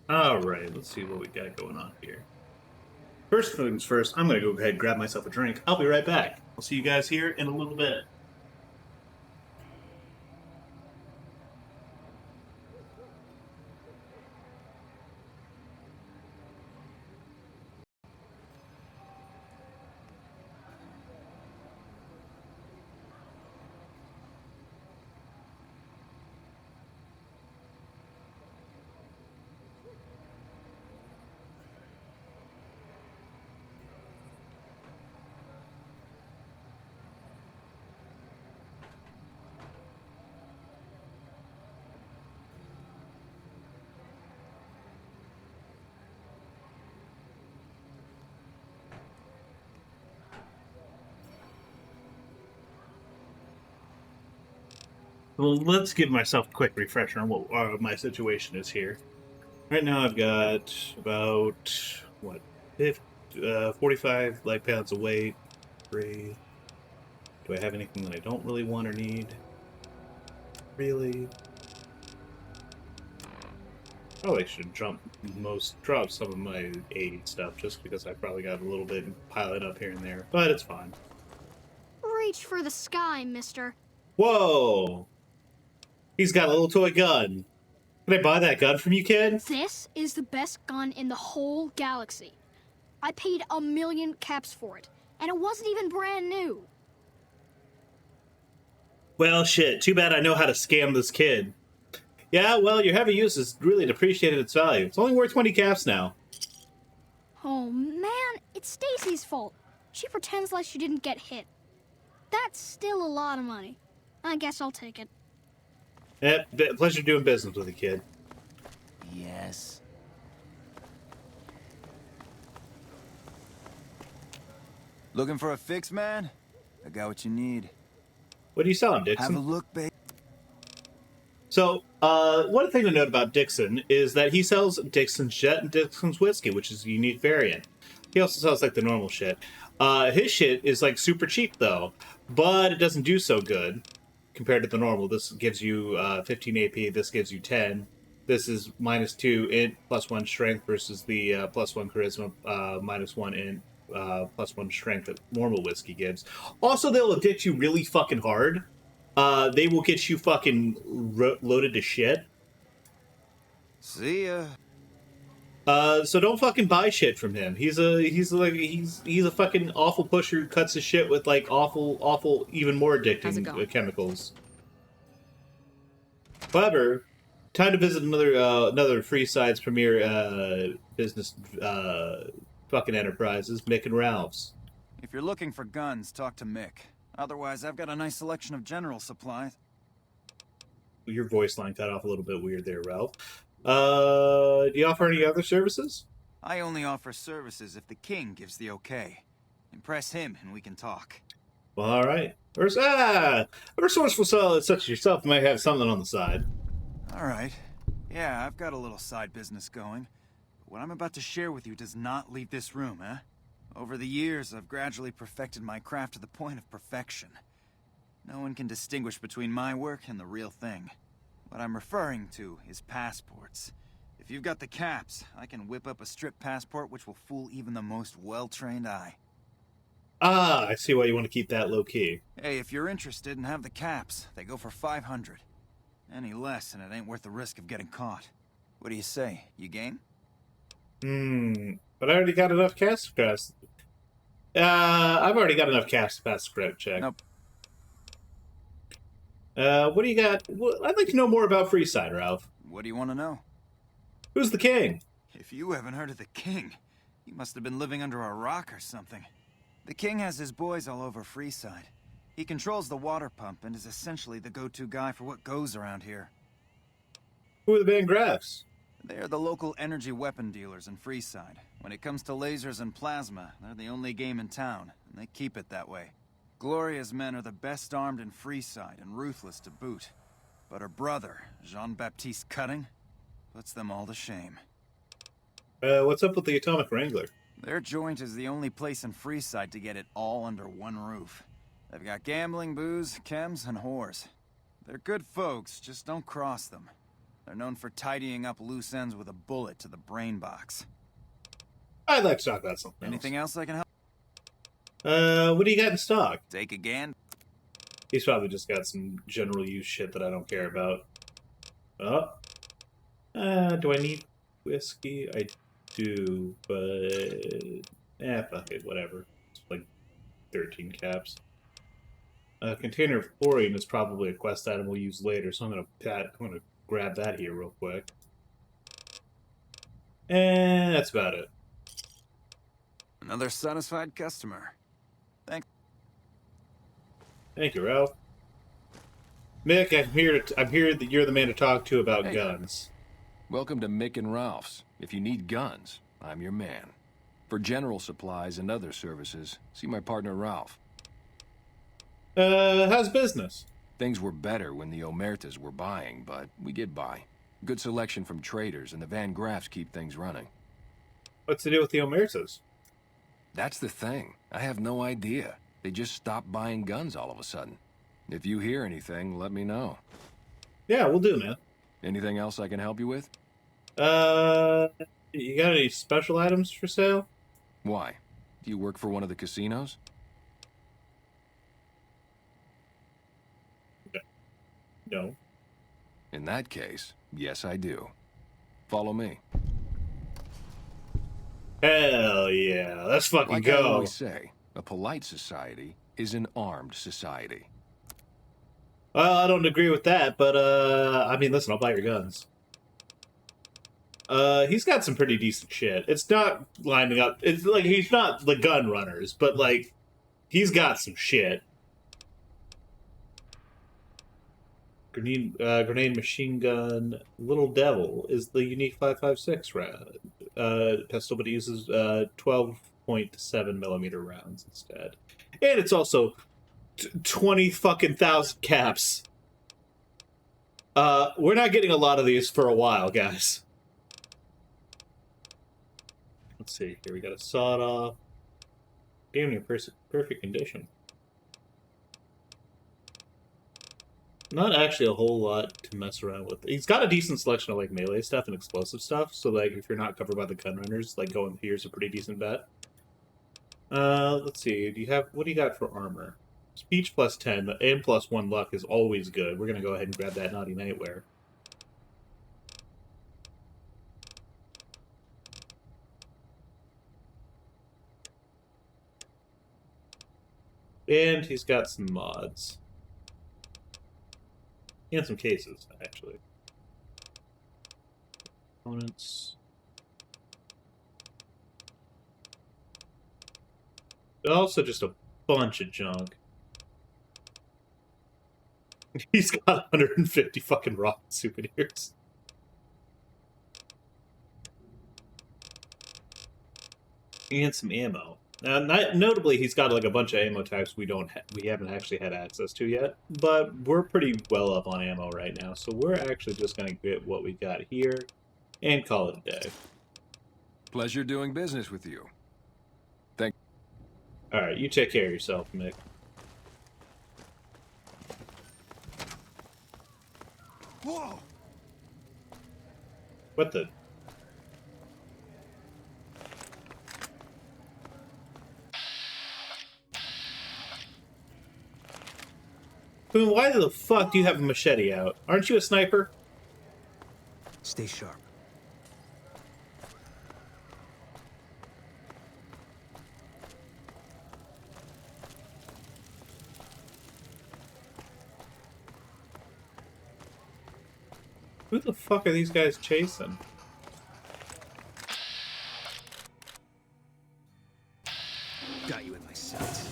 Alright, let's see what we got going on here. First things first, I'm gonna go ahead and grab myself a drink. I'll be right back. I'll see you guys here in a little bit. Well, let's give myself a quick refresher on what my situation is here. Right now, I've got about, what, 45 light pounds of weight. 3. Do I have anything that I don't really want or need? Really? Probably should drop some of my aid stuff just because I probably got a little bit piling up here and there, but it's fine. Reach for the sky, mister. Whoa! He's got a little toy gun. Can I buy that gun from you, kid? This is the best gun in the whole galaxy. I paid 1,000,000 caps for it, and it wasn't even brand new. Well, shit. Too bad I know how to scam this kid. Yeah, well, your heavy use has really depreciated its value. It's only worth 20 caps now. Oh man, it's Stacy's fault. She pretends like she didn't get hit. That's still a lot of money. I guess I'll take it. Pleasure doing business with you, kid. Yes. Looking for a fix, man? I got what you need. What are you selling, Dixon? Have a look, babe. So, one thing to note about Dixon is that he sells Dixon's Jet and Dixon's Whiskey, which is a unique variant. He also sells, like, the normal shit. His shit is, like, super cheap, though, but it doesn't do so good compared to the normal. This gives you 15 AP, this gives you 10. This is -2 int, +1 strength versus the +1 charisma, -1 int, +1 strength that normal whiskey gives. Also, they'll addict you really fucking hard. They will get you fucking loaded to shit. See ya. So don't fucking buy shit from him. He's a fucking awful pusher who cuts his shit with like awful, even more addicting chemicals. However, time to visit another Freeside's premier business fucking enterprises, Mick and Ralph's. If you're looking for guns, talk to Mick. Otherwise, I've got a nice selection of general supplies. Your voice line cut off a little bit weird there, Ralph. Do you offer any other services? I only offer services if the king gives the okay. Impress him and we can talk. Well, all right. A resourceful fellow such as yourself might have something on the side. All right. Yeah, I've got a little side business going. But what I'm about to share with you does not leave this room, eh? Over the years, I've gradually perfected my craft to the point of perfection. No one can distinguish between my work and the real thing. What I'm referring to is passports. If you've got the caps, I can whip up a strip passport which will fool even the most well-trained eye. Ah, I see why you want to keep that low-key. Hey, if you're interested and have the caps, they go for 500. Any less and it ain't worth the risk of getting caught. What do you say? You game? But I already got enough caps to pass. I've already got enough caps to pass the credit check. Nope. What do you got? I'd like to know more about Freeside, Ralph. What do you want to know? Who's the king? If you haven't heard of the king, you must have been living under a rock or something. The king has his boys all over Freeside. He controls the water pump and is essentially the go-to guy for what goes around here. Who are the Van Graffs? They are the local energy weapon dealers in Freeside. When it comes to lasers and plasma, they're the only game in town, and they keep it that way. Gloria's men are the best armed in Freeside and ruthless to boot. But her brother, Jean-Baptiste Cutting, puts them all to shame. What's up with the Atomic Wrangler? Their joint is the only place in Freeside to get it all under one roof. They've got gambling, booze, chems, and whores. They're good folks, just don't cross them. They're known for tidying up loose ends with a bullet to the brain box. I'd like to talk about something Anything else I can help? What do you got in stock? Take again. He's probably just got some general use shit that I don't care about. Oh. Do I need whiskey? I do, but... fuck it, whatever. It's like 13 caps. A container of chlorine is probably a quest item we'll use later, so I'm gonna grab that here real quick. And that's about it. Another satisfied customer. Thanks. Thank you, Ralph. Mick, I'm here that you're the man to talk to about Hey. guns. Welcome to Mick and Ralph's. If you need guns, I'm your man. For general supplies and other services, see my partner Ralph. How's business? Things were better when the Omertas were buying, but we get by. Good selection from traders, and the Van Graffs keep things running. What's the deal with the Omertas? That's the thing. I have no idea. They just stopped buying guns all of a sudden. If you hear anything, let me know. Yeah, we'll do, man. Anything else I can help you with? You got any special items for sale? Why? Do you work for one of the casinos? No. In that case, yes I do. Follow me. Hell yeah, let's fucking Like I go. always say, a polite society is an armed society. Well, I don't agree with that, but I mean, listen, I'll buy your guns. He's got some pretty decent shit. It's not lining up. It's like he's not the gun runners, but like he's got some shit. Grenade machine gun. Little Devil is the unique 5.56 round pistol, but it uses 12.7 millimeter rounds instead, and it's also 20 fucking thousand caps. We're not getting a lot of these for a while, guys. Let's see here. We got a sawed off. Damn near perfect condition. Not actually a whole lot to mess around with. He's got a decent selection of like melee stuff and explosive stuff. So like if you're not covered by the gun runners, like going here's a pretty decent bet. Let's see. What do you got for armor? Speech plus 10 and plus 1 luck is always good. We're gonna go ahead and grab that Naughty Nightwear. And he's got some mods. And some cases, actually. Components. Also just a bunch of junk. He's got 150 fucking rocket souvenirs. And some ammo. Notably, he's got like a bunch of ammo types we haven't actually had access to yet, but we're pretty well up on ammo right now, so we're actually just gonna get what we got here and call it a day. Pleasure doing business with you. All right, you take care of yourself, Mick. Whoa! What the? Boone, why the fuck do you have a machete out? Aren't you a sniper? Stay sharp. Who the fuck are these guys chasing? Got you in my sights.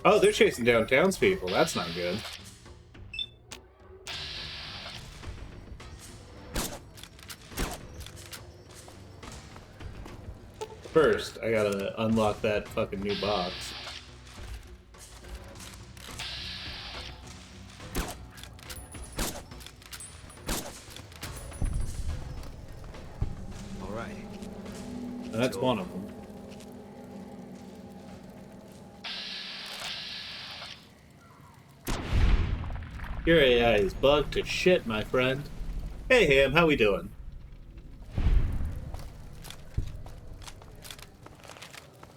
Oh, they're chasing down townspeople. That's not good. First, I gotta unlock that fucking new box. All right. And that's one of them. Your AI is bugged to shit, my friend. Hey, Ham, how we doing?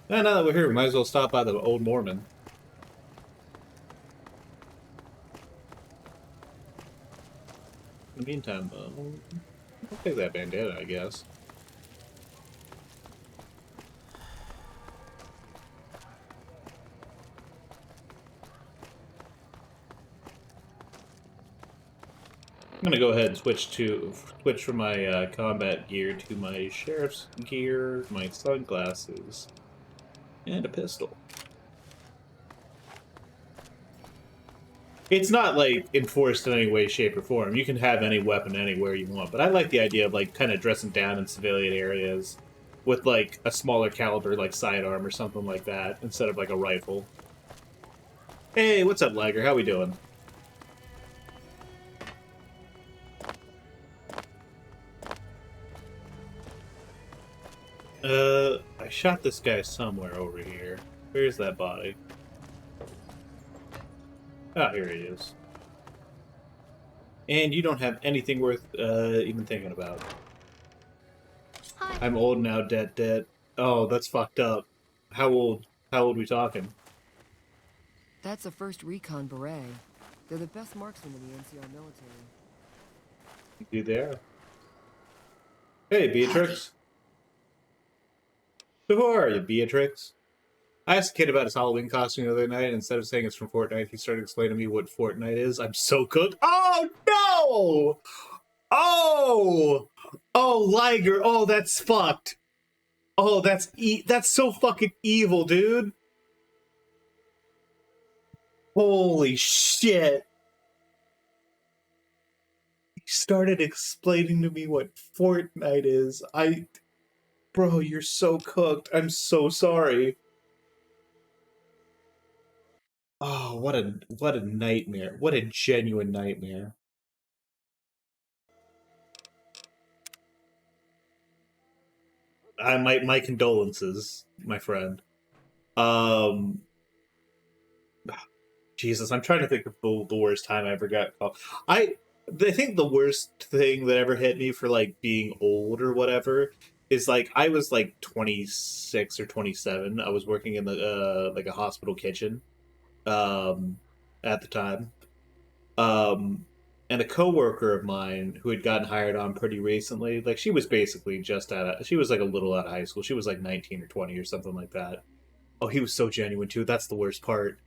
Now that we're here, we might as well stop by the Old Mormon. In the meantime, I'll take that bandana, I guess. I'm gonna go ahead and switch from my combat gear to my sheriff's gear, my sunglasses, and a pistol. It's not, like, enforced in any way, shape, or form. You can have any weapon anywhere you want, but I like the idea of, like, kind of dressing down in civilian areas with, like, a smaller caliber, like, sidearm or something like that, instead of, like, a rifle. Hey, what's up, Liger? How we doing? I shot this guy somewhere over here. Where's that body? Ah, here he is. And you don't have anything worth even thinking about. Hi. I'm old now, dead. Oh, that's fucked up. How old? How old we talking? That's a first recon beret. They're the best marksmen in the NCR military. You there? Hey, Beatrix. So who are you, Beatrix? I asked a kid about his Halloween costume the other night, and instead of saying it's from Fortnite, he started explaining to me what Fortnite is. I'm so cooked. Oh, no! Oh! Oh, Liger. Oh, that's fucked. Oh, that's so fucking evil, dude. Holy shit. He started explaining to me what Fortnite is. Bro, you're so cooked. I'm so sorry. Oh, what a nightmare. What a genuine nightmare. My condolences, my friend. Um Jesus, I'm trying to think of the worst time I ever got called. I think the worst thing that ever hit me for like being old or whatever is like I was like 26 or 27. I was working in the like a hospital kitchen at the time. Um and a coworker of mine who had gotten hired on pretty recently, like she was basically she was like a little out of high school. She was like 19 or 20 or something like that. Oh, he was so genuine too. That's the worst part.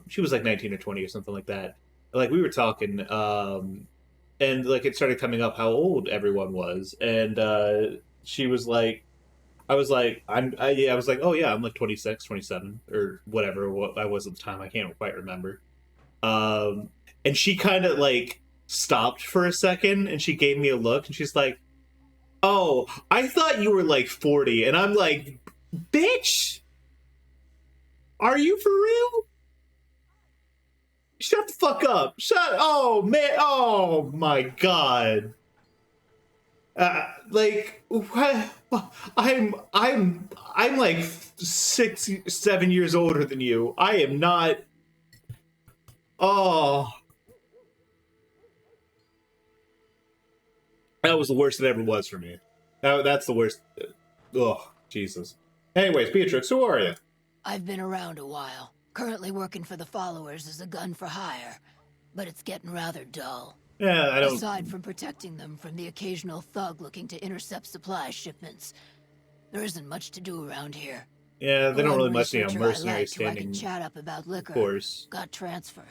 She was like 19 or 20 or something like that. Like we were talking, and like it started coming up how old everyone was, and she was like, I was like, I was like, oh yeah, I'm like 26, 27, or whatever what I was at the time. I can't quite remember. Um, and she kind of like stopped for a second, and she gave me a look, and she's like, "Oh, I thought you were like 40," and I'm like, "Bitch, are you for real?" Shut the fuck up. Oh, man. Oh, my God. Like, what? I'm like 6, 7 years older than you. I am not. Oh. That was the worst it ever was for me. That's the worst. Oh, Jesus. Anyways, Beatrix, who are you? I've been around a while. Currently working for the followers as a gun for hire. But it's getting rather dull. Yeah, I don't. Aside from protecting them from the occasional thug looking to intercept supply shipments, there isn't much to do around here. Yeah, they don't really much need a Researcher I mercenary liked who I standing. can chat up about liquor Of course. got transferred.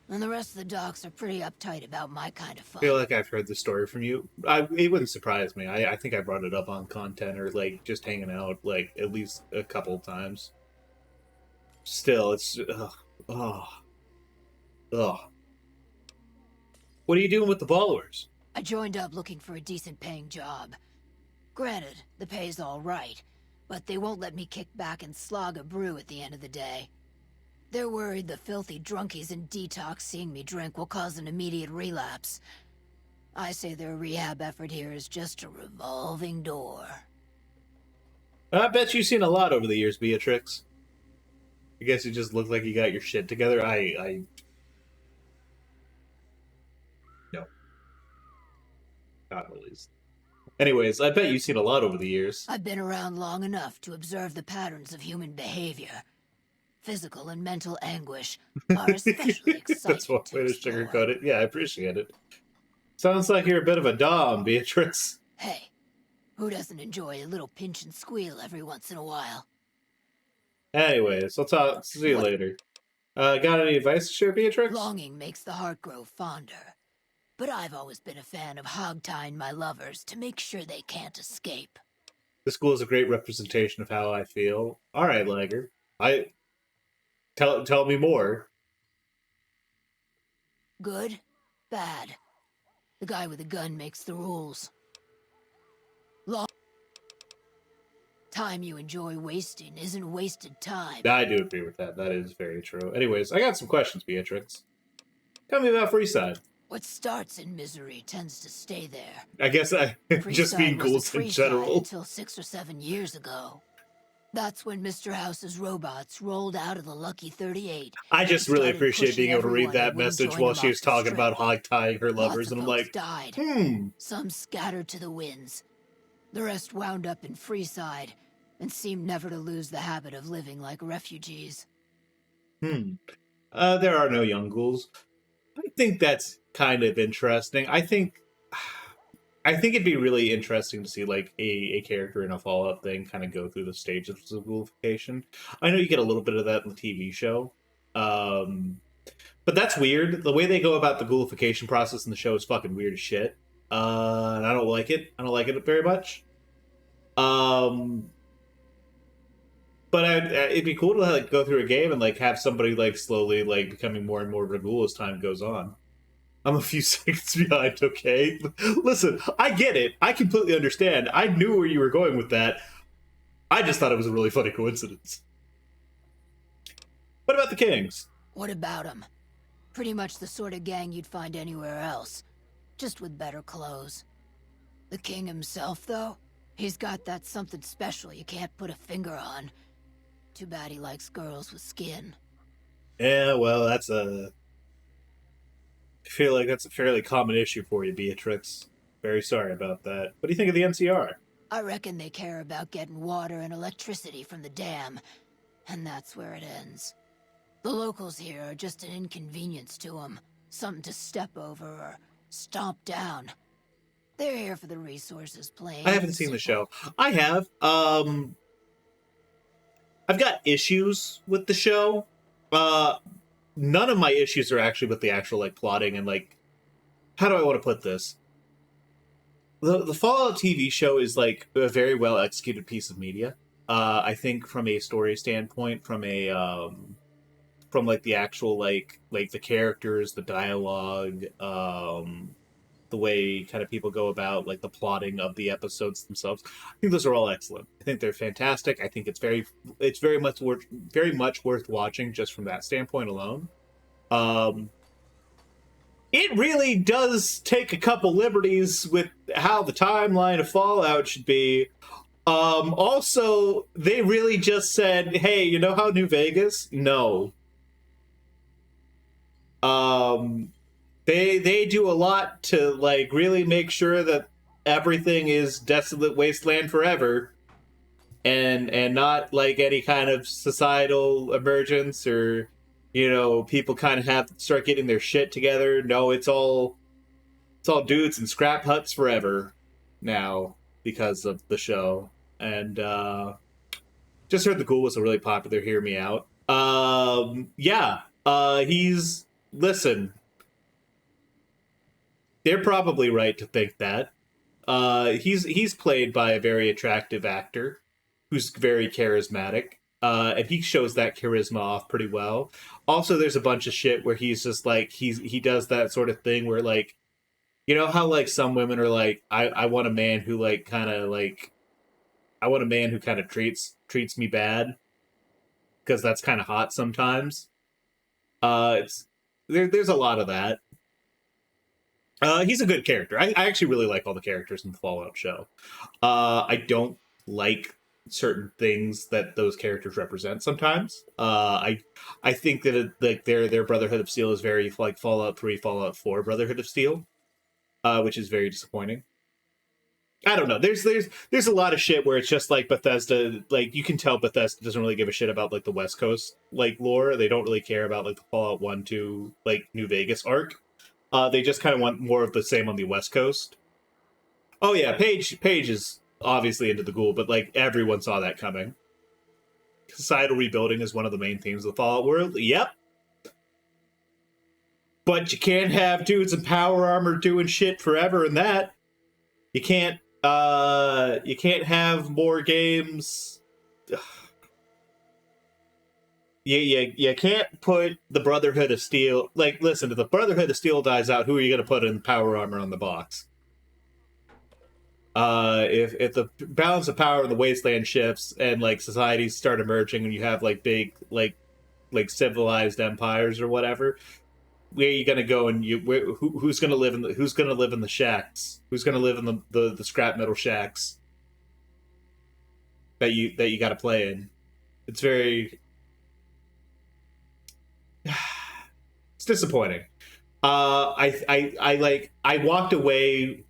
And the rest of the docs are pretty uptight about my kind of I fun. feel like I've heard the story from you. It wouldn't surprise me. I think I brought it up on content or like just hanging out like at least a couple of times. Still, it's ugh. What are you doing with the followers? I joined up looking for a decent paying job. Granted, the pay's all right, but they won't let me kick back and slog a brew at the end of the day. They're worried the filthy drunkies in detox seeing me drink will cause an immediate relapse. I say their rehab effort here is just a revolving door. I bet you've seen a lot over the years, Beatrix. I guess you just look like you got your shit together. No, not at least. Anyways, I bet you've seen a lot over the years. I've been around long enough to observe the patterns of human behavior. Physical and mental anguish are especially That's exciting one to way to explore. sugarcoat it. Yeah, I appreciate it. Sounds like you're a bit of a dom, Beatrix. Hey, who doesn't enjoy a little pinch and squeal every once in a while? Anyways, I'll talk. See you later. Got any advice to share, Beatrix? Longing makes the heart grow fonder. But I've always been a fan of hog-tying my lovers to make sure they can't escape. The school is a great representation of how I feel. All right, Lager. Tell me more. Good? Bad? The guy with the gun makes the rules. Time you enjoy wasting isn't wasted time. I do agree with that. That is very true. Anyways, I got some questions, Beatrix. Tell me about Freeside. What starts in misery tends to stay there. I guess just being Freeside was ghouls a in Freeside general. until 6 or 7 years ago. That's when Mr. House's robots rolled out of the Lucky 38. I just really started appreciate being able to read pushing that everyone who message wouldn't while join she them was off the talking strip. about hog-tying her lovers, Lots of and I'm folks like, died. Some scattered to the winds. The rest wound up in Freeside and seemed never to lose the habit of living like refugees. There are no young ghouls. I think that's kind of interesting. I think it'd be really interesting to see like a character in a Fallout thing kind of go through the stages of ghoulification. I know you get a little bit of that in the TV show, but that's weird. The way they go about the ghoulification process in the show is fucking weird as shit, and I don't like it. I don't like it very much. But it'd be cool to like go through a game and like have somebody like slowly like becoming more and more of a ghoul as time goes on. I'm a few seconds behind, okay? Listen, I get it. I completely understand. I knew where you were going with that. I just thought it was a really funny coincidence. What about the Kings? What about them? Pretty much the sort of gang you'd find anywhere else, just with better clothes. The king himself, though, he's got that something special you can't put a finger on. Too bad he likes girls with skin. Yeah, well, I feel like that's a fairly common issue for you, Beatrix. Very sorry about that. What do you think of the NCR? I reckon they care about getting water and electricity from the dam, and that's where it ends. The locals here are just an inconvenience to them, something to step over or stomp down. They're here for the resources, plain. I haven't seen the show. I have. I've got issues with the show. None of my issues are actually with the actual like plotting and like, how do I want to put this? The Fallout TV show is like a very well executed piece of media. I think from a story standpoint, from like the actual like the characters, the dialogue, the way kind of people go about like the plotting of the episodes themselves. I think those are all excellent. I think they're fantastic. I think it's very much worth watching just from that standpoint alone. It really does take a couple liberties with how the timeline of Fallout should be. Also, they really just said, "Hey, you know how New Vegas? No." They do a lot to like really make sure that everything is desolate wasteland forever, and not like any kind of societal emergence or people kind of have to start getting their shit together. No, it's all dudes in scrap huts forever now because of the show. And just heard the Ghoul was a really popular Hear Me Out. Listen, they're probably right to think that. He's played by a very attractive actor who's very charismatic, and he shows that charisma off pretty well. Also, there's a bunch of shit where he's just like he does that sort of thing where like, you know how like some women are like, I want a man who like kind of like, I want a man who kind of treats me bad because that's kind of hot sometimes. There's a lot of that. He's a good character. I actually really like all the characters in the Fallout show. I don't like certain things that those characters represent sometimes. I think that like their Brotherhood of Steel is very like Fallout 3, Fallout 4 Brotherhood of Steel, which is very disappointing. I don't know. There's a lot of shit where it's just like Bethesda, like you can tell Bethesda doesn't really give a shit about like the West Coast like lore. They don't really care about like the Fallout 1, 2, like New Vegas arc. They just kind of want more of the same on the West Coast. Oh yeah, Paige is obviously into the ghoul, but like everyone saw that coming. Societal rebuilding is one of the main themes of the Fallout world. Yep. But you can't have dudes in power armor doing shit forever in that. You can't have more games. You can't put the Brotherhood of Steel, like, listen, if the Brotherhood of Steel dies out, who are you going to put in power armor on the box? If the balance of power in the wasteland shifts and like societies start emerging and you have like big like civilized empires or whatever, where are you gonna go and who's gonna live in the shacks? Who's gonna live in the scrap metal shacks that you got to play in? It's very it's disappointing. I walked away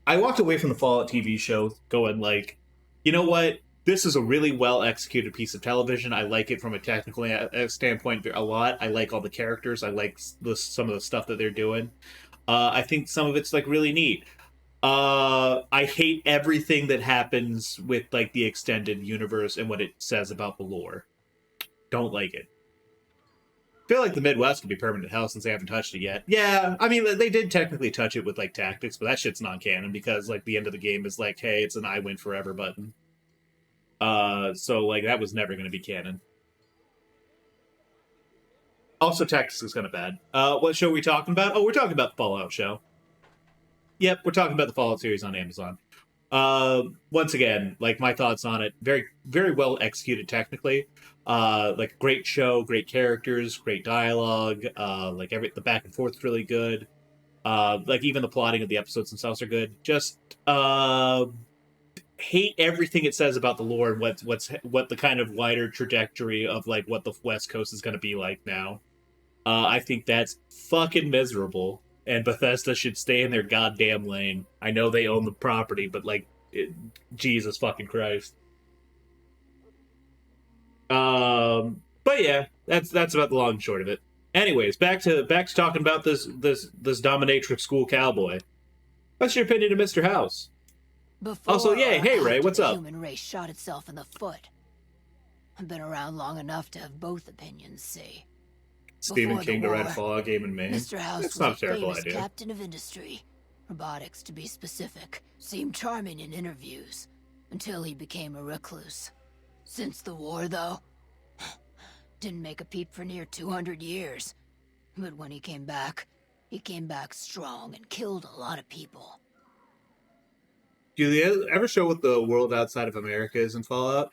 from the Fallout TV show going like, you know what? This is a really well executed piece of television. I like it from a technical standpoint a lot. I like all the characters. I like some of the stuff that they're doing. I think some of it's like really neat. I hate everything that happens with like the extended universe and what it says about the lore. Don't like it. Feel like the Midwest could be permanent hell since they haven't touched it yet. Yeah, I mean, they did technically touch it with like tactics, but that shit's non-canon because like the end of the game is like, hey, it's an I win forever button. So like that was never going to be canon. Also, tactics is kind of bad. What show are we talking about? Oh, we're talking about the Fallout show. Yep, we're talking about the Fallout series on Amazon. Once again, like my thoughts on it, very, very well executed technically. Like great show, great characters, great dialogue. Like the back and forth is really good. Like even the plotting of the episodes themselves are good. Just hate everything it says about the lore and what the kind of wider trajectory of like what the West Coast is going to be like now. I think that's fucking miserable. And Bethesda should stay in their goddamn lane. I know they own the property, but like, Jesus fucking Christ. But yeah, that's about the long and short of it. Anyways, back to talking about this dominatrix school cowboy. What's your opinion of Mr. House? Before Also, yeah, hey Ray, what's the up? Human race shot itself in the foot. I've been around long enough to have both opinions. See. Stephen Before King the to write a war, Fallout game in Maine. Mr. House That's was not a a terrible famous idea. captain of industry. Robotics, to be specific, seemed charming in interviews until he became a recluse. Since the war, though, didn't make a peep for near 200 years. But when he came back strong and killed a lot of people. Do you ever show what the world outside of America is in Fallout?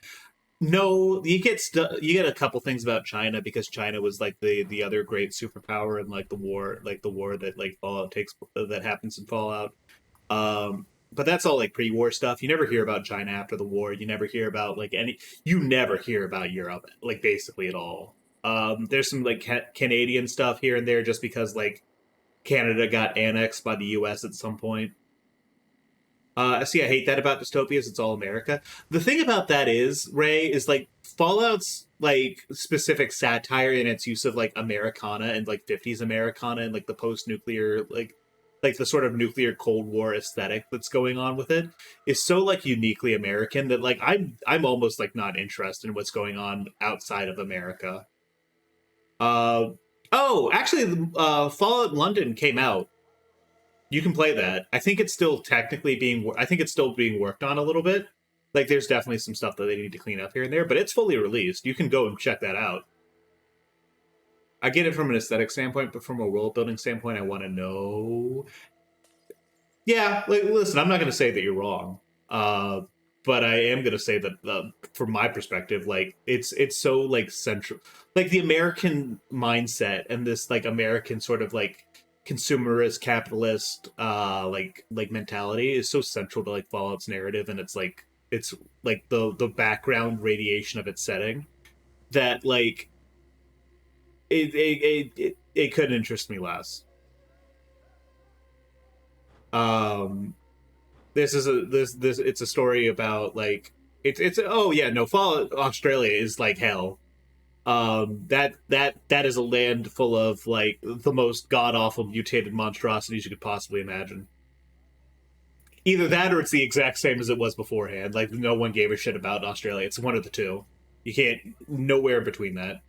No, you get a couple things about China because China was like the other great superpower in like the war that like Fallout that happens in Fallout. But that's all like pre-war stuff. You never hear about China after the war. You never hear about like you never hear about Europe like basically at all. There's some like Canadian stuff here and there just because like Canada got annexed by the US at some point. See, I hate that about dystopias. It's all America. The thing about that is, Ray, is like Fallout's like specific satire in its use of like Americana and like 50s Americana and like the post-nuclear like the sort of nuclear Cold War aesthetic that's going on with it is so like uniquely American that like I'm almost like not interested in what's going on outside of America. Actually, Fallout London came out. You can play that. I think it's still technically being worked on a little bit. Like, there's definitely some stuff that they need to clean up here and there, but it's fully released. You can go and check that out. I get it from an aesthetic standpoint, but from a world building standpoint, I want to know. Yeah, like, listen, I'm not going to say that you're wrong, but I am going to say that from my perspective, like it's so like central, like the American mindset and this like American sort of like consumerist capitalist like mentality is so central to like Fallout's narrative and it's like its like the background radiation of its setting that like it could interest me less. Um, this is a this it's a story about like it's oh yeah no fall Australia is like hell. That is a land full of like the most god awful mutated monstrosities you could possibly imagine. Either that or it's the exact same as it was beforehand. Like no one gave a shit about Australia. It's one of the two. You can't nowhere between that.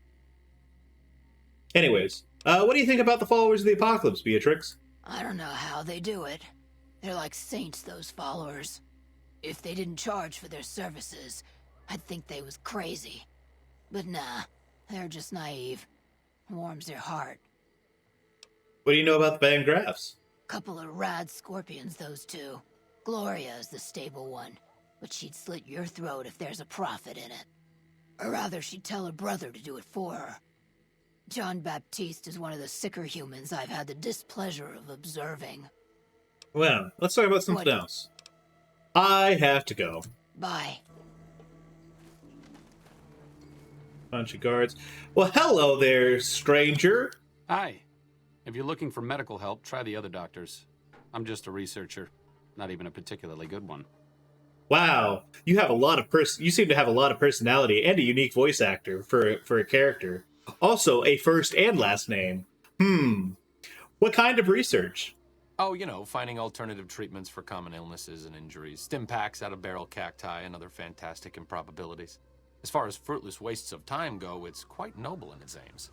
Anyways, what do you think about the followers of the apocalypse, Beatrix? I don't know how they do it. They're like saints, those followers. If they didn't charge for their services, I'd think they was crazy. But nah, they're just naive. Warms their heart. What do you know about the band graphs? Couple of rad scorpions, those two. Gloria is the stable one, but she'd slit your throat if there's a profit in it. Or rather, she'd tell her brother to do it for her. John Baptiste is one of the sicker humans I've had the displeasure of observing. Well, let's talk about something else. I have to go. Bye. Bunch of guards. Well, hello there, stranger. Hi. If you're looking for medical help, try the other doctors. I'm just a researcher. Not even a particularly good one. Wow, you have a lot of you seem to have a lot of personality and a unique voice actor for a character. Also, a first and last name. What kind of research? Oh, you know, finding alternative treatments for common illnesses and injuries, stim packs out of barrel cacti, and other fantastic improbabilities. As far as fruitless wastes of time go, it's quite noble in its aims.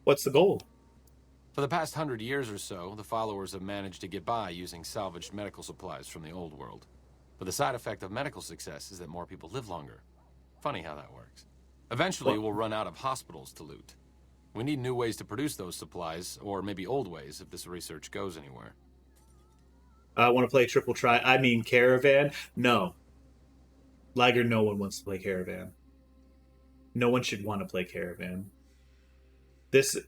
What's the goal? For the past 100 years or so, the followers have managed to get by using salvaged medical supplies from the old world. But the side effect of medical success is that more people live longer. Funny how that works. Eventually, we'll run out of hospitals to loot. We need new ways to produce those supplies, or maybe old ways if this research goes anywhere. I want to play Caravan? No. Liger, no one wants to play Caravan. No one should want to play Caravan. This...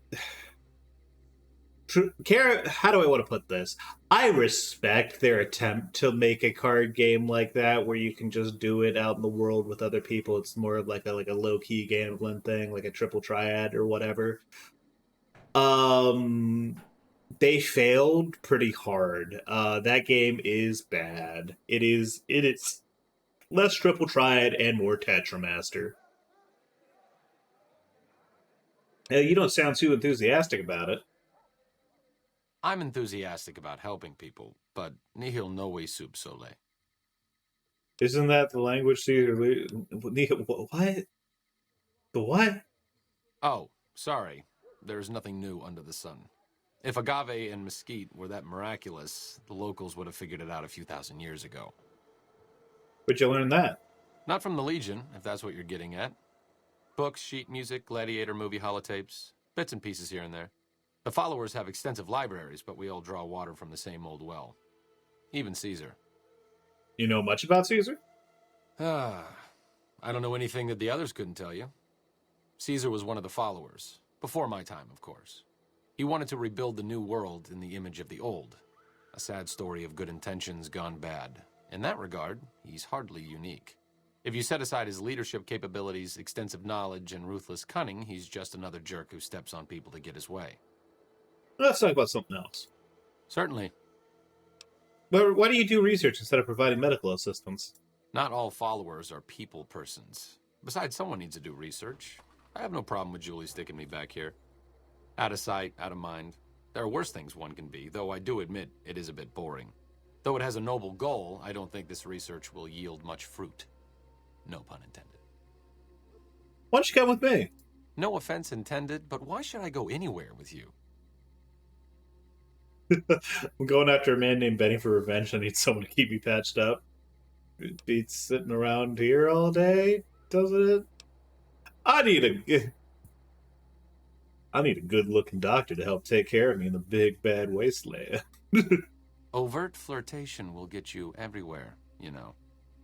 How do I want to put this? I respect their attempt to make a card game like that where you can just do it out in the world with other people. It's more of like a low-key gambling thing, like a triple triad or whatever. They failed pretty hard. That game is bad. It is less triple triad and more Tetramaster. You don't sound too enthusiastic about it. I'm enthusiastic about helping people, but nihil novi sub sole. Isn't that the language Caesar... What? The what? Oh, sorry. There's nothing new under the sun. If agave and mesquite were that miraculous, the locals would have figured it out a few thousand years ago. Where'd you learn that? Not from the Legion, if that's what you're getting at. Books, sheet music, gladiator movie holotapes, bits and pieces here and there. The followers have extensive libraries, but we all draw water from the same old well. Even Caesar. You know much about Caesar? I don't know anything that the others couldn't tell you. Caesar was one of the followers. Before my time, of course. He wanted to rebuild the new world in the image of the old. A sad story of good intentions gone bad. In that regard, he's hardly unique. If you set aside his leadership capabilities, extensive knowledge, and ruthless cunning, he's just another jerk who steps on people to get his way. Let's talk about something else. Certainly. But why do you do research instead of providing medical assistance? Not all followers are people persons. Besides, someone needs to do research. I have no problem with Julie sticking me back here. Out of sight, out of mind. There are worse things one can be, though I do admit it is a bit boring. Though it has a noble goal, I don't think this research will yield much fruit. No pun intended. Why don't you come with me? No offense intended, but why should I go anywhere with you? I'm going after a man named Benny for revenge. I need someone to keep me patched up. It beats sitting around here all day, doesn't it? I need a good-looking doctor to help take care of me in the big bad wasteland. Overt flirtation will get you everywhere, you know.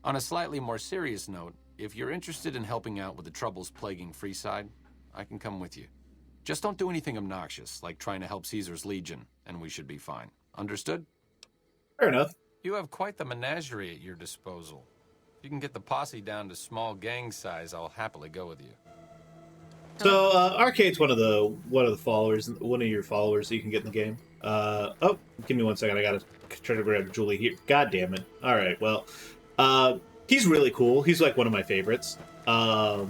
On a slightly more serious note, if you're interested in helping out with the troubles plaguing Freeside, I can come with you. Just don't do anything obnoxious, like trying to help Caesar's Legion, and we should be fine. Understood? Fair enough. You have quite the menagerie at your disposal. If you can get the posse down to small gang size, I'll happily go with you. So Arcade's one of the followers, one of your followers that you can get in the game. Oh, give me 1 second. I gotta try to grab Julie here. God damn it! All right, well, he's really cool. He's like one of my favorites. I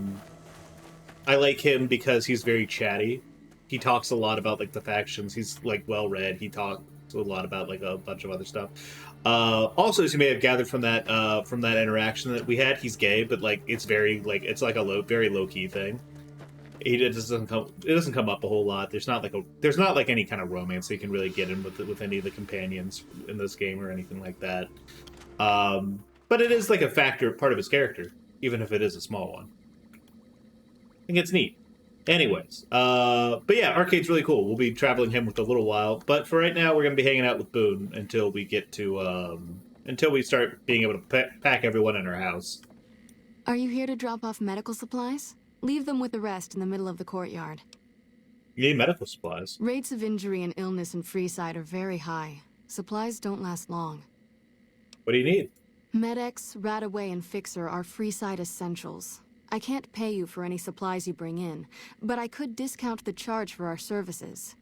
like him because he's very chatty. He talks a lot about like the factions. He's like well read. He talks a lot about like a bunch of other stuff. Also, as you may have gathered from that interaction that we had, he's gay, but like it's very like it's like a very low key thing. It doesn't come up a whole lot. There's not like any kind of romance that you can really get in with any of the companions in this game or anything like that. But it is like a part of his character, even if it is a small one. I think it's neat. Anyways, but yeah, Arcade's really cool. We'll be traveling him with a little while, but for right now, we're gonna be hanging out with Boone until we get to until we start being able to pack everyone in our house. Are you here to drop off medical supplies? Leave them with the rest in the middle of the courtyard. You need medical supplies. Rates of injury and illness in Freeside are very high. Supplies don't last long. What do you need? Med-X, Radaway, and Fixer are Freeside essentials. I can't pay you for any supplies you bring in, but I could discount the charge for our services.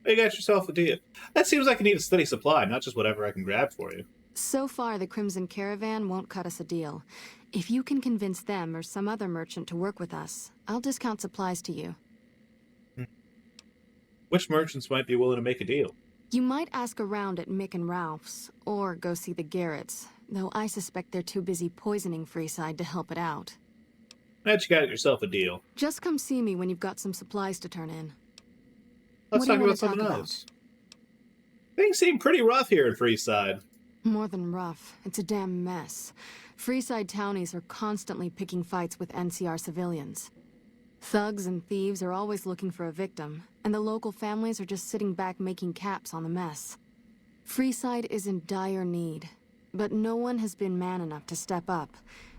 You got yourself a deal. That seems like you need a steady supply, not just whatever I can grab for you. So far, the Crimson Caravan won't cut us a deal. If you can convince them or some other merchant to work with us, I'll discount supplies to you. Which merchants might be willing to make a deal? You might ask around at Mick and Ralph's, or go see the Garretts, though I suspect they're too busy poisoning Freeside to help it out. That you got yourself a deal. Just come see me when you've got some supplies to turn in. Let's talk about something else. Things seem pretty rough here in Freeside. More than rough. It's a damn mess. Freeside townies are constantly picking fights with NCR civilians. Thugs and thieves are always looking for a victim, and the local families are just sitting back making caps on the mess. Freeside is in dire need, but no one has been man enough to step up.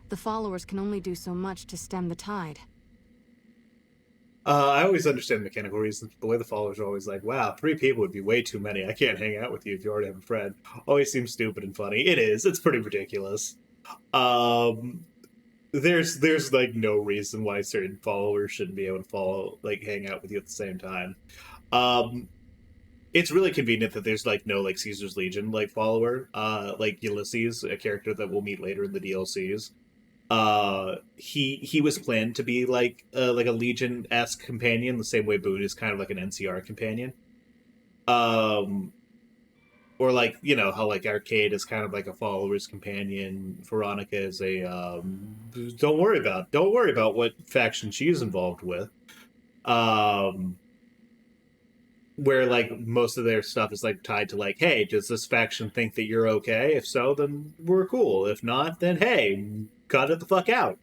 The followers can only do so much to stem the tide. I always understand mechanical reasons. The way the followers are always like, wow, 3 people would be way too many. I can't hang out with you if you already have a friend. Always seems stupid and funny. It is. It's pretty ridiculous. There's like no reason why certain followers shouldn't be able to hang out with you at the same time. It's really convenient that there's like no like Caesar's Legion like follower, like Ulysses, a character that we'll meet later in the DLCs. He was planned to be like a Legion-esque companion, the same way Boone is kind of like an NCR companion. Or like, you know, how like Arcade is kind of like a follower's companion. Veronica is a don't worry about what faction she's involved with. Where like most of their stuff is like tied to like, hey, does this faction think that you're okay? If so, then we're cool. If not, then hey, cut it the fuck out.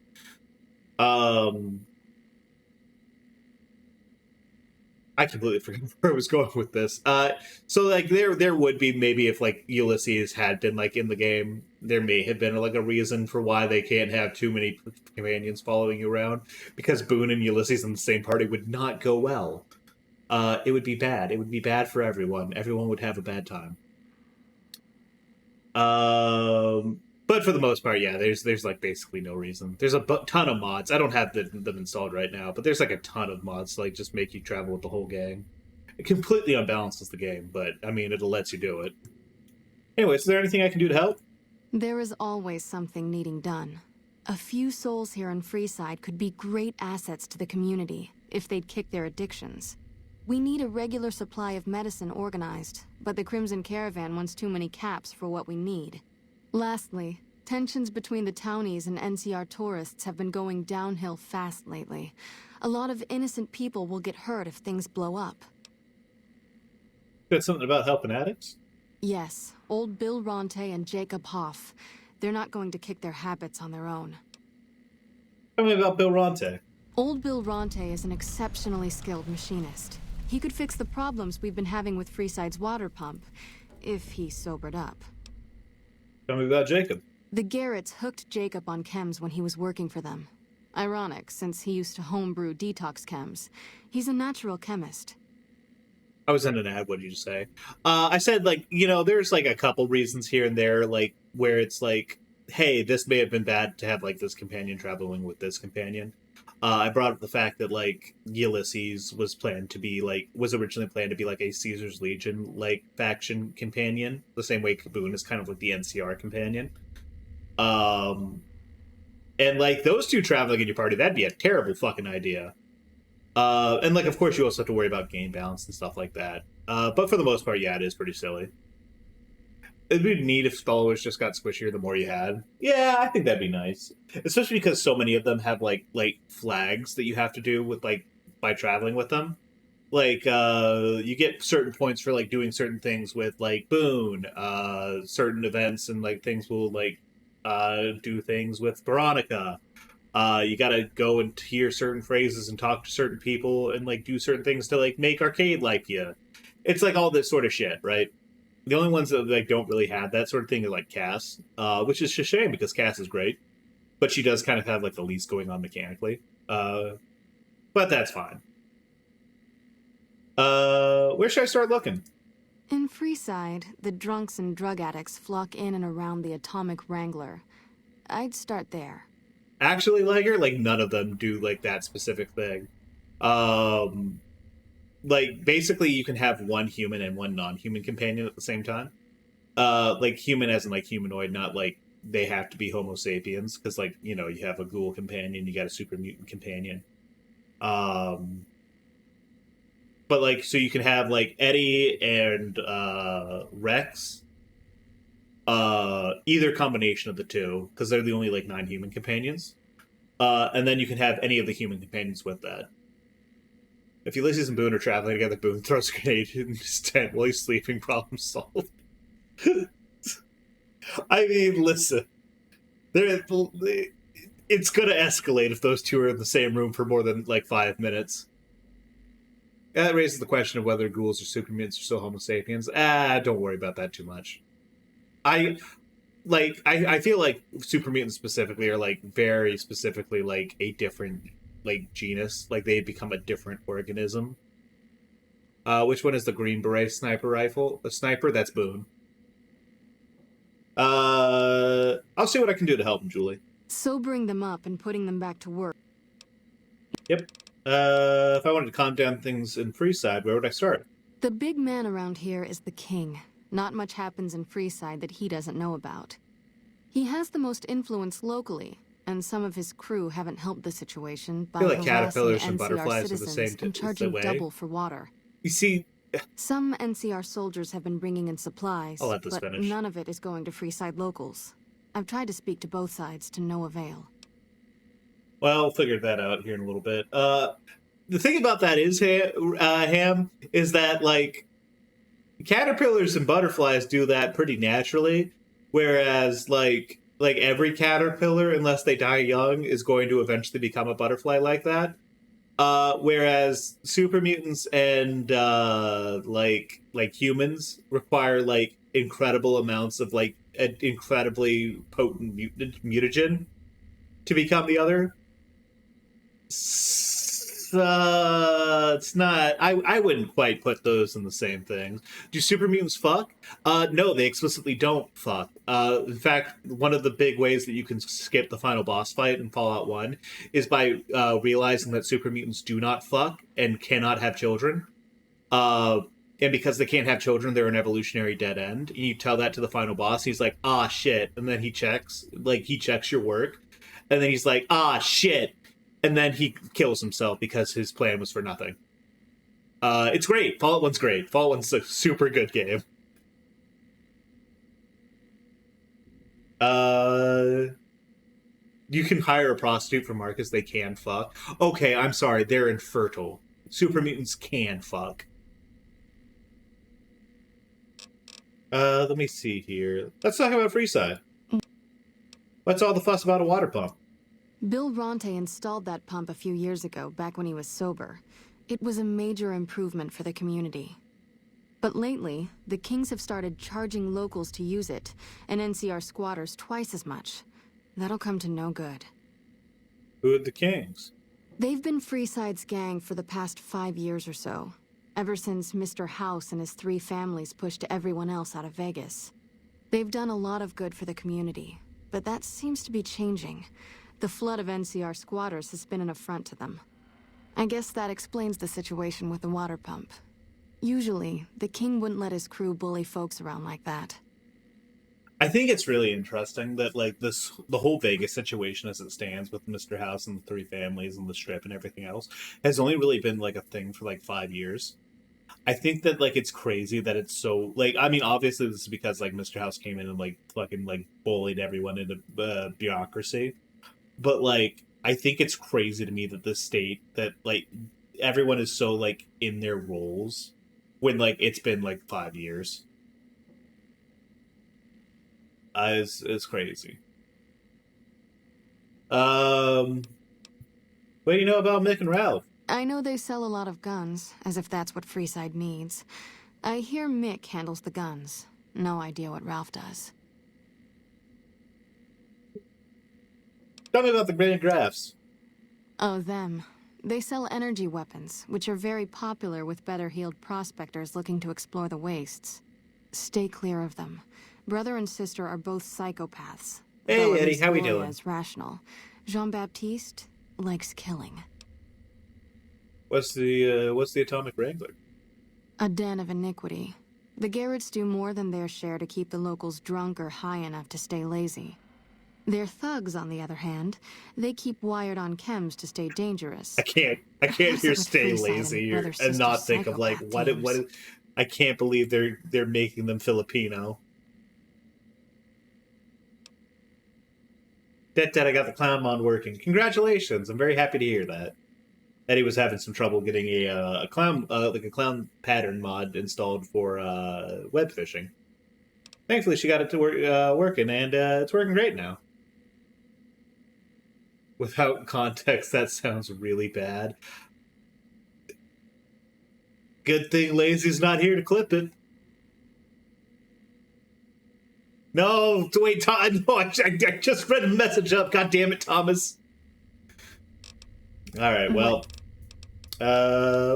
I completely forgot where I was going with this. So like there would be maybe if like Ulysses had been like in the game, there may have been like a reason for why they can't have too many companions following you around, because Boone and Ulysses in the same party would not go well. It would be bad. It would be bad for everyone. Everyone would have a bad time. But for the most part, yeah, there's like basically no reason. There's a ton of mods. I don't have them installed right now, but there's like a ton of mods to like just make you travel with the whole gang. It completely unbalances the game, but I mean, it'll let you do it. Anyway, is there anything I can do to help? There is always something needing done. A few souls here in Freeside could be great assets to the community if they'd kick their addictions. We need a regular supply of medicine organized, but the Crimson Caravan wants too many caps for what we need. Lastly, tensions between the townies and NCR tourists have been going downhill fast lately. A lot of innocent people will get hurt if things blow up. Got something about helping addicts? Yes, old Bill Ronte and Jacob Hoff. They're not going to kick their habits on their own. Tell me about Bill Ronte. Old Bill Ronte is an exceptionally skilled machinist. He could fix the problems we've been having with Freeside's water pump, if he sobered up. Tell me about Jacob. The Garretts hooked Jacob on chems when he was working for them. Ironic, since he used to homebrew detox chems. He's a natural chemist. I was in an ad, what did you say? I said, like, you know, there's like a couple reasons here and there, like, where it's like, hey, this may have been bad to have like this companion traveling with this companion. I brought up the fact that like Ulysses was originally planned to be like a Caesar's Legion like faction companion, the same way Kaboon is kind of like the NCR companion. Um, and like those two traveling in your party, that'd be a terrible fucking idea. And like of course you also have to worry about game balance and stuff like that. But for the most part, yeah, it is pretty silly. It'd be neat if followers just got squishier the more you had. Yeah, I think that'd be nice. Especially because so many of them have like flags that you have to do with like by traveling with them. Like you get certain points for like doing certain things with like Boone, certain events and like things will like do things with Veronica. You gotta go and hear certain phrases and talk to certain people and like do certain things to like make Arcade like you. It's like all this sort of shit, right? The only ones that like don't really have that sort of thing are like Cass, which is a shame because Cass is great, but she does kind of have like the least going on mechanically. But that's fine. Where should I start looking? In Freeside, the drunks and drug addicts flock in and around the Atomic Wrangler. I'd start there. Actually, Liger, like none of them do like that specific thing. Like basically you can have one human and one non-human companion at the same time. Like human as in like humanoid, not like they have to be Homo sapiens, because like, you know, you have a ghoul companion, you got a super mutant companion. But like so you can have like Eddie and Rex. Either combination of the two, because they're the only like non-human companions. And then you can have any of the human companions with that. If Ulysses and Boone are traveling together, Boone throws a grenade in his tent while he's sleeping, problem solved. I mean, listen. It's gonna escalate if those two are in the same room for more than, like, 5 minutes. That raises the question of whether ghouls or super mutants are still Homo sapiens. Don't worry about that too much. I feel like super mutants specifically are, like, very specifically, like, a different like genus, like they become a different organism. Which one is the Green Beret sniper rifle? The sniper? That's Boone. I'll see what I can do to help him, Julie. Sobering them up and putting them back to work. Yep. If I wanted to calm down things in Freeside, where would I start? The big man around here is the king. Not much happens in Freeside that he doesn't know about. He has the most influence locally, and some of his crew haven't helped the situation by like harassing caterpillars and NCR butterflies are the citizens same and charging double for water. You see, some NCR soldiers have been bringing in supplies, I'll let this but finish. none of it is going to Freeside locals. I've tried to speak to both sides to no avail. Well, we'll figure that out here in a little bit. The thing about that is, Ham, is that, like, caterpillars and butterflies do that pretty naturally, whereas, like every caterpillar, unless they die young, is going to eventually become a butterfly like that. Whereas super mutants and like humans require like incredible amounts of like an incredibly potent mutagen to become the other. It's not. I wouldn't quite put those in the same thing. Do super mutants fuck? No, they explicitly don't fuck. In fact, one of the big ways that you can skip the final boss fight in Fallout 1 is by realizing that super mutants do not fuck and cannot have children. And because they can't have children, they're an evolutionary dead end. And you tell that to the final boss, he's like, ah, shit. And then he checks your work. And then he's like, ah, shit. And then he kills himself because his plan was for nothing. It's great. Fallout 1's great. Fallout 1's a super good game. You can hire a prostitute for Marcus. They can fuck. Okay, I'm sorry. They're infertile. Super mutants can fuck. Let me see here. Let's talk about Freeside. What's all the fuss about a water pump? Bill Ronte installed that pump a few years ago, back when he was sober. It was a major improvement for the community. But lately, the Kings have started charging locals to use it, and NCR squatters twice as much. That'll come to no good. Who are the Kings? They've been Freeside's gang for the past 5 years or so, ever since Mr. House and his 3 families pushed everyone else out of Vegas. They've done a lot of good for the community, but that seems to be changing. The flood of NCR squatters has been an affront to them. I guess that explains the situation with the water pump. Usually, the king wouldn't let his crew bully folks around like that. I think it's really interesting that like the whole Vegas situation as it stands with Mr. House and the three families and the strip and everything else has only really been like a thing for like 5 years. I think that like it's crazy that it's so like I mean obviously this is because like Mr. House came in and like fucking like bullied everyone into bureaucracy, but like I think it's crazy to me that the state that like everyone is so like in their roles when like it's been like 5 years. Is crazy. What do you know about Mick and Ralph? I know they sell a lot of guns, as if that's what Freeside needs. I hear Mick handles the guns. No idea what Ralph does. Tell me about the Grand Graphs. Oh, them. They sell energy weapons, which are very popular with better-heeled prospectors looking to explore the wastes. Stay clear of them. Brother and sister are both psychopaths. Hey, though at Eddie, least how we Gloria doing? is rational. Jean-Baptiste likes killing. What's the Atomic Wrangler? A den of iniquity. The Garretts do more than their share to keep the locals drunk or high enough to stay lazy. Their thugs, on the other hand, they keep wired on chems to stay dangerous. I can't What's hear it with stay Freeside lazy and and not think of like brother-sister what psychopath I can't believe they're making them Filipino. Dad, I got the clown mod working. Congratulations! I'm very happy to hear that. Eddie was having some trouble getting a clown like a clown pattern mod installed for web fishing. Thankfully, she got it to work working, and it's working great now. Without context, that sounds really bad. Good thing Lazy's not here to clip it. No, wait, Tom. No, I just read a message up. God damn it, Thomas. All right, well,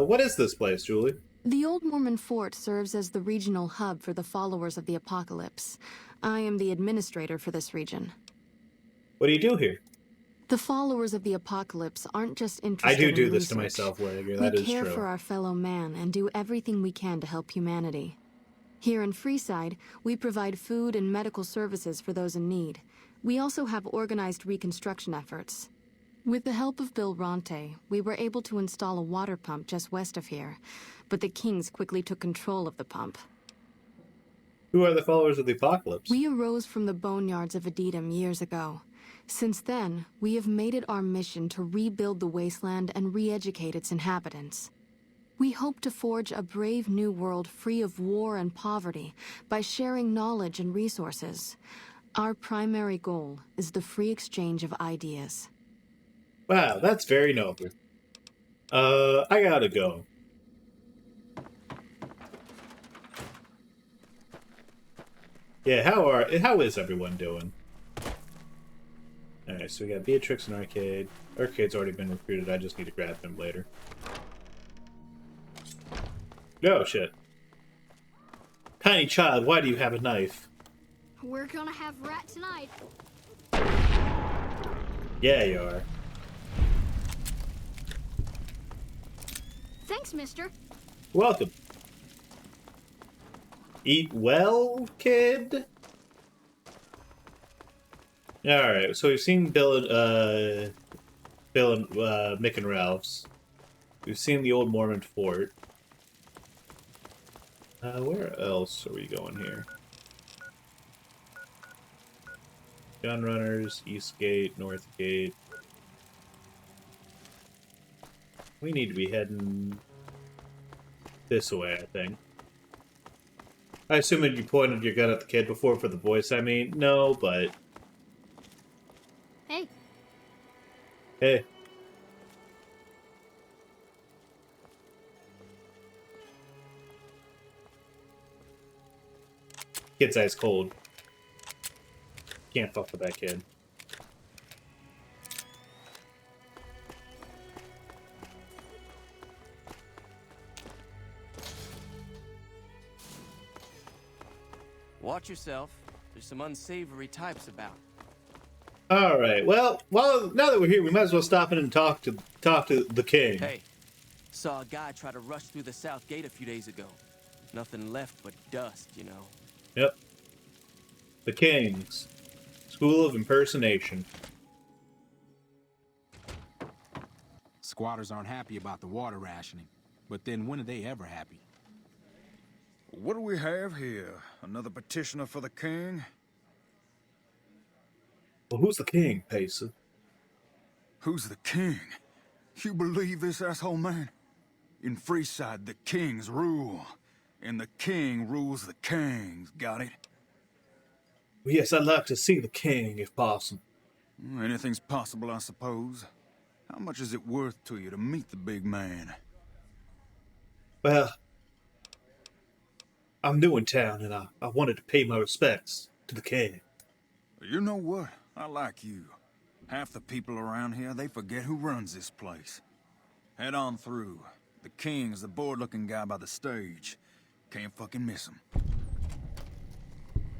what is this place, Julie? The Old Mormon Fort serves as the regional hub for the followers of the Apocalypse. I am the administrator for this region. What do you do here? The followers of the Apocalypse aren't just I interested in do this to research. myself, Wigger. That we is care true. for our fellow man and do everything we can to help humanity. Here in Freeside, we provide food and medical services for those in need. We also have organized reconstruction efforts. With the help of Bill Ronte, we were able to install a water pump just west of here, but the Kings quickly took control of the pump. Who are the followers of the Apocalypse? We arose from the boneyards of Edidum years ago. Since then, we have made it our mission to rebuild the wasteland and re-educate its inhabitants. We hope to forge a brave new world free of war and poverty by sharing knowledge and resources. Our primary goal is the free exchange of ideas. Wow, that's very noble. I gotta go. Yeah, how is everyone doing? Alright, so we got Beatrix and Arcade. Arcade's already been recruited, I just need to grab him later. Oh, shit. Tiny child, why do you have a knife? We're gonna have rat tonight. Yeah, you are. Thanks, mister. Welcome. Eat well, kid? Alright, so we've seen Bill and Mick and Ralph's. We've seen the Old Mormon Fort. Where else are we going here? Gunrunners, East Gate, North Gate. We need to be heading this way, I think. I assume that you pointed your gun at the kid before for the voice, I mean. No, but... Hey. Hey. Kid's ice cold. Can't fuck with that kid. Watch yourself. There's some unsavory types about. All right. Well, now that we're here, we might as well stop in and talk to the king. Hey, saw a guy try to rush through the south gate a few days ago. Nothing left but dust, you know. Yep. The King's School of Impersonation. Squatters aren't happy about the water rationing, but then when are they ever happy? What do we have here? Another petitioner for the king? Well, who's the king, Pacer? Who's the king? You believe this, asshole man? In Freeside, the kings rule. And the king rules the kings, got it? Well, yes, I'd like to see the king, if possible. Anything's possible, I suppose. How much is it worth to you to meet the big man? Well, I'm new in town, and I wanted to pay my respects to the king. You know what? I like you. Half the people around here, they forget who runs this place. Head on through. The king's the bored-looking guy by the stage. Can't fucking miss him.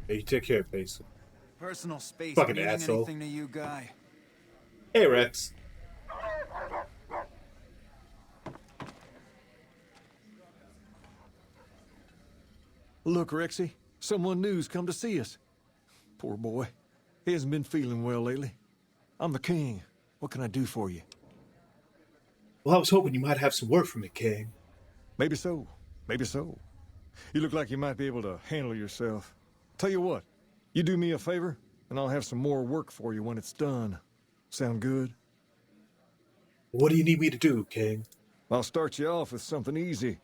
Hey, you take care, Pacer. Personal space Fucking meaning asshole. anything to you, guy? Hey, Rex. Look, Rexy, someone new's come to see us. Poor boy. He hasn't been feeling well lately. I'm the king. What can I do for you? Well, I was hoping you might have some word for me, king. Maybe so. Maybe so. You look like you might be able to handle yourself. Tell you what, you do me a favor, and I'll have some more work for you when it's done. Sound good? What do you need me to do, king? I'll start you off with something easy.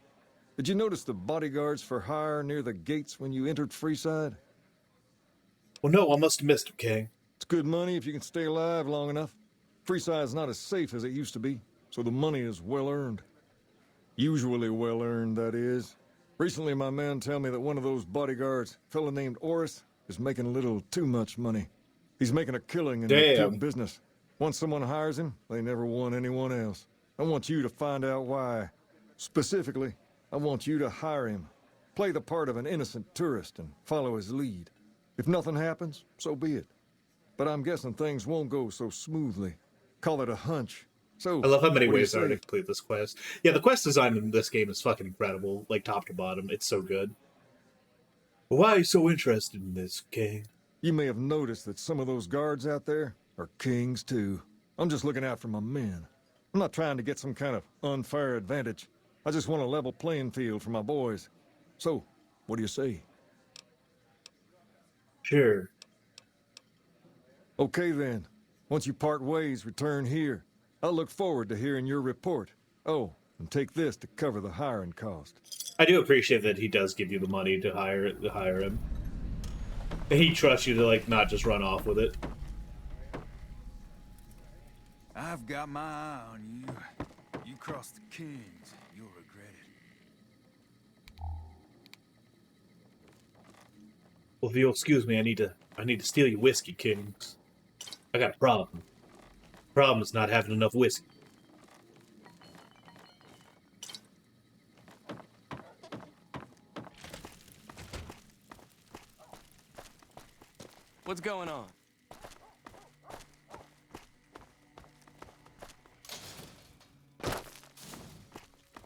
Did you notice the bodyguards for hire near the gates when you entered Freeside? Well, no, I must have missed him, king. It's good money if you can stay alive long enough. Freeside's not as safe as it used to be, so the money is well earned. Usually well earned, that is. Recently, my man tell me that one of those bodyguards, a fella named Oris, is making a little too much money. He's making a killing in the guild business. Once someone hires him, they never want anyone else. I want you to find out why. Specifically, I want you to hire him. Play the part of an innocent tourist and follow his lead. If nothing happens, so be it. But I'm guessing things won't go so smoothly. Call it a hunch. So, I love how many what do you ways there are to say? complete this quest. Yeah, the quest design in this game is fucking incredible, like top to bottom. It's so good. Why are you so interested in this, king? You may have noticed that some of those guards out there are kings too. I'm just looking out for my men. I'm not trying to get some kind of unfair advantage. I just want a level playing field for my boys. So, what do you say? Sure. Okay then. Once you part ways, return here. I'll look forward to hearing your report. Oh, and take this to cover the hiring cost. I do appreciate that he does give you the money to hire him. And he trusts you to like not just run off with it. I've got my eye on you. You cross the kings, you'll regret it. Well, if you'll excuse me, I need to steal your whiskey, kings. I got a problem. Problem is not having enough whiskey. What's going on?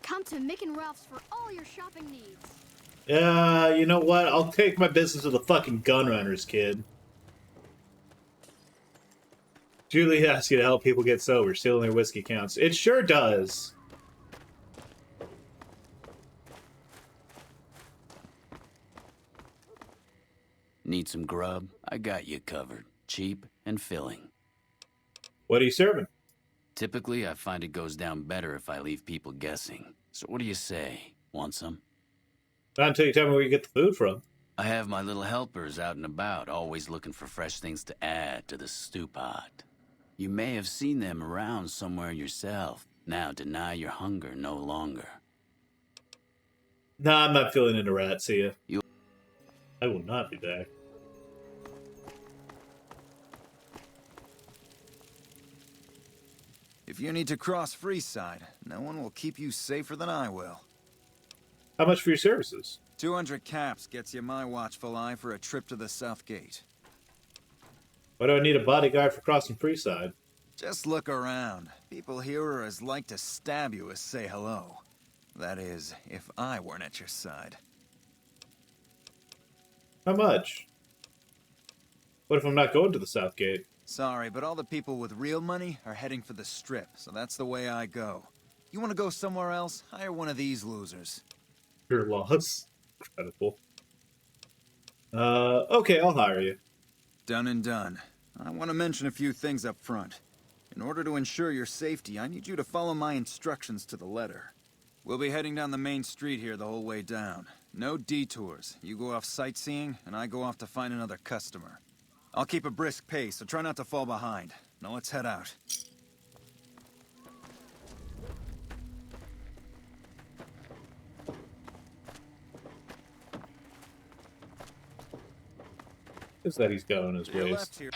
Come to Mick and Ralph's for all your shopping needs. You know what? I'll take my business to the fucking gunrunners, kid. Julie asks you to help people get sober, stealing their whiskey counts. It sure does. Need some grub? I got you covered. Cheap and filling. What are you serving? Typically, I find it goes down better if I leave people guessing. So what do you say? Want some? Not until you tell me where you get the food from. I have my little helpers out and about, always looking for fresh things to add to the stew pot. You may have seen them around somewhere yourself. Now deny your hunger no longer. Nah, I'm not feeling into rat, see ya. I will not be back. If you need to cross Freeside, no one will keep you safer than I will. How much for your services? 200 caps gets you my watchful eye for a trip to the South Gate. Why do I need a bodyguard for crossing Freeside? Just look around. People here are as like to stab you as say hello. That is, if I weren't at your side. How much? What if I'm not going to the South Gate? Sorry, but all the people with real money are heading for the Strip, so that's the way I go. You want to go somewhere else? Hire one of these losers. Your loss. Incredible. Okay, I'll hire you. Done and done. I want to mention a few things up front. In order to ensure your safety, I need you to follow my instructions to the letter. We'll be heading down the main street here the whole way down. No detours. You go off sightseeing, and I go off to find another customer. I'll keep a brisk pace, so try not to fall behind. Now let's head out. Is that he's going his To your ways. left here.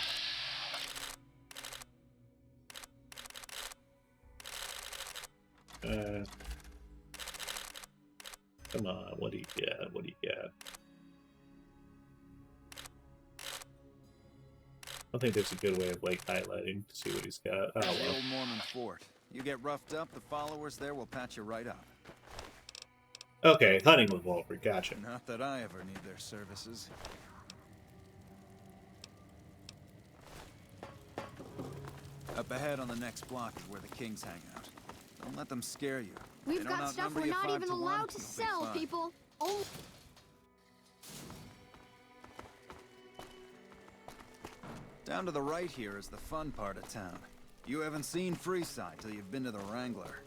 Come on, what do you got? What do you got? I think there's a good way of like highlighting to see what he's got. Oh The well. old Mormon fort. You get roughed up, the followers there will patch you right up. Okay, hunting revolver, gotcha. Not that I ever need their services. Up ahead on the next block is where the Kings hang out. Don't let them scare you. We've They don't got stuff outnumber we're you not 5 even to 1, allowed to you'll be sell, fine. people. Oh. Down to the right here is the fun part of town. You haven't seen Freeside till you've been to the Wrangler.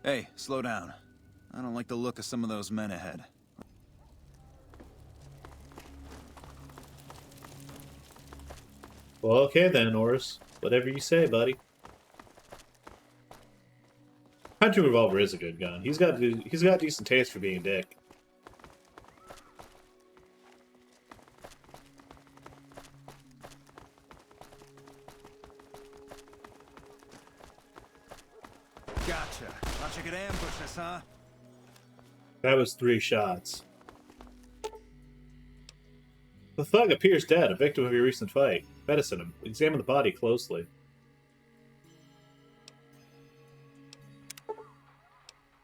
Hey, slow down. I don't like the look of some of those men ahead. Well, okay then, Oris. Whatever you say, buddy. Hunting revolver is a good gun. He's got decent taste for being a dick. Gotcha. Thought you could ambush us, huh? That was 3 shots. The thug appears dead, a victim of your recent fight. Medicine him. Examine the body closely.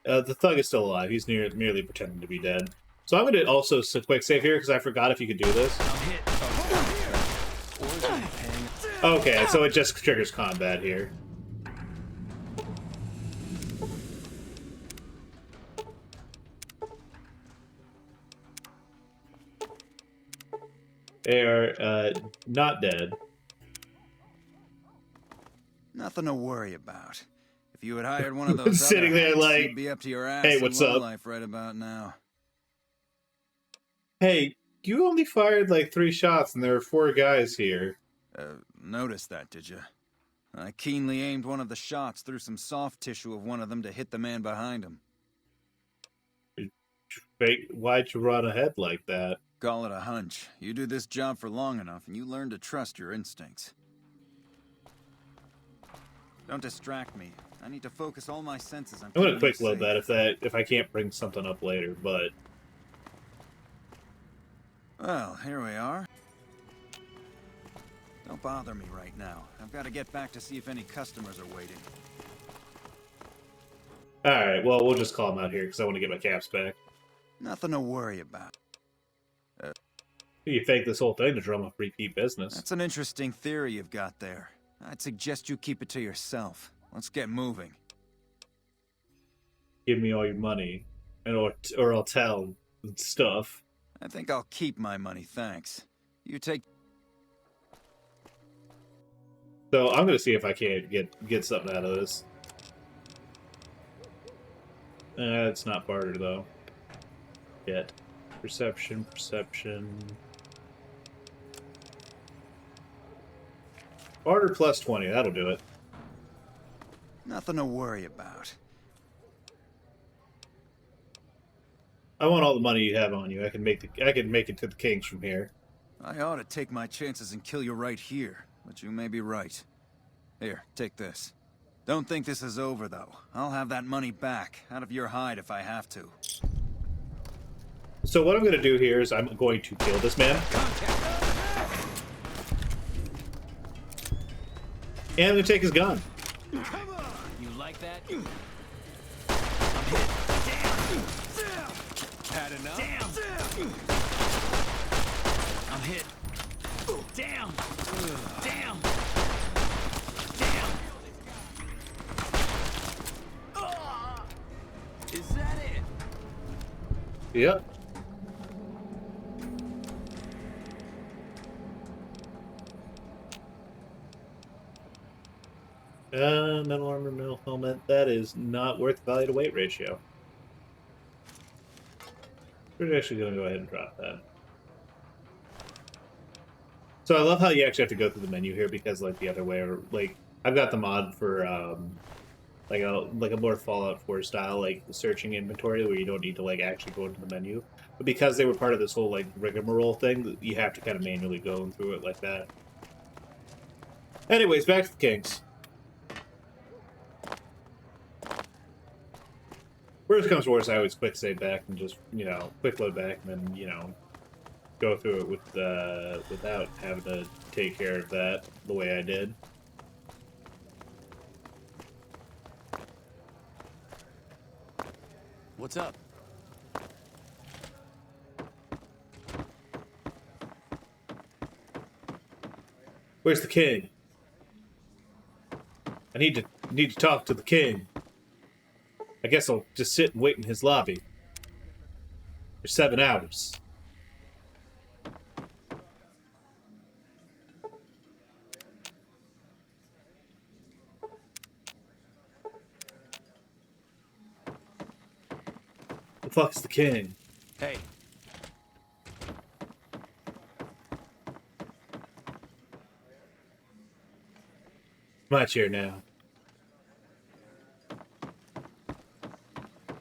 The thug is still alive. He's merely pretending to be dead. So I'm going to also quick save here because I forgot if you could do this. Okay, so it just triggers combat here. They are not dead. Nothing to worry about. If you had hired one of those Sitting other there hacks, like, you'd be up to your ass hey, in what's low up? life right about now. Hey, you only fired like 3 shots and there are 4 guys here. Noticed that, did you? I keenly aimed one of the shots through some soft tissue of one of them to hit the man behind him. Why'd you run ahead like that? Call it a hunch. You do this job for long enough and you learn to trust your instincts. Don't distract me. I need to focus all my senses on I'm gonna keeping quick you load safe. if I can't bring something up later, but Well, here we are. Don't bother me right now. I've got to get back to see if any customers are waiting. alright, well we'll just call him out here because I want to get my caps back. Nothing to worry about. You fake this whole thing to drum up repeat business. That's an interesting theory you've got there. I'd suggest you keep it to yourself. Let's get moving. Give me all your money, or I'll tell stuff. I think I'll keep my money, thanks. You take... So I'm gonna see if I can't get something out of this. It's not barter though. Yet. Perception. Barter plus 20, that'll do it. Nothing to worry about. I want all the money you have on you. I can make it to the Kings from here. I ought to take my chances and kill you right here, but you may be right. Here, take this. Don't think this is over, though. I'll have that money back, out of your hide if I have to. So what I'm going to do here is I'm going to kill this man. And I'm going to take his gun. You like that? Had enough? Damn! I'm hit. Damn! Damn! Damn! Is that it? Yep. Metal armor, metal helmet. That is not worth value to weight ratio. We're actually going to go ahead and drop that. So I love how you actually have to go through the menu here because, like, the other way, or like, I've got the mod for like a more Fallout 4 style, like searching inventory, where you don't need to like actually go into the menu. But because they were part of this whole like rigmarole thing, you have to kind of manually go through it like that. Anyways, back to the Kings. Worst comes to worst, I always quick save back and just, you know, quick load back and then, you know, go through it with without having to take care of that the way I did. What's up? Where's the king? I need to talk to the king. I guess I'll just sit and wait in his lobby for 7 hours. The fuck's the king? Hey. My chair now.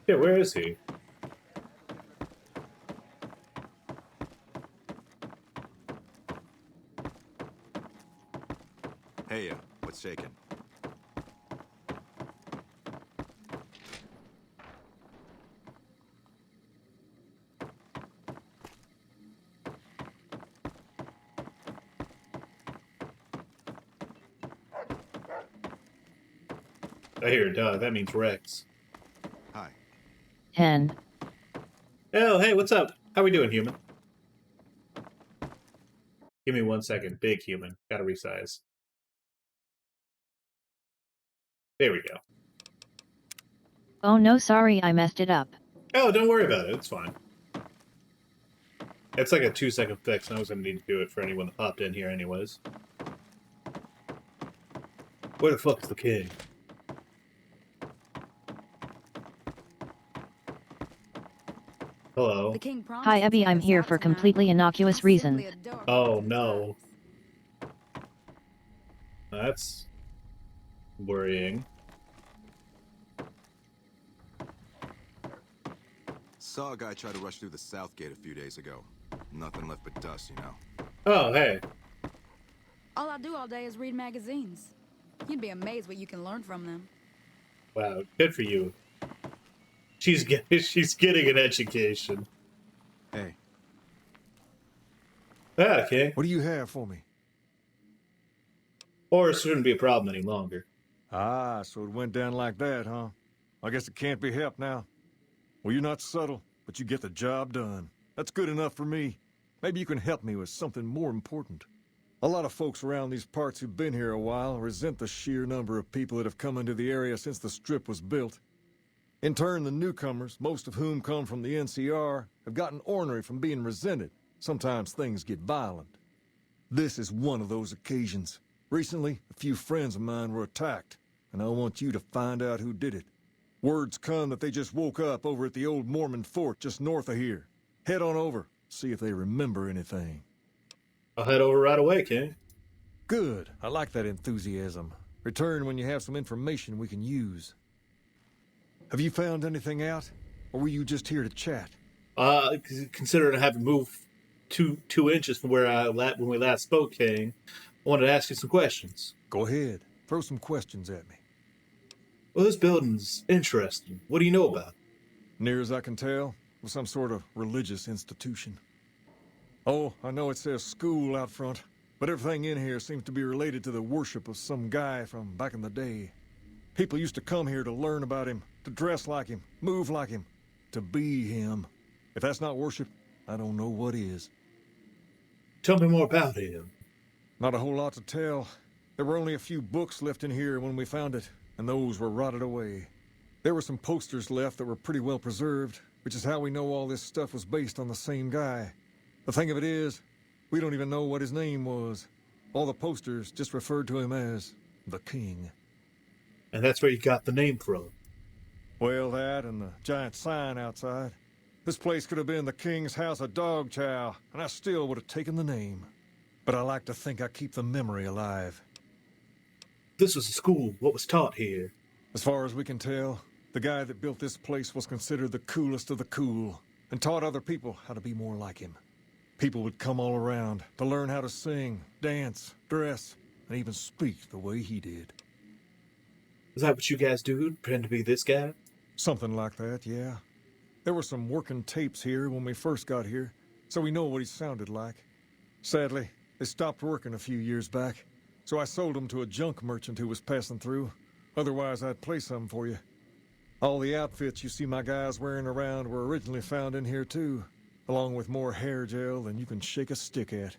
Yeah, where is he? Hey, what's shaking? I hear a dog. That means Rex. Hi. 10. Oh, hey, what's up? How we doing, human? Give me 1 second. Big human. Gotta resize. There we go. Oh no, sorry, I messed it up. Oh, don't worry about it. It's fine. It's like a 2-second fix, and I was gonna need to do it for anyone that popped in here anyways. Where the fuck is the king? Hello. Hi Abby, I'm here for completely innocuous reasons. Oh no. That's worrying. Saw a guy try to rush through the south gate a few days ago. Nothing left but dust, you know. Oh, hey. All I do all day is read magazines. You'd be amazed what you can learn from them. Wow, good for you. She's getting an education. Hey. Ah, okay. What do you have for me? Horse shouldn't be a problem any longer. Ah, so it went down like that, huh? I guess it can't be helped now. Well, you're not subtle, but you get the job done. That's good enough for me. Maybe you can help me with something more important. A lot of folks around these parts who've been here a while resent the sheer number of people that have come into the area since the Strip was built. In turn, the newcomers, most of whom come from the NCR, have gotten ornery from being resented. Sometimes things get violent. This is one of those occasions. Recently, a few friends of mine were attacked, and I want you to find out who did it. Word's come that they just woke up over at the old Mormon fort just north of here. Head on over, see if they remember anything. I'll head over right away, King. Good. I like that enthusiasm. Return when you have some information we can use. Have you found anything out? Or were you just here to chat? Considering I haven't moved two inches from where when we last spoke, King, I wanted to ask you some questions. Go ahead. Throw some questions at me. Well, this building's interesting. What do you know about it? Near as I can tell, it was some sort of religious institution. Oh, I know it says school out front, but everything in here seems to be related to the worship of some guy from back in the day. People used to come here to learn about him, to dress like him, move like him, to be him. If that's not worship, I don't know what is. Tell me more about him. Not a whole lot to tell. There were only a few books left in here when we found it, and those were rotted away. There were some posters left that were pretty well preserved, which is how we know all this stuff was based on the same guy. The thing of it is, we don't even know what his name was. All the posters just referred to him as the King. And that's where you got the name from. Well, that and the giant sign outside. This place could have been the King's House of Dog Chow, and I still would have taken the name. But I like to think I keep the memory alive. This was a school. What was taught here? As far as we can tell, the guy that built this place was considered the coolest of the cool, and taught other people how to be more like him. People would come all around to learn how to sing, dance, dress, and even speak the way he did. Is that what you guys do? Pretend to be this guy? Something like that, yeah. There were some working tapes here when we first got here, so we know what he sounded like. Sadly, they stopped working a few years back, so I sold them to a junk merchant who was passing through. Otherwise, I'd play some for you. All the outfits you see my guys wearing around were originally found in here, too, along with more hair gel than you can shake a stick at.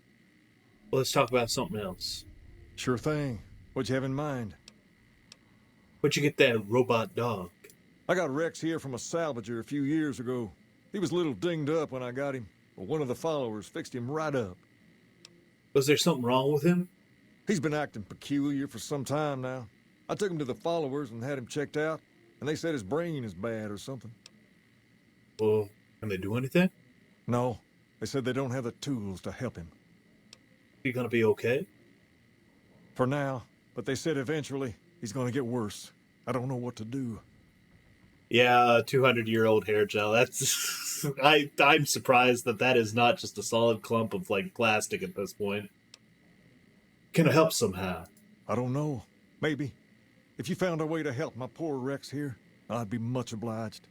Well, let's talk about something else. Sure thing. What'd you have in mind? Where'd you get that robot dog? I got Rex here from a salvager a few years ago. He was a little dinged up when I got him, but one of the followers fixed him right up. Was there something wrong with him? He's been acting peculiar for some time now. I took him to the followers and had him checked out, and they said his brain is bad or something. Well, can they do anything? No, they said they don't have the tools to help him. He gonna be okay? For now, but they said eventually he's gonna get worse. I don't know what to do. Yeah, 200-year-old hair gel. That's I'm surprised that is not just a solid clump of like plastic at this point. Can it help somehow? I don't know. Maybe. If you found a way to help my poor Rex here, I'd be much obliged.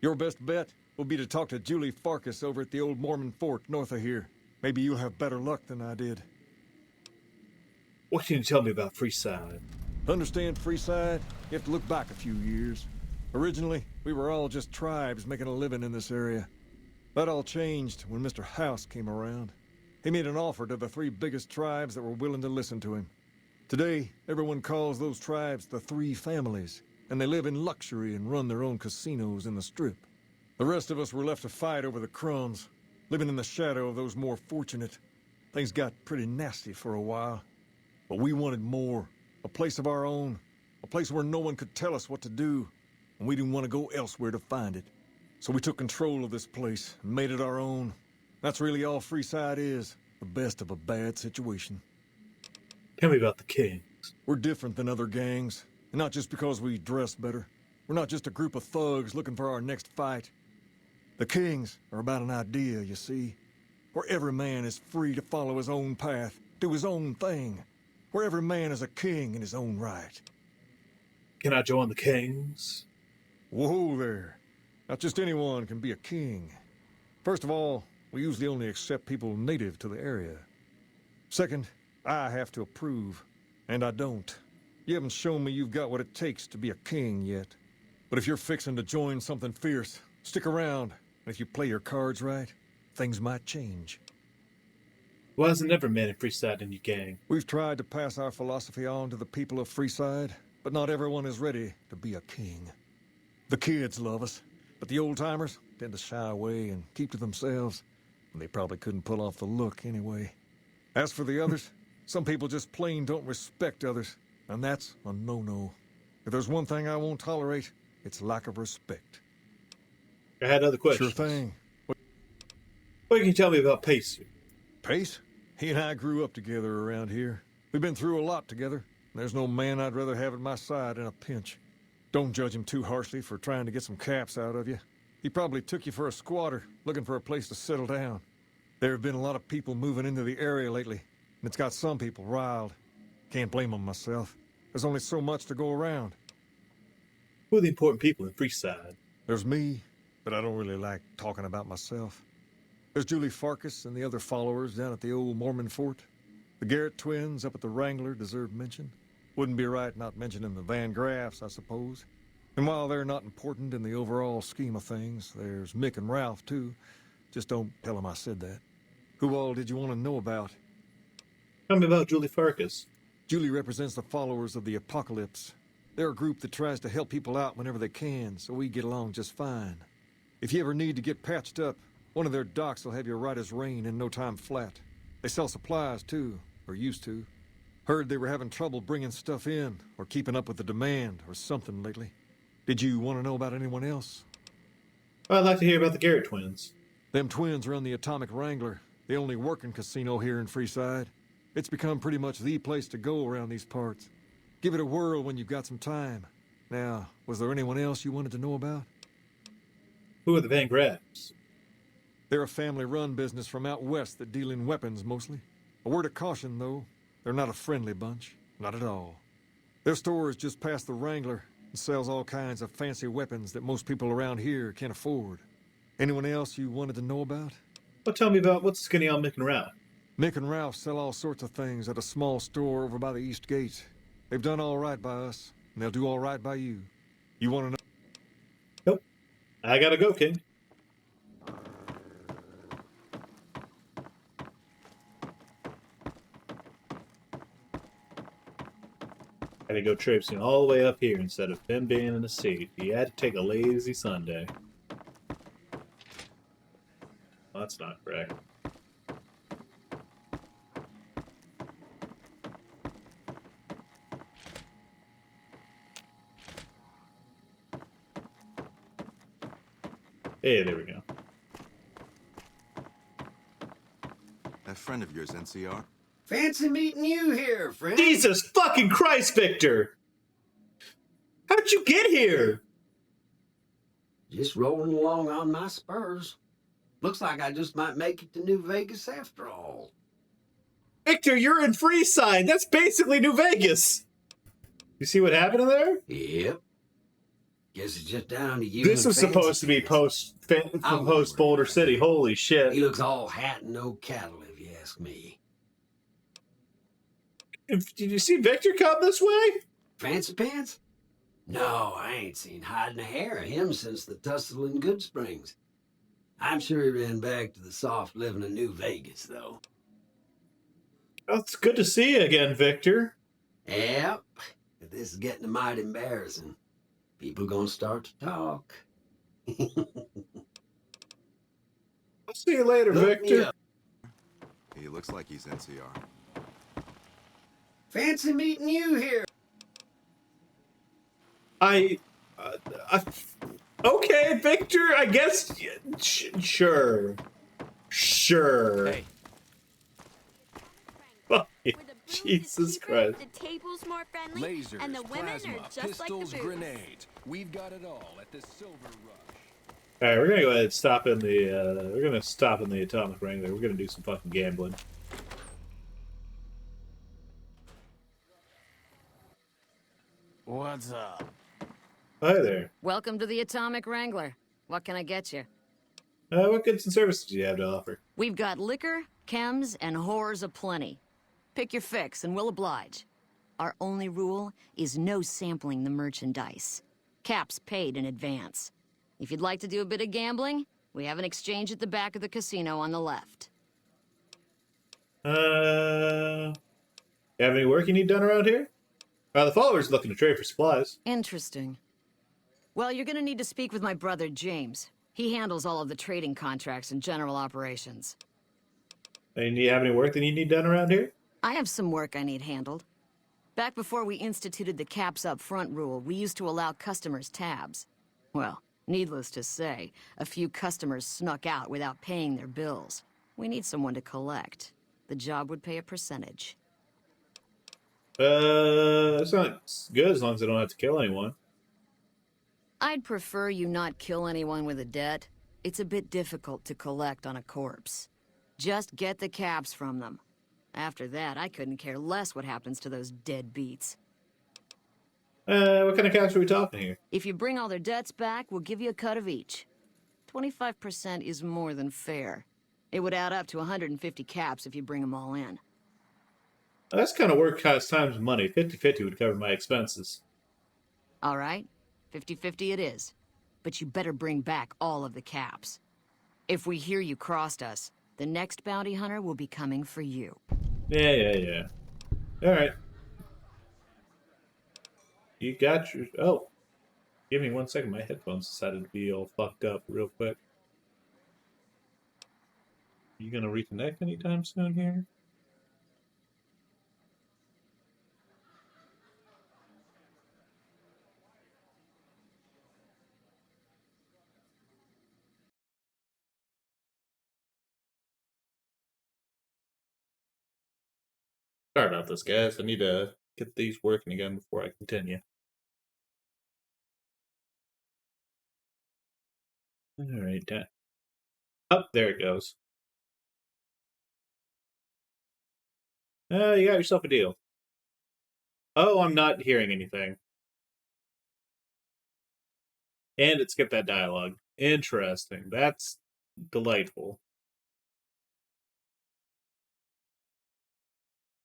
Your best bet will be to talk to Julie Farkas over at the old Mormon fort north of here. Maybe you'll have better luck than I did. What can you tell me about Freeside? To understand Freeside, you have to look back a few years. Originally, we were all just tribes making a living in this area. That all changed when Mr. House came around. He made an offer to the 3 biggest tribes that were willing to listen to him. Today, everyone calls those tribes the 3 families, and they live in luxury and run their own casinos in the Strip. The rest of us were left to fight over the crumbs, living in the shadow of those more fortunate. Things got pretty nasty for a while, but we wanted more. A place of our own, a place where no one could tell us what to do, and we didn't want to go elsewhere to find it. So we took control of this place and made it our own. That's really all Freeside is, the best of a bad situation. Tell me about the Kings. We're different than other gangs, and not just because we dress better. We're not just a group of thugs looking for our next fight. The Kings are about an idea, you see, where every man is free to follow his own path, do his own thing, where every man is a king in his own right. Can I join the Kings? Whoa there. Not just anyone can be a king. First of all, we usually only accept people native to the area. Second, I have to approve, and I don't. You haven't shown me you've got what it takes to be a king yet. But if you're fixing to join something fierce, stick around, and if you play your cards right, things might change. Why has it never met in Freeside in your gang? We've tried to pass our philosophy on to the people of Freeside, but not everyone is ready to be a king. The kids love us, but the old-timers tend to shy away and keep to themselves, and they probably couldn't pull off the look anyway. As for the others, some people just plain don't respect others, and that's a no-no. If there's one thing I won't tolerate, it's lack of respect. I had other questions. Sure thing. What can you tell me about Pacer? Pace? He and I grew up together around here. We've been through a lot together. There's no man I'd rather have at my side in a pinch. Don't judge him too harshly for trying to get some caps out of you. He probably took you for a squatter, looking for a place to settle down. There have been a lot of people moving into the area lately, and it's got some people riled. Can't blame them myself. There's only so much to go around. Who are the important people in Freeside? There's me, but I don't really like talking about myself. There's Julie Farkas and the other followers down at the old Mormon fort. The Garrett twins up at the Wrangler deserve mention. Wouldn't be right not mentioning the Van Graffs, I suppose. And while they're not important in the overall scheme of things, there's Mick and Ralph, too. Just don't tell them I said that. Who all did you want to know about? Tell me about Julie Farkas. Julie represents the followers of the Apocalypse. They're a group that tries to help people out whenever they can, so we get along just fine. If you ever need to get patched up, one of their docs will have you right as rain in no time flat. They sell supplies, too, or used to. Heard they were having trouble bringing stuff in, or keeping up with the demand, or something lately. Did you want to know about anyone else? I'd like to hear about the Garrett twins. Them twins run the Atomic Wrangler, the only working casino here in Freeside. It's become pretty much the place to go around these parts. Give it a whirl when you've got some time. Now, was there anyone else you wanted to know about? Who are the Van Graffs? They're a family-run business from out west that deal in weapons, mostly. A word of caution, though. They're not a friendly bunch. Not at all. Their store is just past the Wrangler and sells all kinds of fancy weapons that most people around here can't afford. Anyone else you wanted to know about? Well, tell me about what's skinny on Mick and Ralph. Mick and Ralph sell all sorts of things at a small store over by the East Gate. They've done all right by us, and they'll do all right by you. You want to know? Nope. I gotta go, King. Gotta go traipsing all the way up here instead of him being in the seat. He had to take a lazy Sunday. Well, that's not correct. Hey, there we go. That friend of yours, NCR? Fancy meeting you here, friend. Jesus fucking Christ, Victor! How'd you get here? Just rolling along on my spurs. Looks like I just might make it to New Vegas after all. Victor, you're in Freeside. That's basically New Vegas. You see what happened in there? Yep. Guess it's just down to you. This was supposed to be post Boulder City. Holy shit! He looks all hat and no cattle, if you ask me. Did you see Victor come this way? Fancy pants? No, I ain't seen hide nor hair of him since the tussle in Good Springs. I'm sure he ran back to the soft living of New Vegas, though. Oh, it's good to see you again, Victor. Yep. But this is getting mighty embarrassing. People gonna start to talk. I'll see you later, Victor. He looks like he's NCR. Fancy meeting you here. Okay, Victor, I guess. Sure. Hey. Jesus Christ. The table's more friendly, Lasers, and the women plasma, are just like the pistols, booze. grenades. We've got it all at the Silver Rush. All right, we're gonna go ahead and stop in the. We're gonna stop in the Atomic Wrangler. We're gonna do some fucking gambling. What's up? Hi there. Welcome to the Atomic Wrangler. What can I get you? What goods and services do you have to offer? We've got liquor, chems, and whores aplenty. Pick your fix and we'll oblige. Our only rule is no sampling the merchandise. Caps paid in advance. If you'd like to do a bit of gambling, we have an exchange at the back of the casino on the left. You have any work you need done around here? The followers looking to trade for supplies. Interesting. Well, you're gonna need to speak with my brother, James. He handles all of the trading contracts and general operations. And you have any work that you need done around here? I have some work I need handled. Back before we instituted the caps up front rule, we used to allow customers tabs. Well, needless to say, a few customers snuck out without paying their bills. We need someone to collect. The job would pay a percentage. It's not good as long as I don't have to kill anyone. I'd prefer you not kill anyone with a debt. It's a bit difficult to collect on a corpse. Just get the caps from them. After that, I couldn't care less what happens to those dead beats. What kind of caps are we talking here? If you bring all their debts back, we'll give you a cut of each. 25% is more than fair. It would add up to 150 caps if you bring them all in. That's kind of work cost times money. 50-50 would cover my expenses. All right, 50-50 it is. But you better bring back all of the caps. If we hear you crossed us, the next bounty hunter will be coming for you. Yeah. Alright. You got your... Oh. Give me 1 second. My headphones decided to be all fucked up real quick. You gonna reconnect anytime soon here? Sorry about this, guys. I need to get these working again before I continue. Alright, oh, there it goes. You got yourself a deal. Oh, I'm not hearing anything. And it skipped that dialogue. Interesting. That's delightful.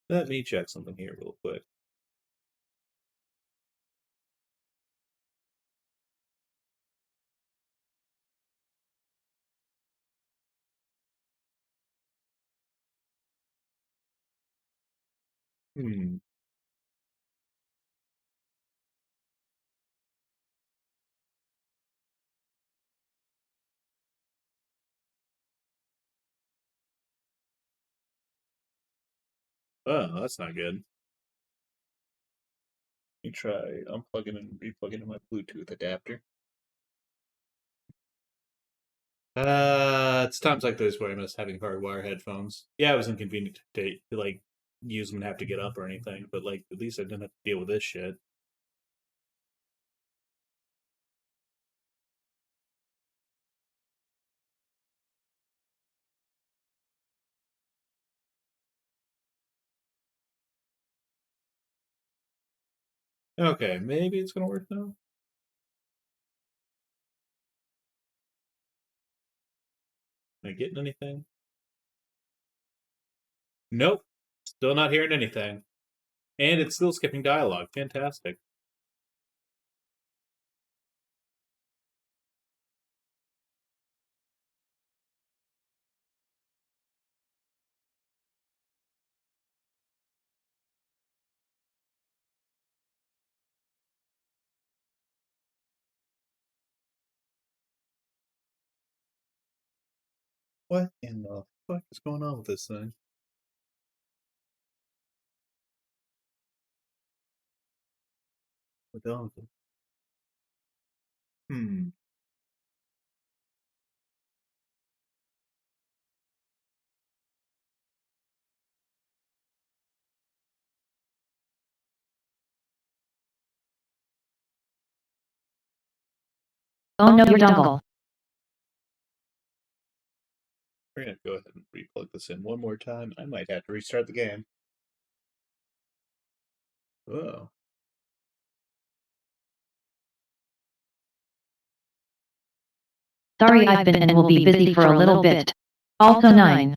Let me check something here real quick. Oh, that's not good. Let me try unplugging and replugging my Bluetooth adapter. It's times like this where I miss having hardwire headphones. Yeah, it was inconvenient to like use them and have to get up or anything, but like at least I didn't have to deal with this shit. Okay, maybe it's gonna work now. Am I getting anything? Nope. Still not hearing anything. And it's still skipping dialogue. Fantastic. What in the fuck is going on with this thing? The donkey. Hmm. Oh no, your dongle. We're gonna go ahead and replug this in one more time. I might have to restart the game. Oh. Sorry, I've been and will be busy for a little bit. Also 9.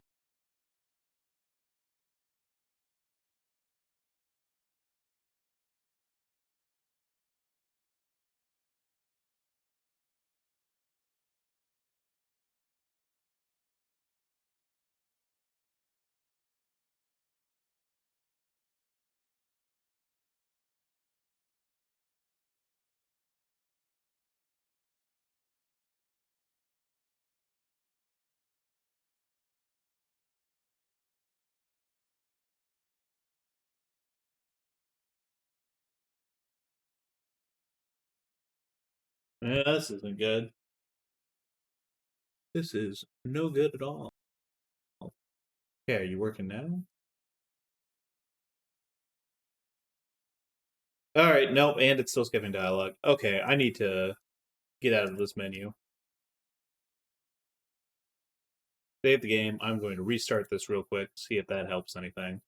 Yeah, this isn't good. This is no good at all. Okay, are you working now? Alright, nope, and it's still skipping dialogue. Okay, I need to get out of this menu. Save the game. I'm going to restart this real quick, see if that helps anything.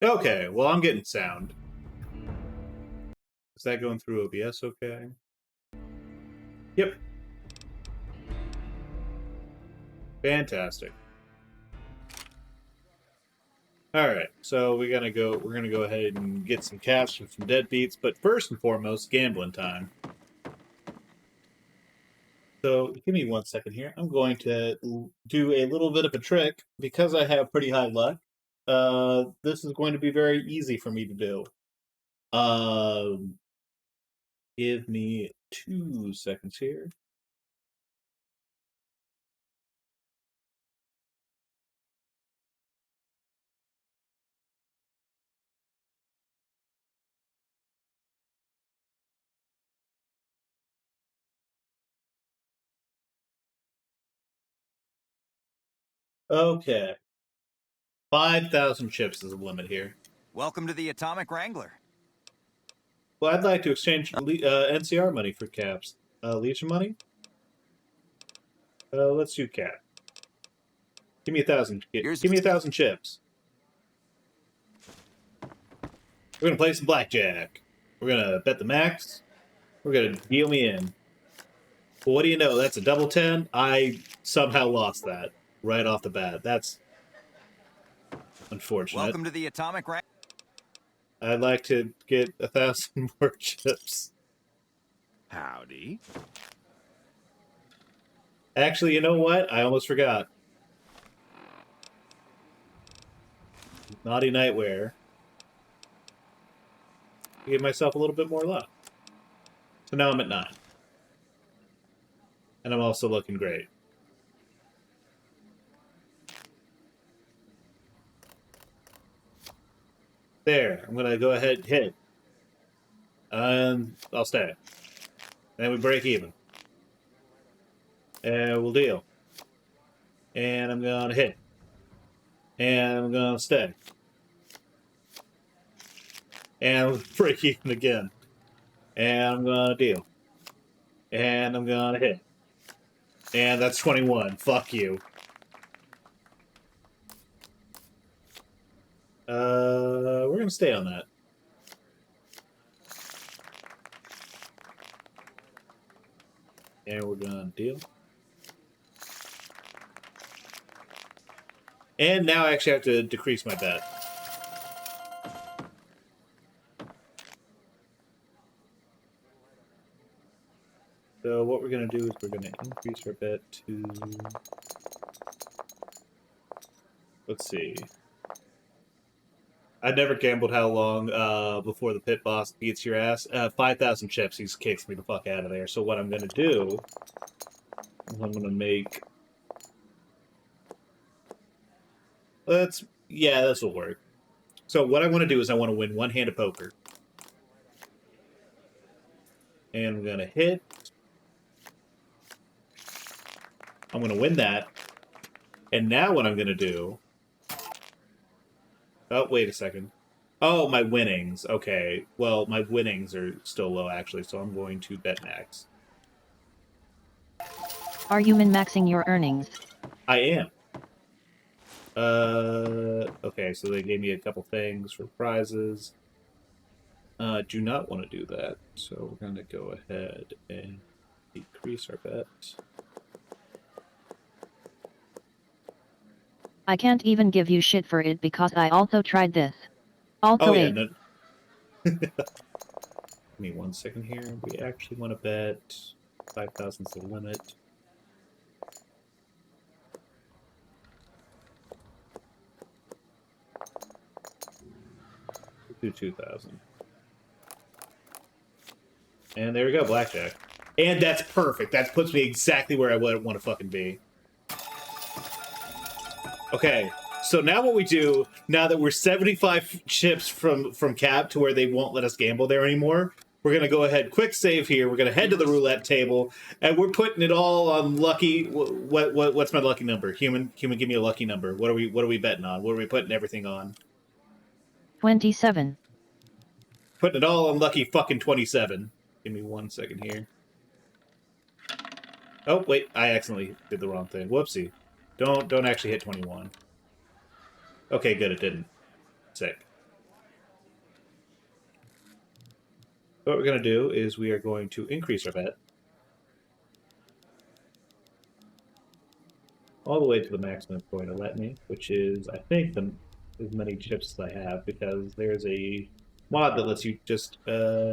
Okay, well, I'm getting sound. Is that going through OBS okay? Yep. Fantastic. Alright, so we're gonna go ahead and get some cash from some deadbeats, but first and foremost, gambling time. So give me 1 second here. I'm going to do a little bit of a trick. Because I have pretty high luck, this is going to be very easy for me to do. Give me 2 seconds here. Okay. 5,000 chips is the limit here. Welcome to the Atomic Wrangler. Well, I'd like to exchange NCR money for caps. Legion money? Let's do cap. Give me 1,000. Give me 1,000 chips. We're gonna play some blackjack. We're gonna bet the max. We're gonna deal me in. Well, what do you know? That's a double 10. I somehow lost that right off the bat. That's unfortunate. Welcome to the Atomic Wrangler. I'd like to get 1,000 more chips. Howdy. Actually, you know what? I almost forgot. Naughty Nightwear. Give myself a little bit more luck. So now I'm at 9. And I'm also looking great. There. I'm going to go ahead and hit. And I'll stay. Then we break even. And we'll deal. And I'm going to hit. And I'm going to stay. And we'll break even again. And I'm going to deal. And I'm going to hit. And that's 21. Fuck you. We're going to stay on that. And we're going to deal. And now I actually have to decrease my bet. So what we're going to do is we're going to increase our bet to... Let's see. I never gambled how long before the pit boss beats your ass. 5,000 chips, he kicks me the fuck out of there. So what I'm going to do is I'm going to make... Yeah, this will work. So what I want to do is I want to win one hand of poker. And I'm going to hit. I'm going to win that. And now what I'm going to do... Oh, wait a second. Oh, my winnings. Okay. Well, my winnings are still low, actually, so I'm going to bet max. Are you min-maxing your earnings? I am. Okay, so they gave me a couple things for prizes. Do not want to do that, so we're going to go ahead and decrease our bet. I can't even give you shit for it because I also tried this. Also, oh, yeah, no. Give me 1 second here. We actually want to bet 5,000 is the limit. Do 2,000. And there we go, blackjack. And that's perfect. That puts me exactly where I would want to fucking be. Okay, so now what we do, now that we're 75 chips from cap to where they won't let us gamble there anymore, we're going to go ahead, quick save here, we're going to head to the roulette table, and we're putting it all on lucky, what's my lucky number? Human, give me a lucky number. What are we betting on? What are we putting everything on? 27. Putting it all on lucky fucking 27. Give me 1 second here. Oh, wait, I accidentally did the wrong thing. Whoopsie. Don't actually hit 21. Okay, good, it didn't. Sick. What we're going to do is we are going to increase our bet all the way to the maximum it's going to let me, which is, I think, as many chips as I have, because there's a mod that lets you just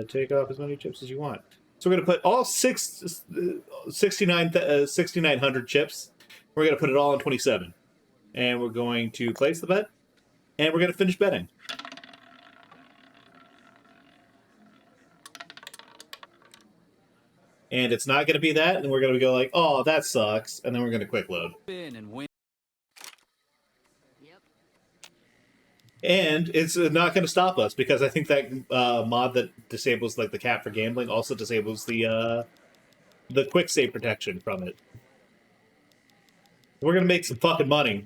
take off as many chips as you want. So we're going to put all 6,900 chips. We're going to put it all on 27. And we're going to place the bet, and we're going to finish betting. And it's not going to be that, and we're going to go like, oh, that sucks, and then we're going to quick load. And it's not going to stop us, because I think that mod that disables like the cap for gambling also disables the quick save protection from it. We're going to make some fucking money.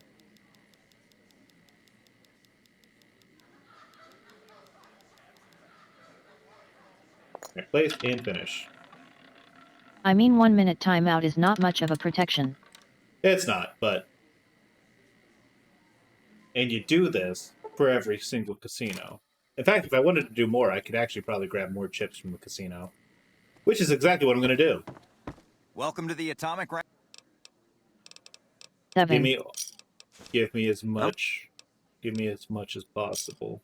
Place and finish. I mean, 1 minute timeout is not much of a protection. It's not, but... And you do this for every single casino. In fact, if I wanted to do more, I could actually probably grab more chips from the casino. Which is exactly what I'm going to do. Welcome to the atomic round. Give me as much. Give me as much as possible.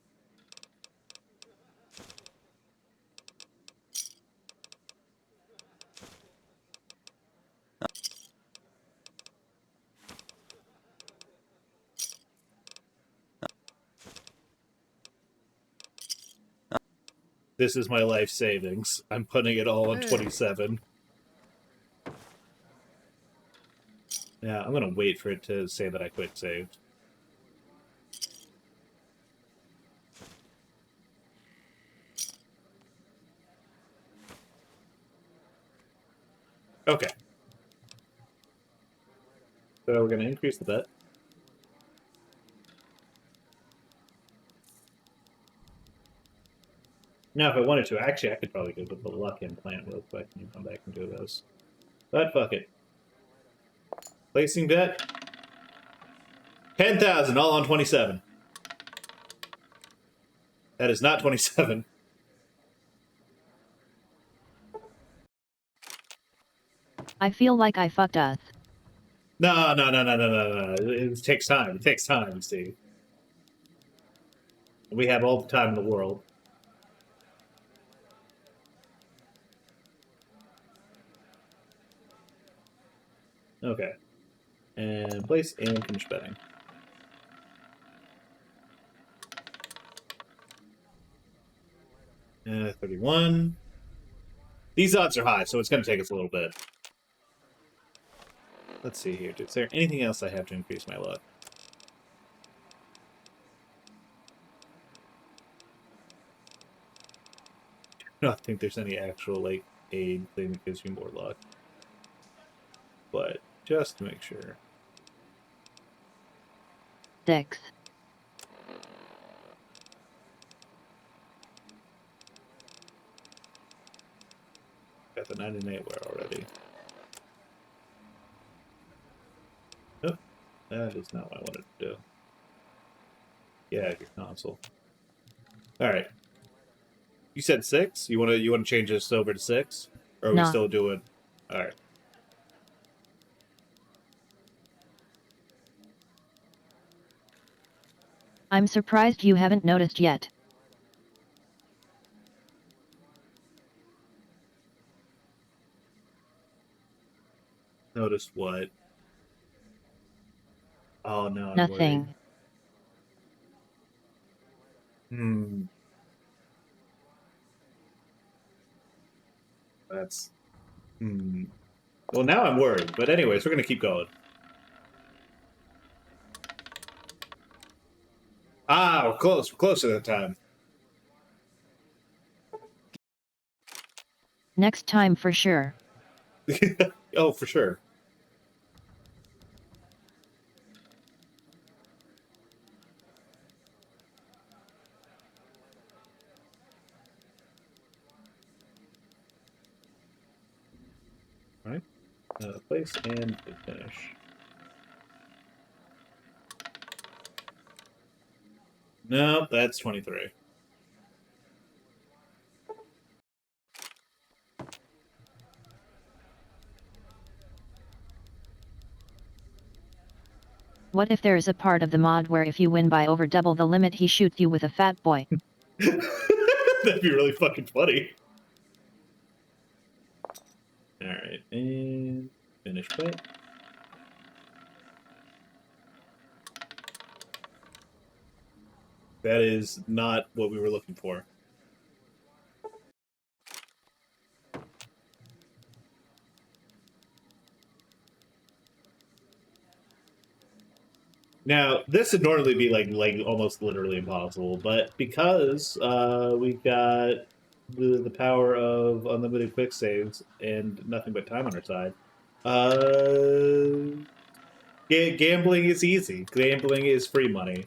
This is my life savings. I'm putting it all on 27. Yeah, I'm going to wait for it to say that I quick saved. Okay. So we're going to increase the bet. Now, if I wanted to, actually, I could probably go with the luck implant real quick and come back and do those. But fuck it. Placing bet. 10,000, all on 27. That is not 27. I feel like I fucked us. No. It takes time. It takes time, Steve. We have all the time in the world. Okay. And place and finish betting. 31. These odds are high, so it's going to take us a little bit. Let's see here. Is there anything else I have to increase my luck? I don't think there's any actual, like, aid thing that gives you more luck. But just to make sure. 6. Got the 99 where already. Nope. That is not what I wanted to do. Yeah, your console. Alright. You said 6? You wanna change this over to 6? Or are we still doing... Alright. I'm surprised you haven't noticed yet. Noticed what? Oh, no. Nothing. That's... Well, now I'm worried. But anyways, we're gonna keep going. Ah, we're close. We're closer that time. Next time for sure. Oh, for sure. All right. Place and finish. Nope, that's 23. What if there is a part of the mod where if you win by over double the limit he shoots you with a fat boy? That'd be really fucking funny. Alright, and finish quit. That is not what we were looking for. Now, this would normally be like almost literally impossible, but because we got the power of unlimited quick saves and nothing but time on our side, gambling is easy. Gambling is free money.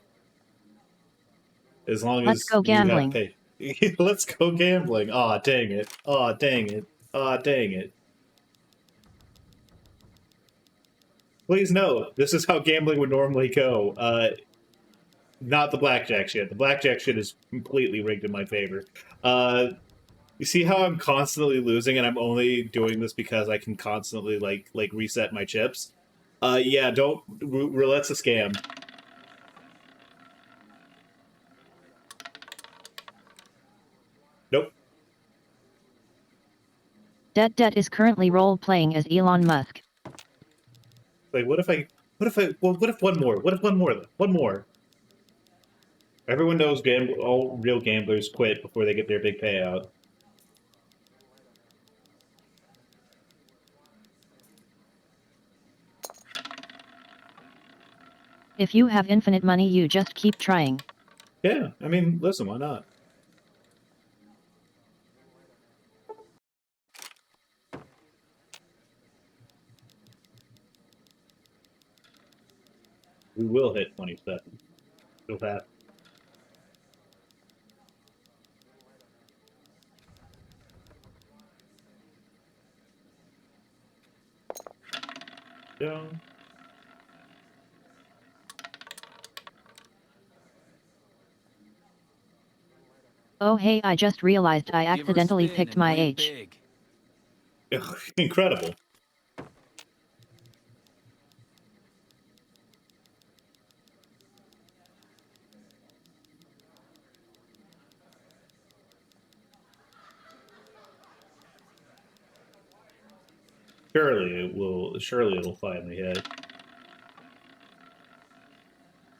As long Let's as go you have gambling. pay. Let's go gambling. Aw, dang it. Aw, dang it. Aw, dang it. Please note, this is how gambling would normally go. Not the blackjack shit. The blackjack shit is completely rigged in my favor. You see how I'm constantly losing, and I'm only doing this because I can constantly like reset my chips. Yeah, don't roulette's a scam. Nope. Det is currently role-playing as Elon Musk. Like, what if one more? What if one more? One more. Everyone knows all real gamblers quit before they get their big payout. If you have infinite money, you just keep trying. Yeah, I mean, listen, why not? We will hit 27. It'll happen. Yeah. Oh hey, I just realized I accidentally picked my age. Incredible. Surely it'll finally hit.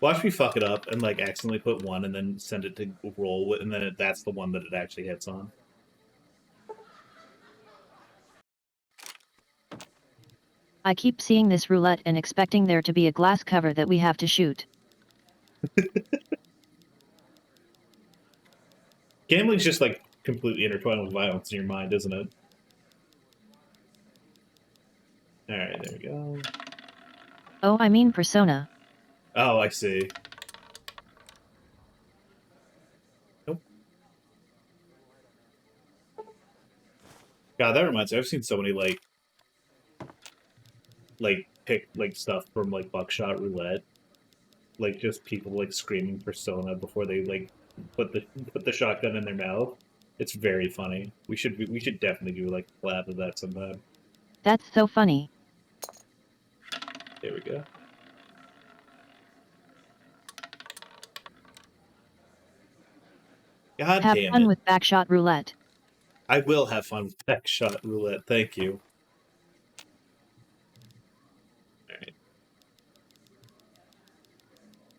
Watch me fuck it up and like accidentally put one and then send it to roll with, and then that's the one that it actually hits on. I keep seeing this roulette and expecting there to be a glass cover that we have to shoot. Gambling's just like completely intertwined with violence in your mind, isn't it? Alright, there we go. Oh, I mean Persona. Oh, I see. Nope. God, that reminds me, I've seen so many pick stuff from like Buckshot Roulette. Like just people like screaming Persona before they like put the shotgun in their mouth. It's very funny. We should definitely do like a collab of that sometime. That's so funny. There we go. God have damn fun it. with Backshot Roulette. I will have fun with Backshot Roulette. Thank you. Alright.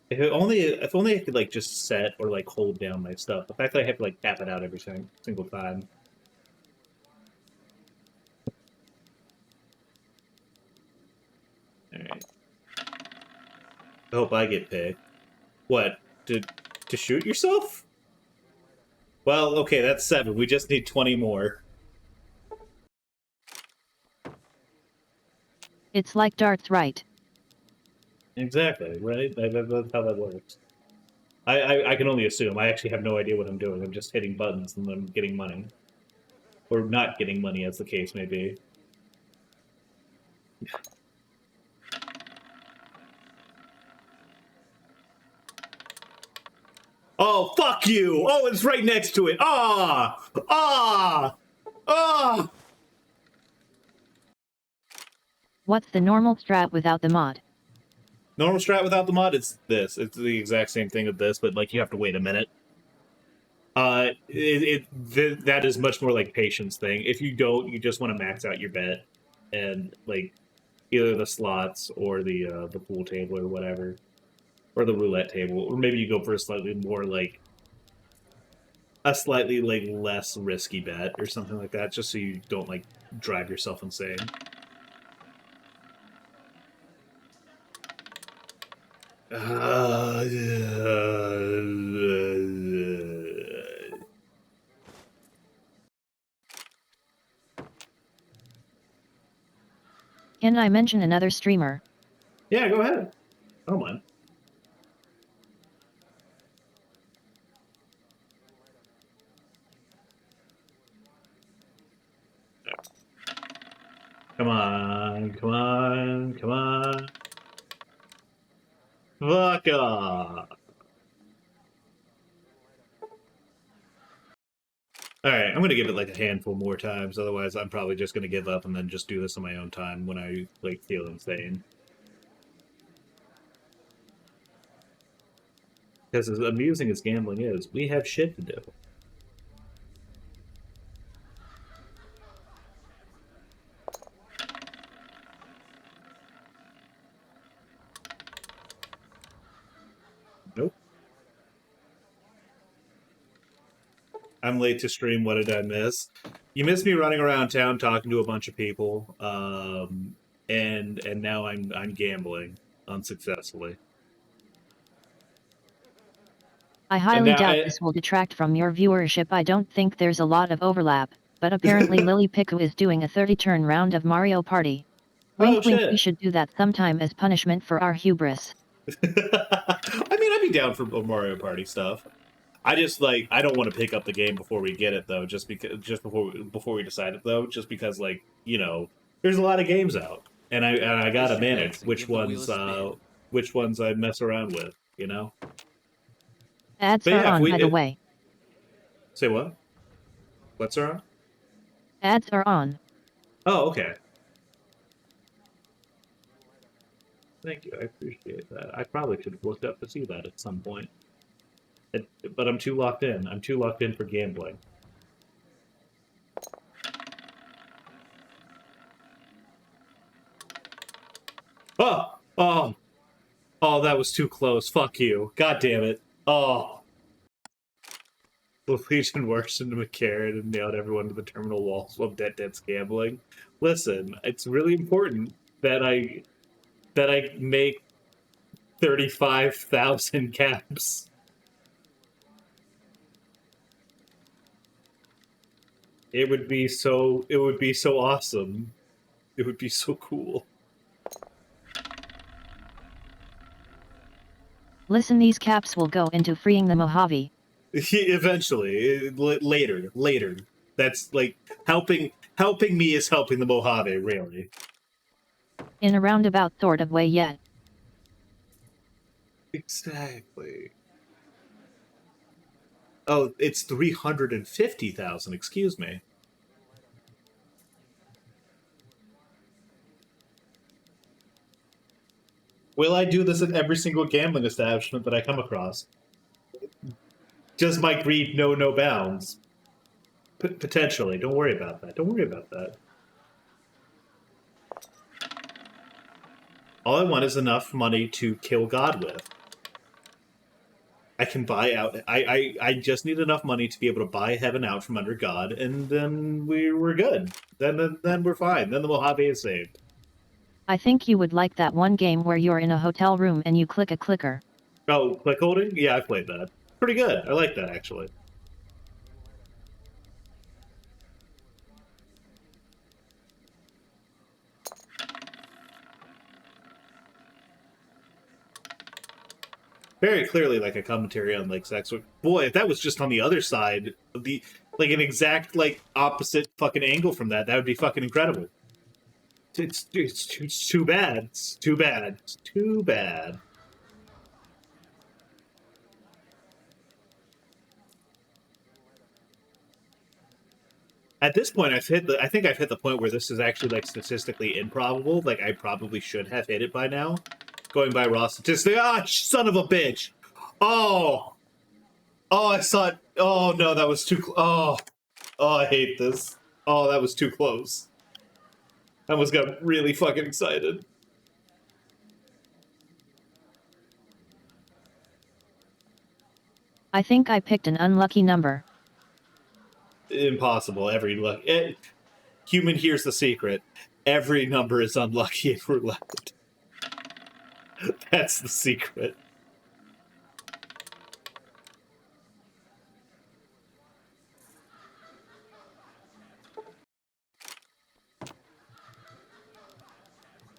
If only I could like just set or like hold down my stuff. The fact that I have to like tap it out every single time. Alright. I hope I get picked. What? To shoot yourself? Well, okay, that's 7. We just need 20 more. It's like darts, right? Exactly, right? That's how that works. I can only assume. I actually have no idea what I'm doing. I'm just hitting buttons and I'm getting money. Or not getting money, as the case may be. Oh, fuck you! Oh, it's right next to it! Ah! Ah! Ah! What's the normal strat without the mod? Normal strat without the mod, it's this. It's the exact same thing with this, but like you have to wait a minute. That is much more like patience thing. If you don't, you just want to max out your bet, and like either the slots or the pool table or whatever, or the roulette table, or maybe you go for a slightly less risky bet or something like that, just so you don't like drive yourself insane. Can I mention another streamer? Yeah, go ahead. I don't mind. Come on, come on, come on. Fuck off. Alright, I'm gonna give it like a handful more times, otherwise I'm probably just gonna give up and then just do this on my own time when I like feel insane. Because as amusing as gambling is, we have shit to do. Nope. I'm late to stream. What did I miss? You missed me running around town talking to a bunch of people, and now I'm gambling unsuccessfully. I highly doubt this will detract from your viewership. I don't think there's a lot of overlap, but apparently Lily Pickle is doing a 30-turn round of Mario Party. Wink wink, we should do that sometime as punishment for our hubris. I mean, I'd be down for Mario Party stuff. I just like I don't want to pick up the game before we get it though, just before we decide it though, just because like there's a lot of games out, and I gotta manage which ones I mess around with, Ads are on, by the way. Say what? What's on? Ads are on. Oh, okay. Thank you, I appreciate that. I probably should have looked up to see that at some point. But I'm too locked in. I'm too locked in for gambling. Oh, that was too close. Fuck you. God damn it. Oh. The Legion works into McCarran and nailed everyone to the terminal walls while Dead's gambling. Listen, it's really important that I make 35,000 caps. It would be so awesome. It would be so cool. Listen, these caps will go into freeing the Mojave. Eventually, later. That's like helping me is helping the Mojave, really. In a roundabout sort of way yet. Exactly. Oh, it's 350,000, excuse me. Will I do this at every single gambling establishment that I come across? Does my greed know no bounds? Potentially. Don't worry about that. Don't worry about that. All I want is enough money to kill God with. I can buy out. I just need enough money to be able to buy heaven out from under God, and then we're good. Then we're fine. Then the Mojave is saved. I think you would like that one game where you're in a hotel room and you click a clicker. Oh, click holding? Yeah, I played that. Pretty good. I like that, actually. Very clearly like a commentary on like sex. Boy, if that was just on the other side of the like an exact like opposite fucking angle from that would be fucking incredible. It's too bad. It's too bad. It's too bad. At this point, I think I've hit the point where this is actually like statistically improbable. Like I probably should have hit it by now, going by raw statistics. Ah, son of a bitch! Oh! Oh, I saw it. Oh, no, that was too close. Oh, I hate this. Oh, that was too close. I almost got really fucking excited. I think I picked an unlucky number. Impossible. Human, here's the secret. Every number is unlucky in roulette. That's the secret.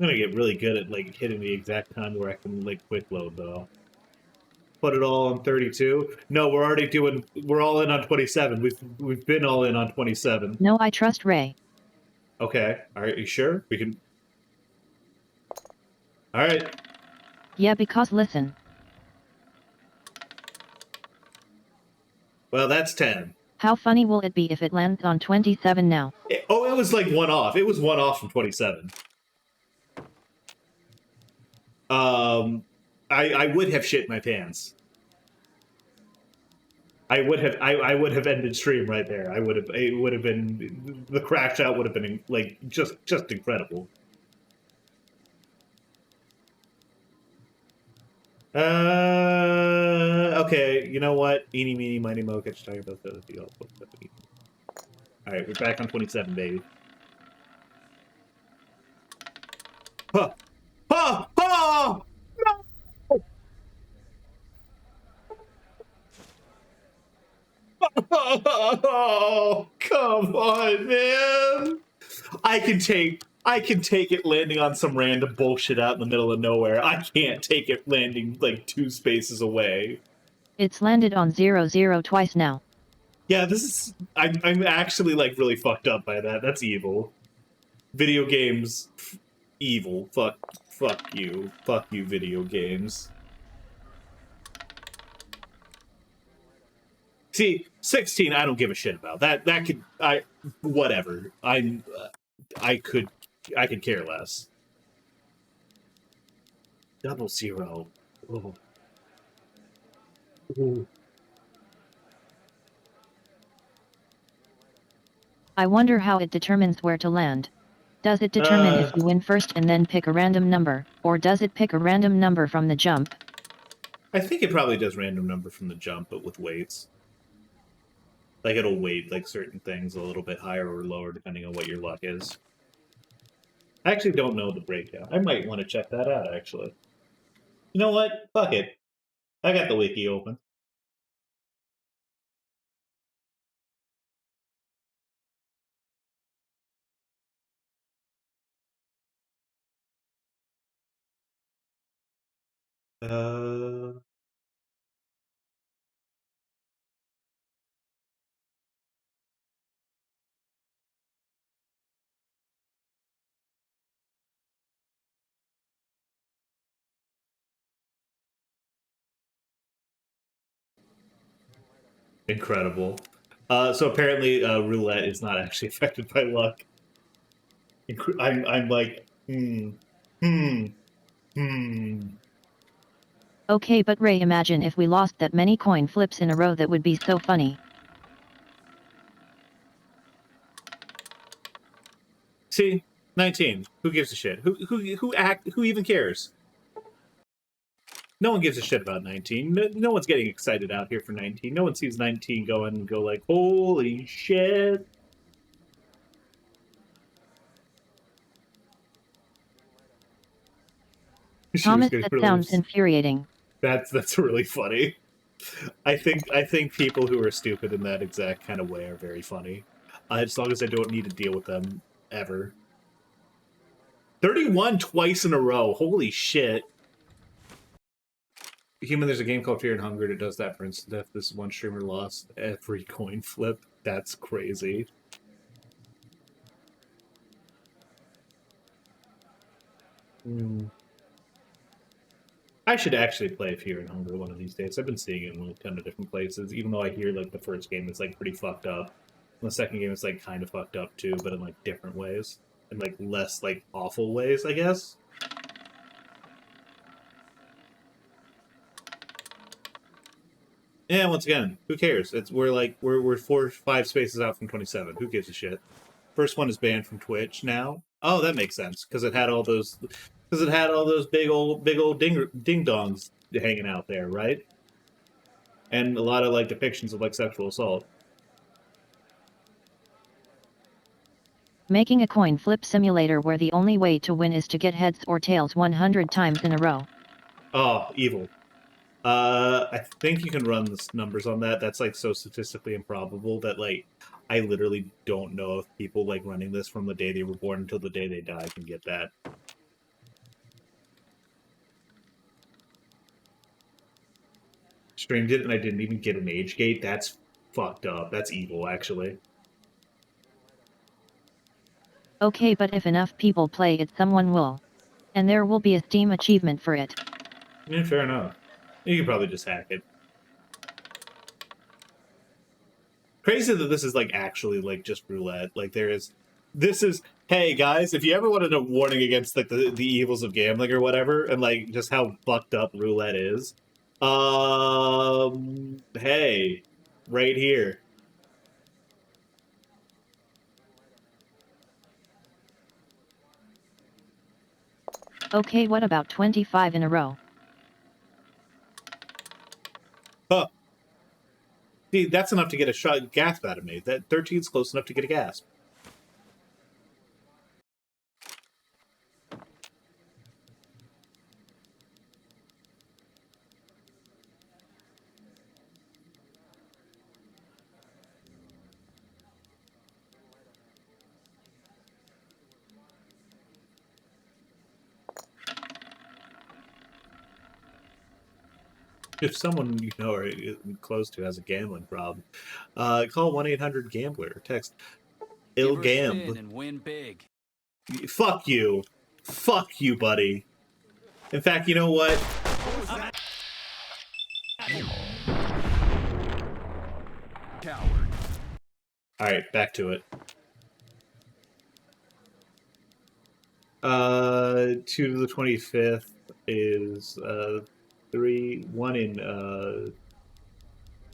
I'm gonna get really good at like hitting the exact time where I can like quick load though. Put it all on 32. No, we're already doing. We're all in on 27. We've been all in on 27. No, I trust Ray. Okay. All right. You sure? We can. All right. Yeah, because listen. Well, that's 10. How funny will it be if it lands on 27 now? It was like one off. It was one off from 27. I would have shit my pants. I would have ended stream right there. It would have been, the crash out would have been like just incredible. Okay, you know what? Eeny, meeny, miny, mo, catch tiger, both of the all. Alright, we're back on 27, baby. Huh! Huh! Huh! No! Oh, come on, man! I can take it landing on some random bullshit out in the middle of nowhere. I can't take it landing like 2 spaces away. It's landed on 00 twice now. Yeah, this is... I'm actually, like, really fucked up by that. That's evil. Video games... evil. Fuck you. Fuck you, video games. See, 16, I don't give a shit about. That could... whatever. I could care less. 00. Oh. Ooh. I wonder how it determines where to land. Does it determine if you win first and then pick a random number, or does it pick a random number from the jump? I think it probably does random number from the jump, but with weights. Like, it'll weight, like, certain things a little bit higher or lower, depending on what your luck is. I actually don't know the breakdown. I might want to check that out, actually. You know what? Fuck it. I got the wiki open. Incredible. So apparently, roulette is not actually affected by luck. I'm like, Okay, but Ray, imagine if we lost that many coin flips in a row. That would be so funny. See, 19. Who gives a shit? Who even cares? No one gives a shit about 19. No one's getting excited out here for 19. No one sees 19 go in and go like, holy shit. Thomas, that sounds infuriating. That's really funny. I think people who are stupid in that exact kind of way are very funny. As long as I don't need to deal with them ever. 31 twice in a row. Holy shit. Human, there's a game called Fear and Hunger that does that for instant death. This one streamer lost every coin flip. That's crazy. I should actually play Fear and Hunger one of these days. I've been seeing it in a ton of different places, even though I hear like the first game is like pretty fucked up. And the second game is like kind of fucked up too, but in like different ways. In like less like awful ways, I guess. Yeah, once again, who cares? We're 4 or 5 spaces out from 27. Who gives a shit? First one is banned from Twitch now. Oh, that makes sense because it had all those big old ding dongs hanging out there, right? And a lot of like depictions of like sexual assault. Making a coin flip simulator where the only way to win is to get heads or tails 100 times in a row. Oh, evil. I think you can run the numbers on that. That's like so statistically improbable that like I literally don't know if people like running this from the day they were born until the day they die can get that. Streamed it and I didn't even get an age gate. That's fucked up. That's evil, actually. Okay, but if enough people play it, someone will. And there will be a Steam achievement for it. Yeah, fair enough. You can probably just hack it. Crazy that this is like actually like just roulette. Like this is hey guys, if you ever wanted a warning against like the evils of gambling or whatever, and like just how fucked up roulette is, hey, right here. Okay, what about 25 in a row? Huh. See, that's enough to get a shot gasp out of me. That 13's close enough to get a gasp. If someone you know or close to has a gambling problem, call 1-800-GAMBLER or text ILGAMB. And win big. Fuck you. Fuck you, buddy. In fact, you know what? Coward. Alright, back to it. 2 to the 25th is 1 in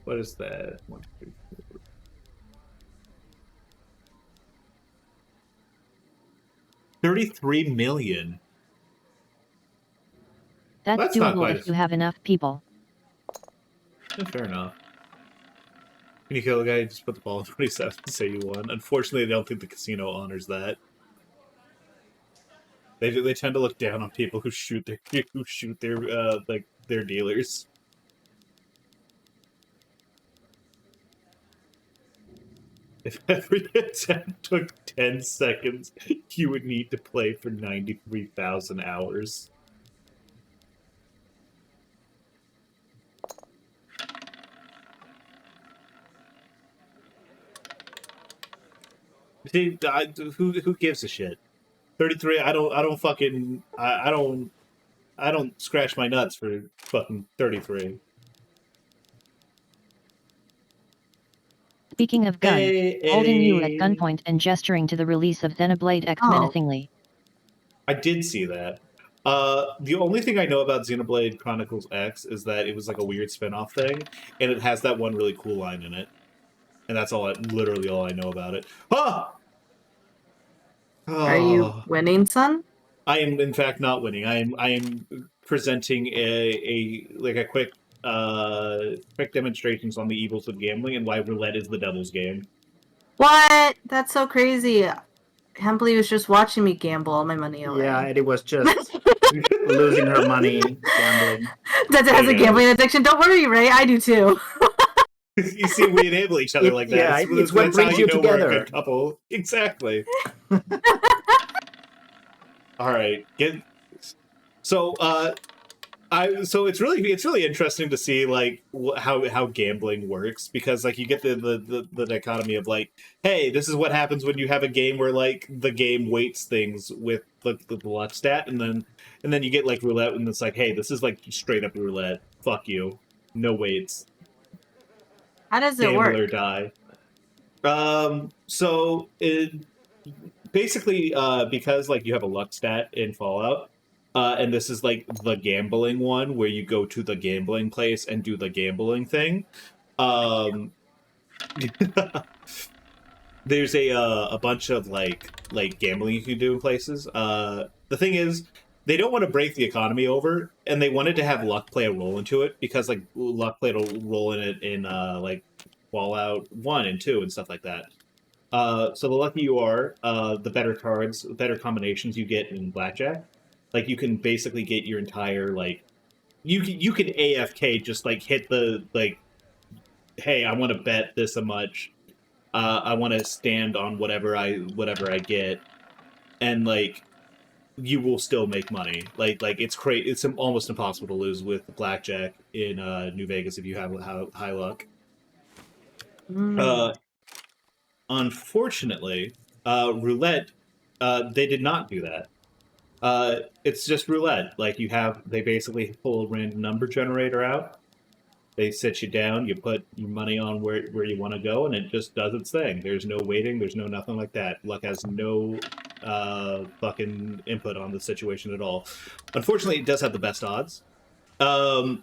what is that? 1, 2, 3, 4. 33 million. That's doable if you have enough people. Yeah, fair enough. Can you kill a guy and just put the ball in 27 and say you won? Unfortunately, I don't think the casino honors that. They tend to look down on people who shoot their like their dealers. If every attempt took 10 seconds, you would need to play for 93,000 hours. See, who gives a shit? 33. I don't scratch my nuts for fucking 33. Speaking of guns, holding you at gunpoint and gesturing to the release of Xenoblade X menacingly. I did see that. The only thing I know about Xenoblade Chronicles X is that it was like a weird spin-off thing, and it has that one really cool line in it. And that's literally all I know about it. Ah! Are you winning, son? I am, in fact, not winning. I am presenting a quick demonstrations on the evils of gambling and why roulette is the devil's game. What? That's so crazy. I can't believe he was just watching me gamble all my money away. Yeah, Eddie was just losing her money gambling. Dada has a gambling addiction. Don't worry, Ray. I do too. You see, we enable each other like that. Yeah, it's what brings you together. We're a good couple. Exactly. All right. So it's really interesting to see like how gambling works, because like you get the dichotomy of like, hey, this is what happens when you have a game where like the game weights things with the luck stat, and then you get like roulette, and it's like, hey, this is like straight up roulette. Fuck you. No weights. How does it work? Or die. So it basically because like you have a luck stat in Fallout, And this is like the gambling one where you go to the gambling place and do the gambling thing. There's a bunch of like gambling you can do in places. The thing is, they don't want to break the economy over, and they wanted to have luck play a role into it because like luck played a role in it in like Fallout 1 and 2 and stuff like that. So the luckier you are, the better cards, the better combinations you get in blackjack. Like you can basically get your entire like you can AFK just like hit the like, hey, I want to bet this much. I want to stand on whatever I get, and like you will still make money. Like it's crazy. It's almost impossible to lose with blackjack in New Vegas if you have high luck. Unfortunately, roulette, they did not do that. It's just roulette. Like they basically pull a random number generator out. They sit you down, you put your money on where you want to go, and it just does its thing. There's no waiting, there's no nothing like that. Luck has no fucking input on the situation at all. Unfortunately, it does have the best odds. And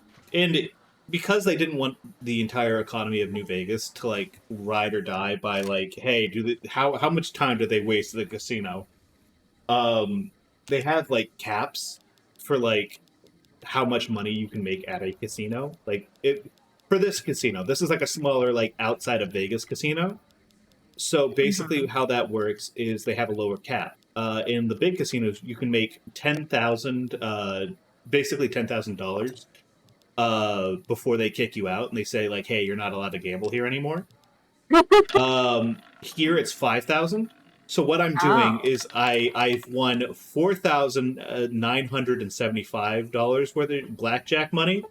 because they didn't want the entire economy of New Vegas to like ride or die by like, hey, how much time do they waste at the casino? They have like caps for like how much money you can make at a casino. Like for this casino, this is like a smaller like outside of Vegas casino. So basically how that works is they have a lower cap. In the big casinos, you can make basically $10,000 before they kick you out and they say like, hey, you're not allowed to gamble here anymore. Here it's 5,000. So what I'm doing is I've won $4,975 worth of blackjack money,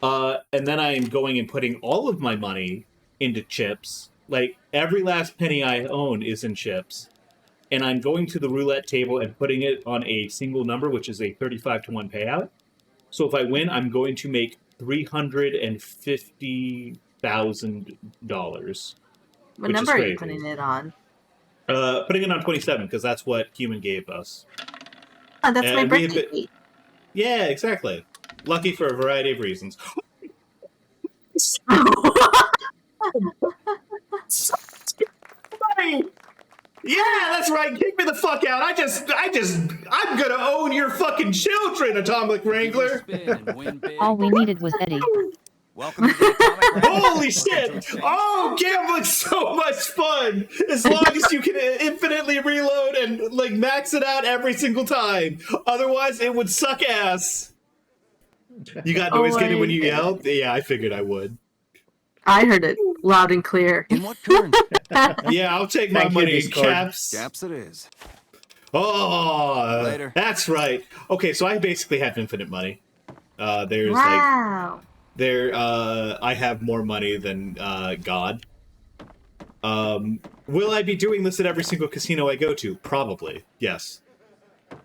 and then I am going and putting all of my money into chips. Like every last penny I own is in chips, and I'm going to the roulette table and putting it on a single number, which is a 35-to-1 payout. So if I win, I'm going to make $350,000. What number are you putting it on? Putting it on 27 because that's what Human gave us. Oh, that's my birthday. Yeah, exactly. Lucky for a variety of reasons. Yeah, that's right. Kick me the fuck out. I'm gonna own your fucking children, Atomic Wrangler. All we needed was Eddie. Welcome to the Atomic Wrangler. Holy shit! Oh, gambling's so much fun! As long as you can infinitely reload and like max it out every single time. Otherwise, it would suck ass. You got noise getting when you yelled? Yeah, I figured I would. I heard it loud and clear. In what currency? Yeah, I'll take my money in caps. Caps it is. Oh, Later. That's right. Okay, so I basically have infinite money. There's wow. I have more money than God. Will I be doing this at every single casino I go to? Probably, yes.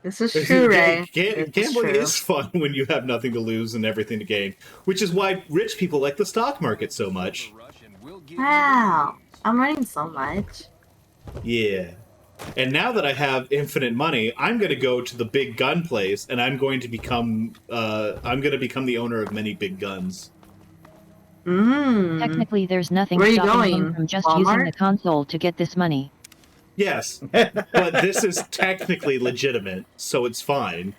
This is true, Ray. Gambling is fun when you have nothing to lose and everything to gain, which is why rich people like the stock market so much. Wow, I'm learning so much. Yeah. And now that I have infinite money, I'm going to go to the big gun place, and I'm going to become the owner of many big guns. Technically, there's nothing stopping him from just using the console to get this money. Yes, but this is technically legitimate, so it's fine.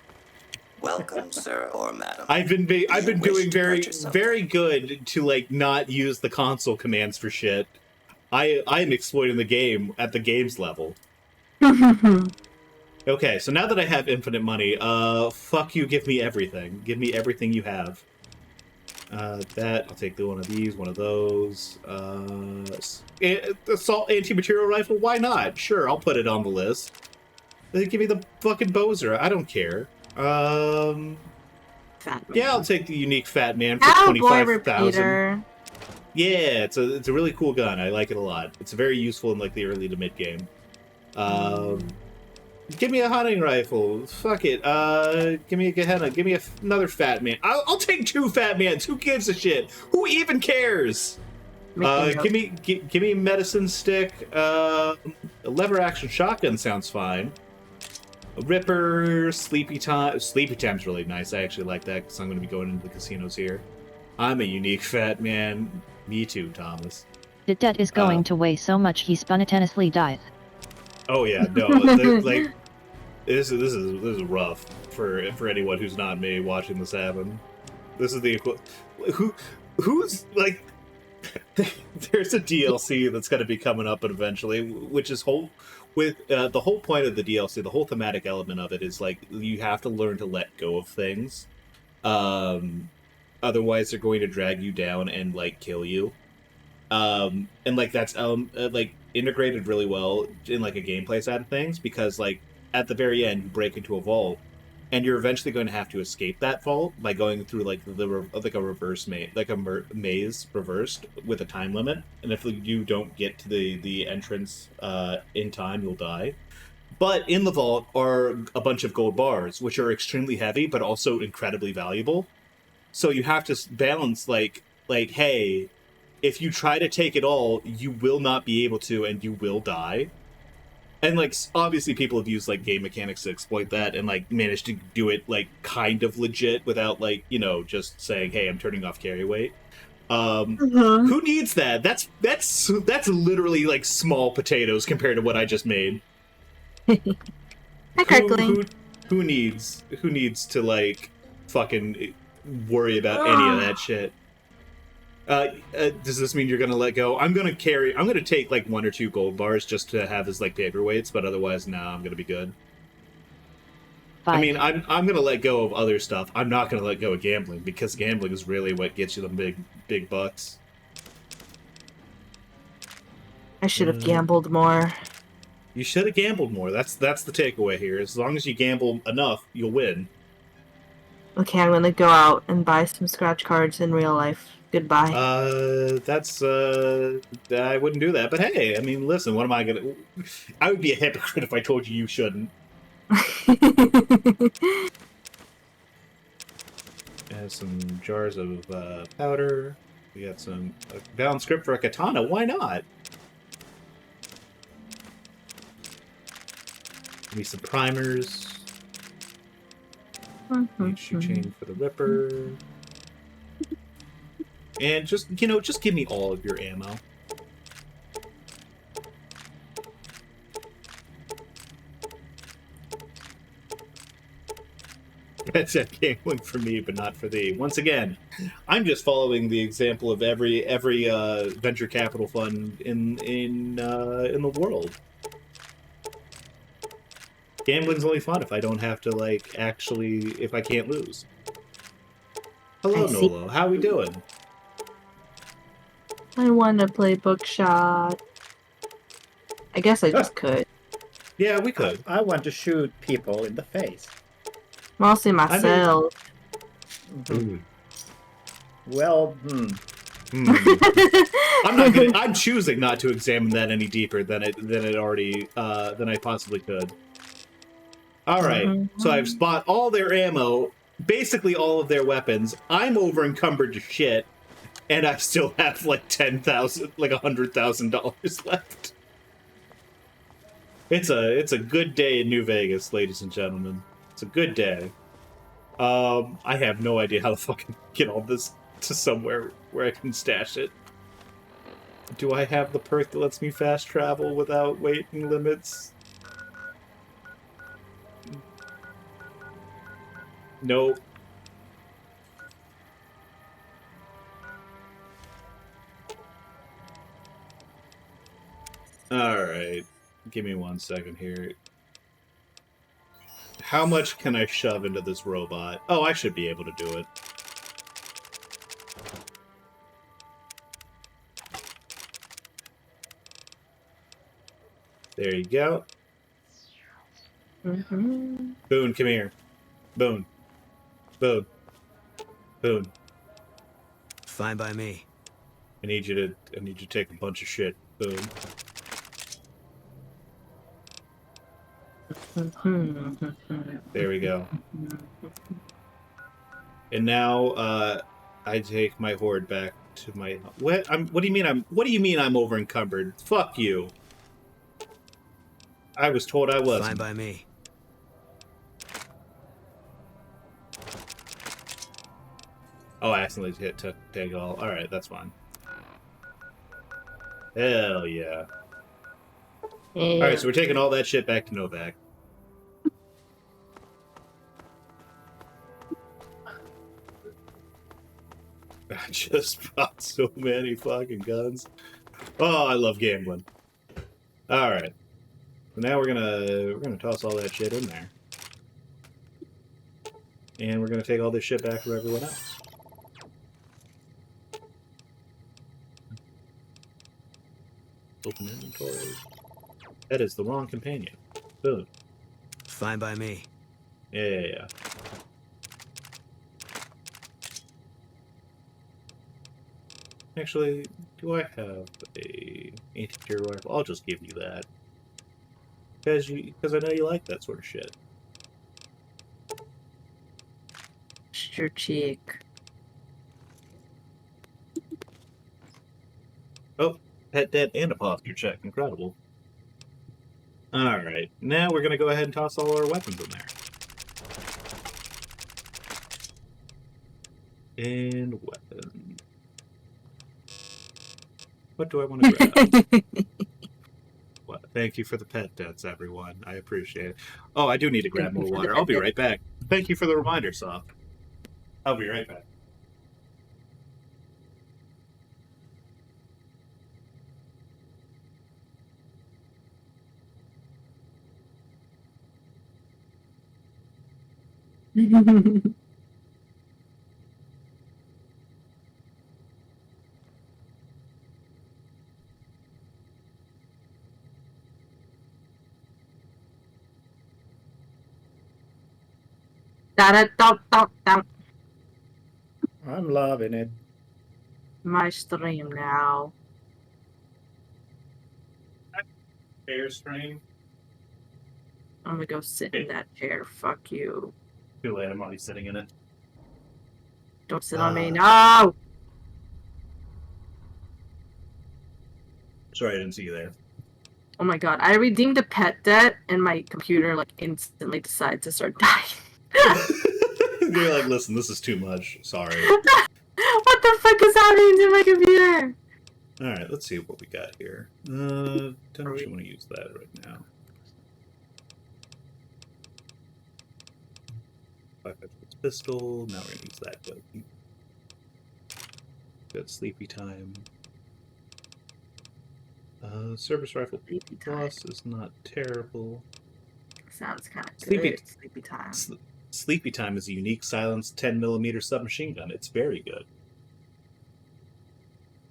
Welcome, sir or madam. I've been doing very good to like not use the console commands for shit. I'm exploiting the game at the games level. Okay, so now that I have infinite money, fuck you, give me everything. Give me everything you have. I'll take one of these, one of those. Assault anti-material rifle, why not? Sure, I'll put it on the list. Give me the fucking Bowser, I don't care. Yeah, I'll take the unique Fat Man for 25,000. Yeah, it's a really cool gun. I like it a lot. It's very useful in like the early to mid game. Give me a hunting rifle. Fuck it. Give me a Gehenna. Give me another Fat Man. I'll take 2 Fat Mans. Who gives a shit? Who even cares? Give me a medicine stick. A lever action shotgun sounds fine. Ripper, Sleepy Time. Sleepy Time's really nice. I actually like that because I'm going to be going into the casinos here. I'm a unique fat man. Me too, Thomas. The debt is going to weigh so much he spontaneously dies. Oh yeah, no, like this is rough for anyone who's not me watching this happen. This is the who's like. There's a DLC that's going to be coming up eventually, which is the whole point of the DLC, the whole thematic element of it is like you have to learn to let go of things, otherwise they're going to drag you down and like kill you, and like that's like integrated really well in like a gameplay side of things because like at the very end you break into a vault. And you're eventually going to have to escape that vault by going through like a reverse maze, like a maze reversed with a time limit. And if you don't get to the entrance in time, you'll die. But in the vault are a bunch of gold bars, which are extremely heavy, but also incredibly valuable. So you have to balance like hey, if you try to take it all, you will not be able to, and you will die. And, like, obviously people have used, like, game mechanics to exploit that and, like, managed to do it, like, kind of legit without, like, you know, just saying, hey, I'm turning off carry weight. Who needs that? That's literally, like, small potatoes compared to what I just made. Who needs to, like, fucking worry about any of that shit? Does this mean you're gonna let go? I'm gonna take like 1 or 2 gold bars just to have as like paperweights, but otherwise, I'm gonna be good. I mean, I'm gonna let go of other stuff. I'm not gonna let go of gambling because gambling is really what gets you the big bucks. I should have gambled more. You should have gambled more. That's the takeaway here. As long as you gamble enough, you'll win. Okay, I'm gonna go out and buy some scratch cards in real life. Goodbye. I wouldn't do that. But hey, I mean, listen, what am I gonna... I would be a hypocrite if I told you shouldn't. Have some jars of powder. We got some bound script for a katana. Why not? Give me some primers. Shoe chain for the Ripper. And just give me all of your ammo. That's a gambling for me, but not for thee. Once again, I'm just following the example of every venture capital fund in the world. Gambling's only fun if I don't have to if I can't lose. Hello, Nolo. How we doing? I want to play Bookshot. I guess I just could. Yeah, we could. I want to shoot people in the face. Mostly myself. Well, I'm choosing not to examine that any deeper than I possibly could. All right, so I've bought all their ammo, basically all of their weapons. I'm over encumbered to shit, and I still have like $100,000 left. It's a good day in New Vegas, ladies and gentlemen. It's a good day. I have no idea how to fucking get all this to somewhere where I can stash it. Do I have the perk that lets me fast travel without weighting limits? Nope. Alright. Give me 1 second here. How much can I shove into this robot? Oh, I should be able to do it. There you go. Boone, come here. Boone. Boone. Boone. Fine by me. I need you to take a bunch of shit, Boone. There we go. And now I take my horde back to my... What do you mean I'm over encumbered? Fuck you. I was told I wasn't. Fine by me. Oh, I accidentally take all. Alright, that's fine. Hell yeah. Alright, so we're taking all that shit back to Novak. I just bought so many fucking guns. Oh, I love gambling. Alright. So now we're gonna toss all that shit in there. And we're gonna take all this shit back from everyone else. Open inventory. That is the wrong companion. Boom. Fine by me. Yeah. Actually, do I have a anti-tear rifle? I'll just give you that. Because I know you like that sort of shit. Just your cheek. Oh, pet debt and a posture check. Incredible. Alright, now we're going to go ahead and toss all our weapons in there. And weapon. What do I want to grab? What? Thank you for the pet debts, everyone. I appreciate it. Oh, I do need to grab more water. I'll be right back. Thank you for the reminder, Soft. I'll be right back. I'm loving it. My stream now. Air stream. I'm gonna go sit in that chair. Fuck you. Too late, I'm already sitting in it. Don't sit on me. No! Sorry, I didn't see you there. Oh my god, I redeemed a pet debt and my computer like instantly decided to start dying. You're like, listen, this is too much. Sorry. What the fuck is happening to my computer? Alright, let's see what we got here. Don't actually want to use that right now. 5.56 pistol. Now we're going to use that. Good sleepy time. Service rifle plus is not terrible. Sounds kind of Sleepy, good. Sleepy time. Sleepy time is a unique silenced 10mm submachine gun. It's very good.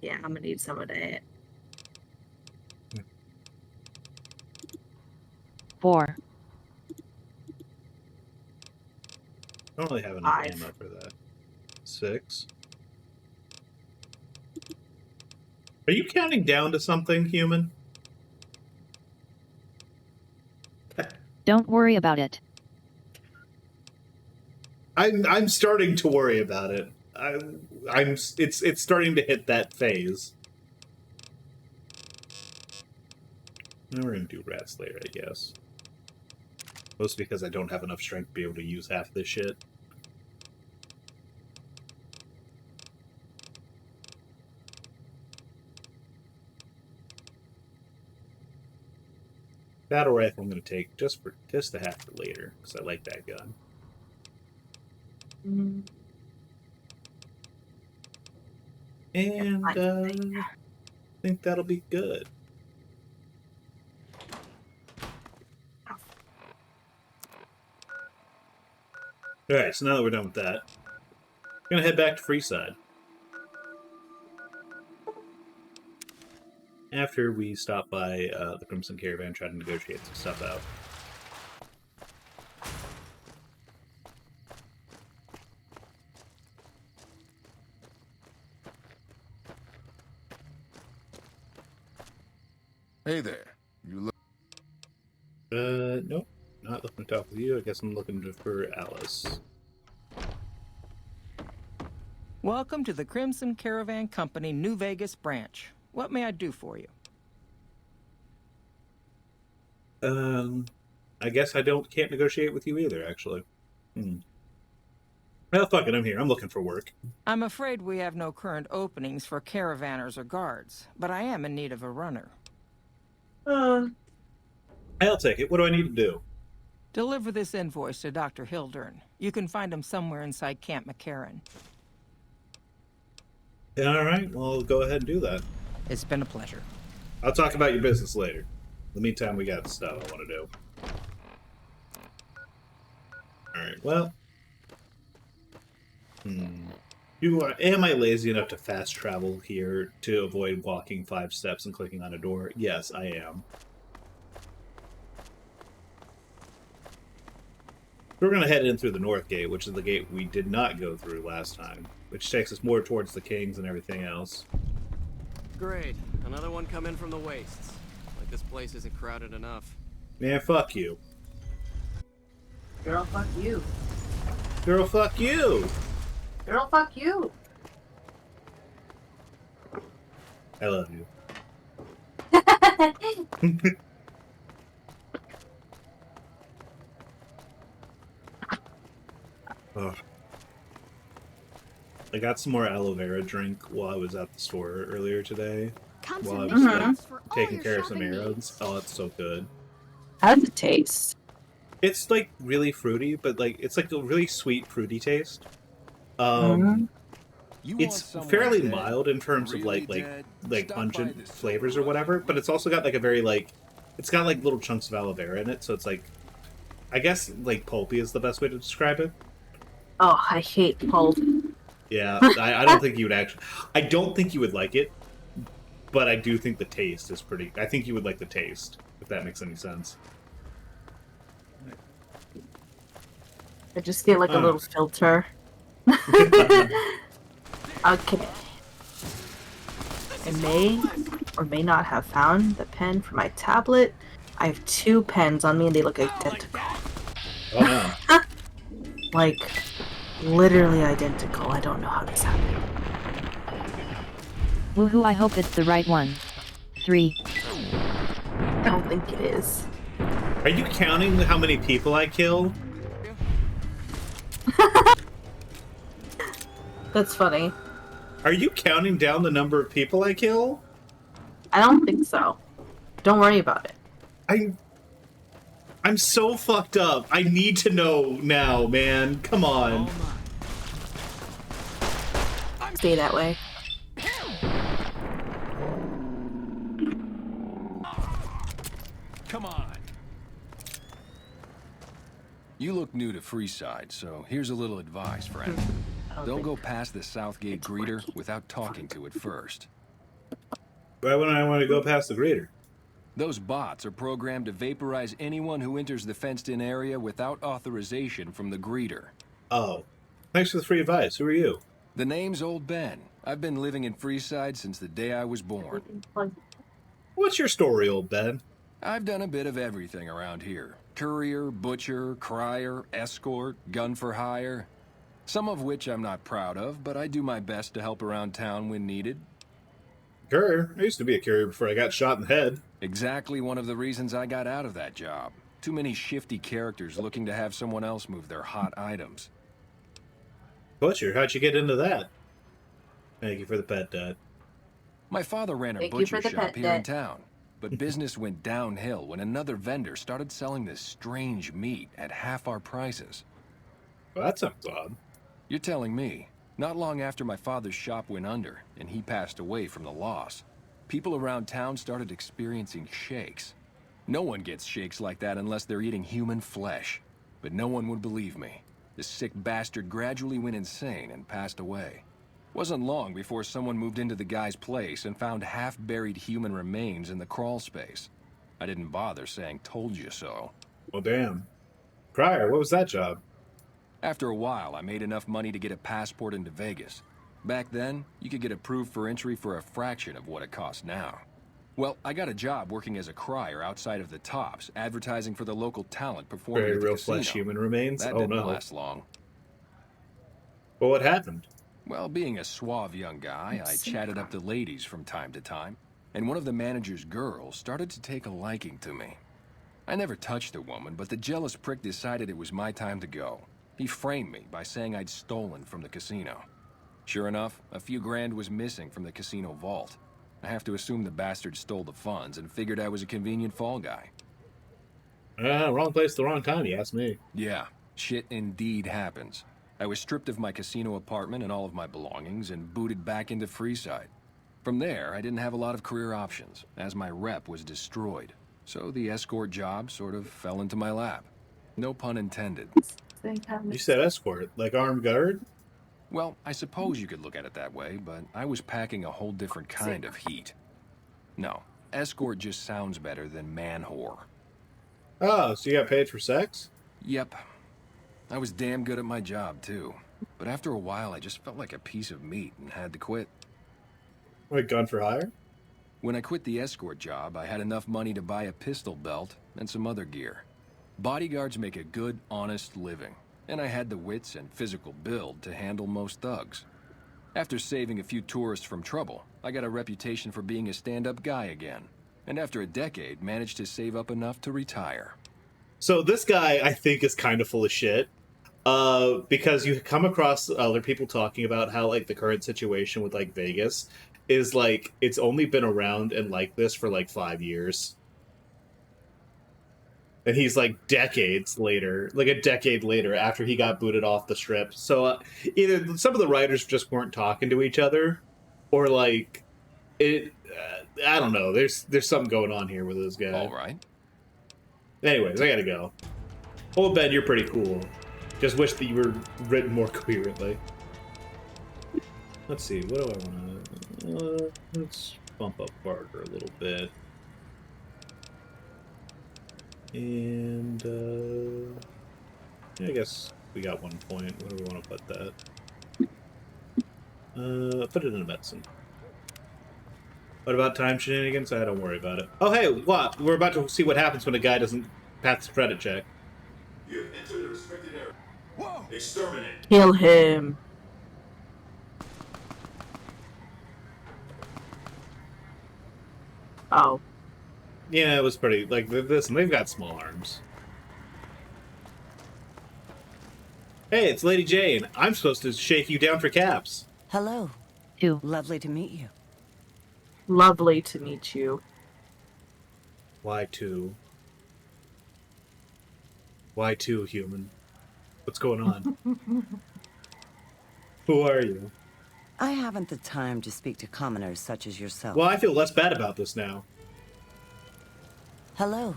Yeah, I'm gonna need some of that. 4. I don't really have enough ammo for that. 6. Are you counting down to something, human? Don't worry about it. I'm starting to worry about it. It's starting to hit that phase. Now we're gonna do Rat Slayer, I guess. Mostly because I don't have enough strength to be able to use half this shit. Battle rifle I'm gonna take just to have for later, because I like that gun. And I think that'll be good. Alright, so now that we're done with that, we're gonna head back to Freeside. After we stop by the Crimson Caravan, try to negotiate some stuff out. Hey there. You look... Nope. Not looking to talk with you. I guess I'm looking for Alice. Welcome to the Crimson Caravan Company New Vegas branch. What may I do for you? I guess I can't negotiate with you either, actually. Well, fuck it, I'm here. I'm looking for work. I'm afraid we have no current openings for caravanners or guards, but I am in need of a runner. I'll take it. What do I need to do? Deliver this invoice to Dr. Hildern. You can find him somewhere inside Camp McCarran. All right, well, go ahead and do that. It's been a pleasure. I'll talk about your business later. In the meantime, we got stuff I want to do. Alright, well. Am I lazy enough to fast travel here to avoid walking 5 steps and clicking on a door? Yes, I am. We're going to head in through the north gate, which is the gate we did not go through last time, which takes us more towards the kings and everything else. Great. Another one come in from the wastes. Like this place isn't crowded enough. Man, fuck you. Girl, fuck you. Girl, fuck you. Girl, fuck you. I love you. Oh. I got some more aloe vera drink while I was at the store earlier today. While I was taking care of some errands. Oh, it's so good. How does it taste? It's like really fruity, but like it's like a really sweet fruity taste. It's fairly mild in terms of like pungent flavors or whatever, but it's also got like a very it's got like little chunks of aloe vera in it, so it's like, I guess like pulpy is the best way to describe it. Oh, I hate pulp. Yeah, I don't think you would actually. I don't think you would like it, but I do think the taste is pretty. I think you would like the taste, if that makes any sense. I just get like a little filter. Okay. I may or may not have found the pen for my tablet. I have 2 pens on me and they look identical. Oh no. Like, literally identical. I don't know how this happened. Woohoo, I hope it's the right one. 3. I don't think it is. Are you counting how many people I kill? That's funny. Are you counting down the number of people I kill? I don't think so. Don't worry about it. I'm so fucked up. I need to know now, man. Come on. Stay that way. Come on. You look new to Freeside, so here's a little advice, friend. Don't go past the Southgate greeter without talking to it first. Why wouldn't I want to go past the greeter? Those bots are programmed to vaporize anyone who enters the fenced-in area without authorization from the greeter. Oh. Thanks for the free advice. Who are you? The name's Old Ben. I've been living in Freeside since the day I was born. What's your story, Old Ben? I've done a bit of everything around here. Courier, butcher, crier, escort, gun for hire. Some of which I'm not proud of, but I do my best to help around town when needed. Courier? I used to be a courier before I got shot in the head. Exactly one of the reasons I got out of that job. Too many shifty characters looking to have someone else move their hot items. Butcher, how'd you get into that? Thank you for the pet, Dad. My father ran a butcher shop here in town, but business went downhill when another vendor started selling this strange meat at half our prices. Well, that sounds odd. You're telling me. Not long after my father's shop went under, and he passed away from the loss, people around town started experiencing shakes. No one gets shakes like that unless they're eating human flesh. But no one would believe me. The sick bastard gradually went insane and passed away. Wasn't long before someone moved into the guy's place and found half-buried human remains in the crawl space. I didn't bother saying told you so. Well, damn. Crier, what was that job? After a while, I made enough money to get a passport into Vegas. Back then, you could get approved for entry for a fraction of what it costs now. Well, I got a job working as a crier outside of the Tops, advertising for the local talent performing Very at the real casino. flesh human remains? That Oh didn't no. last long. Well, what happened? Well, being a suave young guy, I chatted up the ladies from time to time, and one of the manager's girls started to take a liking to me. I never touched the woman, but the jealous prick decided it was my time to go. He framed me by saying I'd stolen from the casino. Sure enough, a few grand was missing from the casino vault. I have to assume the bastard stole the funds and figured I was a convenient fall guy. Wrong place, the wrong time, you ask me. Yeah, shit indeed happens. I was stripped of my casino apartment and all of my belongings and booted back into Freeside. From there, I didn't have a lot of career options, as my rep was destroyed. So the escort job sort of fell into my lap. No pun intended. You said escort, like armed guard? Well, I suppose you could look at it that way, but I was packing a whole different kind of heat. No, escort just sounds better than man-whore. Oh, so you got paid for sex? Yep. I was damn good at my job, too. But after a while, I just felt like a piece of meat and had to quit. Like gun for hire? When I quit the escort job, I had enough money to buy a pistol belt and some other gear. Bodyguards make a good, honest living, and I had the wits and physical build to handle most thugs. After saving a few tourists from trouble, I got a reputation for being a stand-up guy again, and after a decade, managed to save up enough to retire. So this guy, I think, is kind of full of shit. Because you come across other people talking about how, like, the current situation with, like, Vegas is, like, it's only been around and like this for, like, 5 years. And he's, like, decades later, like a decade later after he got booted off the strip. So either some of the writers just weren't talking to each other, or, like, it... I don't know. There's something going on here with this guy. All right. Anyways, I gotta go. Old Ben, you're pretty cool. Just wish that you were written more coherently. Let's see, what do I want to... let's bump up Barker a little bit. And, yeah, I guess we got 1 point. Where do we want to put that? Put it in a medicine. What about time shenanigans? Don't worry about it. Oh, hey, what? We're about to see what happens when a guy doesn't pass the credit check. You have entered the restricted area. Whoa! Exterminate. Kill him. Oh. Yeah, it was pretty, like, listen, they've got small arms. Hey, it's Lady Jane. I'm supposed to shake you down for caps. Hello. You. Lovely to meet you. Lovely to meet you. Why two? Why two, human? What's going on? Who are you? I haven't the time to speak to commoners such as yourself. Well, I feel less bad about this now. Hello.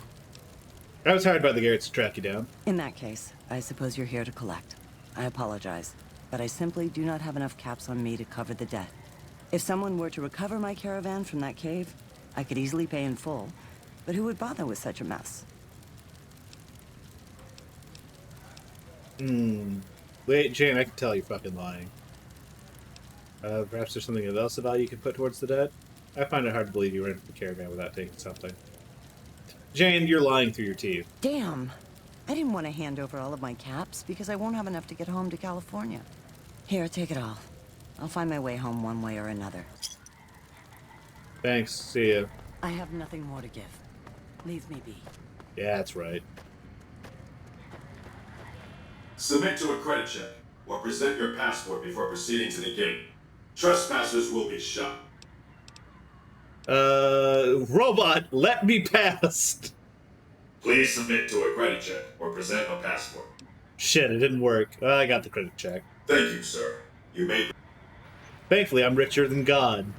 I was hired by the Garretts to track you down. In that case, I suppose you're here to collect. I apologize, but I simply do not have enough caps on me to cover the debt. If someone were to recover my caravan from that cave, I could easily pay in full, but who would bother with such a mess? Wait, Jane, I can tell you're fucking lying. Perhaps there's something else about you can put towards the debt? I find it hard to believe you rented the caravan without taking something. Jane, you're lying through your teeth. Damn. I didn't want to hand over all of my caps because I won't have enough to get home to California. Here, take it all. I'll find my way home one way or another. Thanks. See ya. I have nothing more to give. Leave me be. Yeah, that's right. Submit to a credit check, or present your passport before proceeding to the gate. Trespassers will be shot. Robot, let me pass! Please submit to a credit check, or present a passport. Shit, it didn't work. I got the credit check. Thank you, sir. You may... Thankfully, I'm richer than God.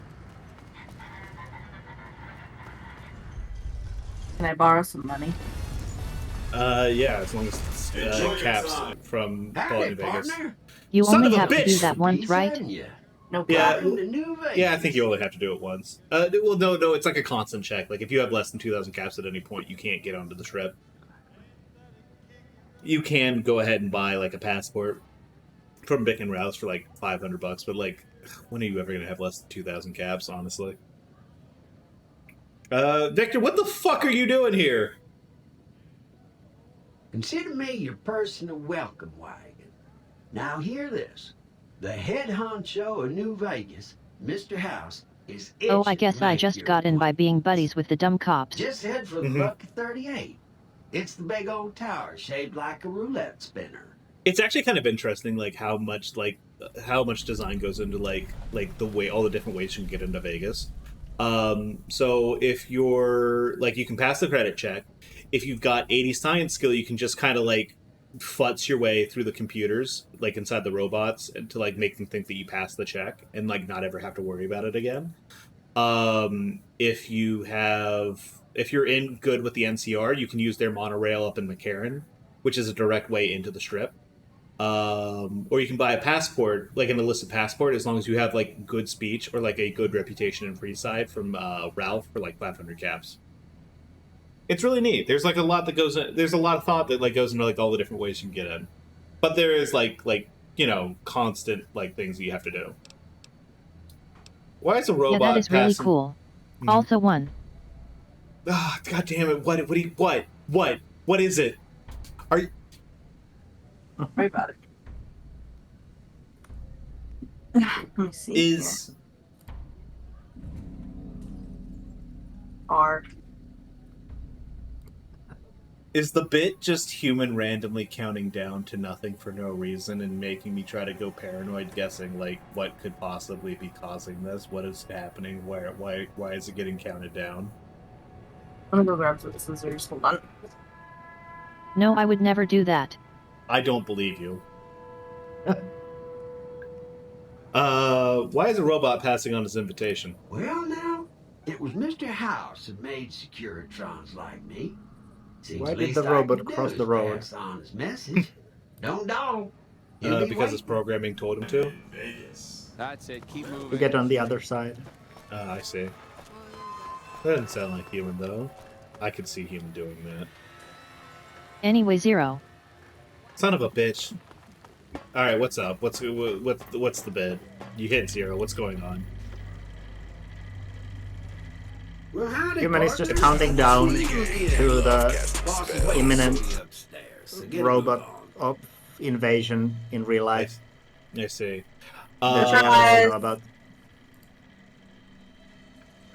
Can I borrow some money? Yeah, as long as it's caps from Fallout New Vegas. You Son only of a have to do bitch! that once, right? No Yeah, problem. yeah, I think you only have to do it once. Well, no, it's like a constant check. Like, if you have less than 2,000 caps at any point, you can't get onto the trip. You can go ahead and buy, like, a passport from Bick and Rouse for, like, $500, but, like, when are you ever going to have less than 2,000 caps, honestly? Victor, what the fuck are you doing here? Consider me your personal welcome wagon. Now hear this. The head honcho of New Vegas, Mr. House, is Oh, I itching guess to I make just your got in by being buddies with the dumb cops. Just head for the Bucket 38. It's the big old tower shaped like a roulette spinner. It's actually kind of interesting, like how much design goes into like the way all the different ways you can get into Vegas. So if you're like, you can pass the credit check. If you've got 80 science skill, you can just kind of like futz your way through the computers, like inside the robots, and to like make them think that you passed the check and like not ever have to worry about it again. If you're in good with the NCR, you can use their monorail up in McCarran, which is a direct way into the strip. Or you can buy a passport, like an illicit passport, as long as you have like good speech or like a good reputation in Freeside from Ralph for like 500 caps. It's really neat. There's like a lot that goes in. There's a lot of thought that like goes into like all the different ways you can get in, but there is like constant like things that you have to do. Why is a robot? Yeah, that is really cool. Also one. Ah, God damn it! What is it? Are you? Don't worry about it. Let me see. Is R. Is the bit just human randomly counting down to nothing for no reason and making me try to go paranoid, guessing like what could possibly be causing this? What is happening? Why is it getting counted down? I'm gonna go grab some scissors. Hold on. No, I would never do that. I don't believe you. Why is a robot passing on his invitation? Well, now, it was Mr. House that made Securitrons like me. Seems Why did least the I robot could do cross is the road? pass on his message. Don't dawdle. He'll be Because his waiting. programming told him to. That's it. Keep moving. We get on the other side. I see. That doesn't sound like human though. I could see human doing that. Anyway, Zero. Son of a bitch. All right, what's up? What's the bid? You hit Zero. What's going on? Well, howdy, Human is just partner. counting down What are you to the Bossy imminent upstairs, so get robot invasion in real life. I see. That's all I know about.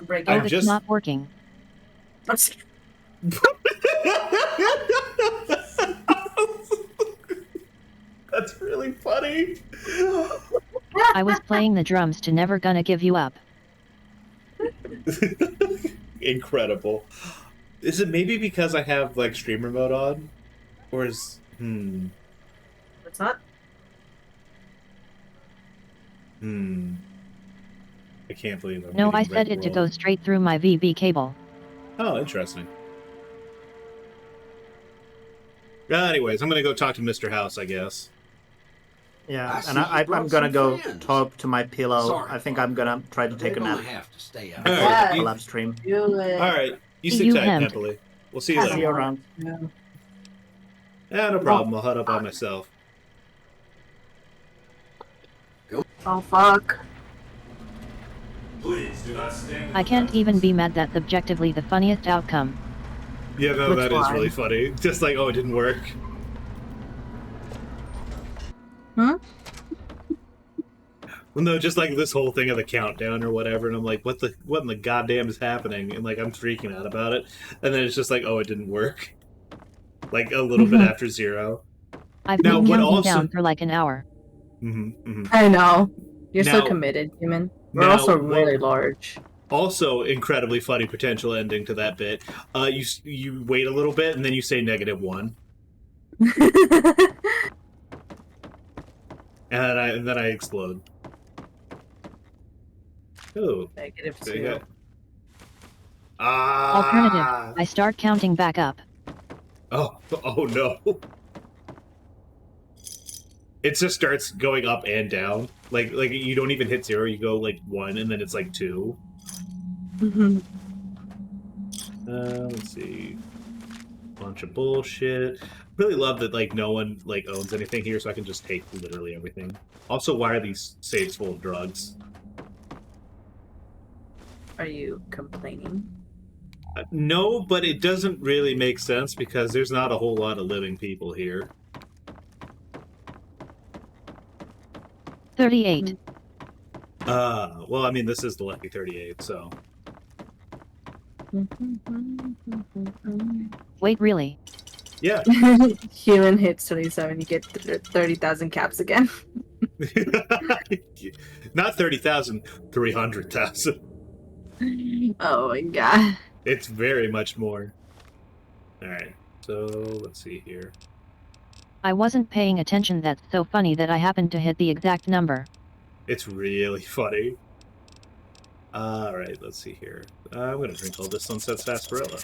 Break Oh, I'm it's just not working. That's really funny. I was playing the drums to Never Gonna Give You Up. Incredible. Is it maybe because I have like streamer mode on? Or is What's that? I can't believe I'm No, I getting set it to rickrolled. go straight through my VB cable. Oh, interesting. Anyways, I'm gonna go talk to Mr. House, I guess. Yeah, I and see you I'm brought gonna some go friends. talk to my pillow. Sorry, I think I'm gonna try to take They're a gonna nap. have to stay out. All right, Collab stream. Do it. all right. You See sit you, tight, hemmed. Pepperly. We'll see you See later. you around. Yeah, no problem. I'll head up by myself. Oh fuck. Please do not stand. I can't even be mad. That's objectively the funniest outcome. Yeah, no, Which that is one? really funny. Just like, oh, it didn't work. Hmm? Well, no, just like this whole thing of the countdown or whatever, and I'm like, what in the goddamn is happening? And like, I'm freaking out about it, and then it's just like, oh, it didn't work. Like a little bit after Zero. I've Now, been what counting also- down for like an hour. I know. You're Now- so committed, human. We're now, also what- really large. Also, incredibly funny potential ending to that bit. You wait a little bit and then you say -1, and then I explode. Ooh. -2. Alternative. I start counting back up. Oh no. It just starts going up and down. Like you don't even hit 0, you go like 1 and then it's like 2. Let's see. Bunch of bullshit. Really love that like no one like owns anything here, so I can just take literally everything. Also, why are these safes full of drugs? Are you complaining? No, but it doesn't really make sense because there's not a whole lot of living people here. 38. Well, I mean, this is the Lucky 38, so. Wait, really? Yeah. Human hits 27, you get 30,000 caps again. Not 30,000, 300,000. Oh my god. It's very much more. Alright, so let's see here. I wasn't paying attention. That's so funny that I happened to hit the exact number. It's really funny. Alright, let's see here. I'm gonna drink all this Sunset Sarsaparilla.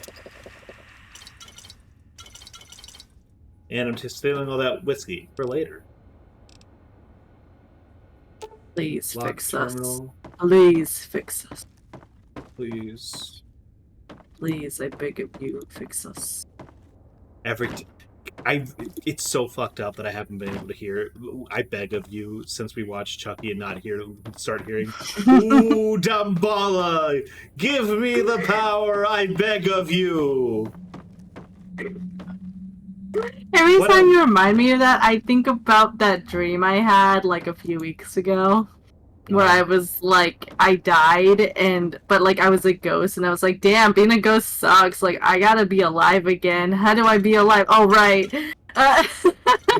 And I'm just stealing all that whiskey for later. Please Lock fix terminal. us. Please fix us. Please. Please, I beg of you, fix us. It's so fucked up that I haven't been able to hear I beg of you since we watched Chucky and not start hearing Ooh, Damballa, give me the power, I beg of you. Every time you remind me of that, I think about that dream I had like a few weeks ago. Where I was like, I died, but like I was a ghost, and I was like, damn, being a ghost sucks. Like, I gotta be alive again. How do I be alive? Oh, right.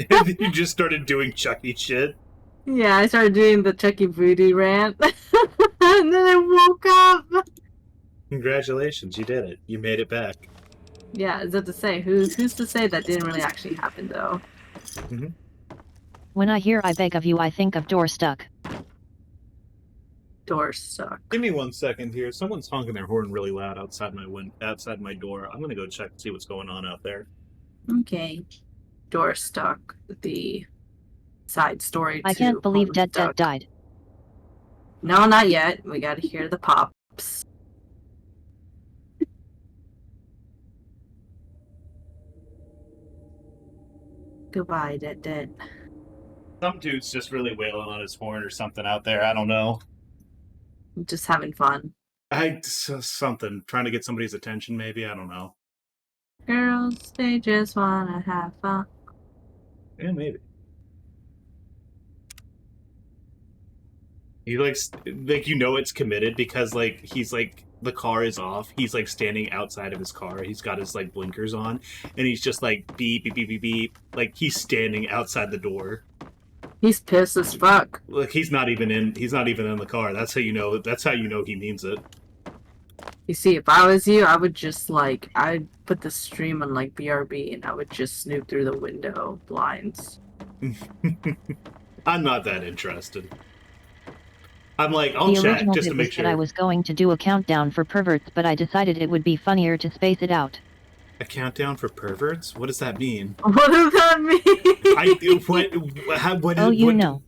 You just started doing Chucky shit. Yeah, I started doing the Chucky voodoo rant. And then I woke up. Congratulations, you did it. You made it back. Yeah, is that to say? Who's to say that didn't really actually happen, though? Mm-hmm. When I hear I beg of you, I think of door stuck. Door stuck. Give me 1 second here. Someone's honking their horn really loud outside my door. I'm gonna go check and see what's going on out there. Okay. Door stuck. The side story. I can't believe Dead died. No, not yet. We gotta hear the pops. Goodbye, Dead. Some dude's just really wailing on his horn or something out there. I don't know. Just having fun. Something. Trying to get somebody's attention, maybe? I don't know. Girls, they just wanna have fun. Yeah, maybe. He like it's committed because like he's like the car is off. He's like standing outside of his car. He's got his like blinkers on, and he's just like beep beep beep beep beep. Like he's standing outside the door. He's pissed as fuck. Like he's not even in the car. That's how you know he means it. You see, if I was you, I would just like I'd put the stream on like BRB and I would just snoop through the window blinds. I'm not that interested. I'm like, I'll check just to make sure. I was going to do a countdown for perverts, but I decided it would be funnier to space it out. A countdown for perverts? What does that mean? What does that mean? Know.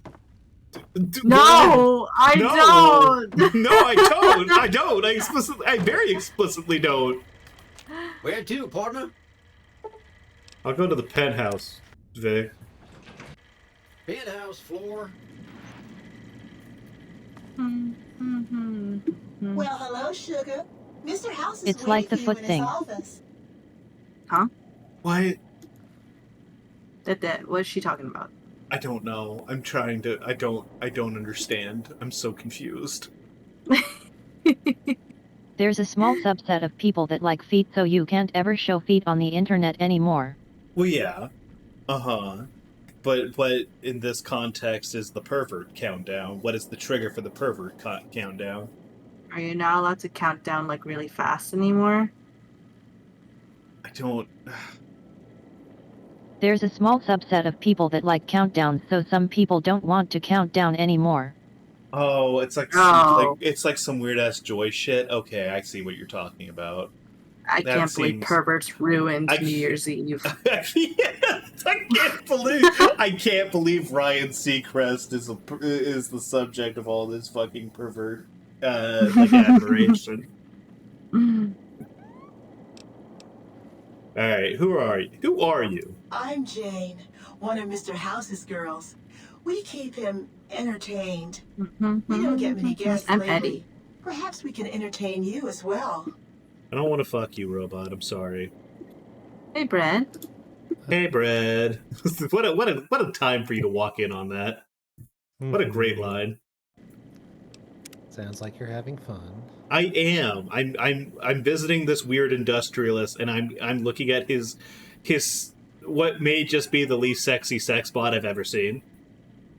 No, I don't. No, I don't. I don't. I very explicitly don't. Where to, partner? I'll go to the penthouse, Vic. Penthouse floor. Well, hello, sugar. Mr. House is It's like the foot in thing. his office. Huh? What? What is she talking about? I don't know. I'm trying to. I don't understand. I'm so confused. There's a small subset of people that like feet, so you can't ever show feet on the internet anymore. Well, yeah. Uh-huh. But what in this context is the pervert countdown? What is the trigger for the pervert countdown? Are you not allowed to count down like really fast anymore? I don't. There's a small subset of people that like countdowns, so some people don't want to count down anymore. Oh, it's like it's like some weird ass joy shit. Okay, I see what you're talking about. I can't believe perverts ruined New Year's Eve. I can't believe Ryan Seacrest is the subject of all this fucking pervert like admiration. All right, who are you? I'm Jane, one of Mr. House's girls. We keep him entertained. We don't get many guests I'm lately. Eddie. Perhaps we can entertain you as well. I don't want to fuck you, robot. I'm sorry. Hey, Brad. Hey, Brad. what a time for you to walk in on that. What a great line. Sounds like you're having fun. I am. I'm visiting this weird industrialist, and I'm looking at his what may just be the least sexy sex bot I've ever seen.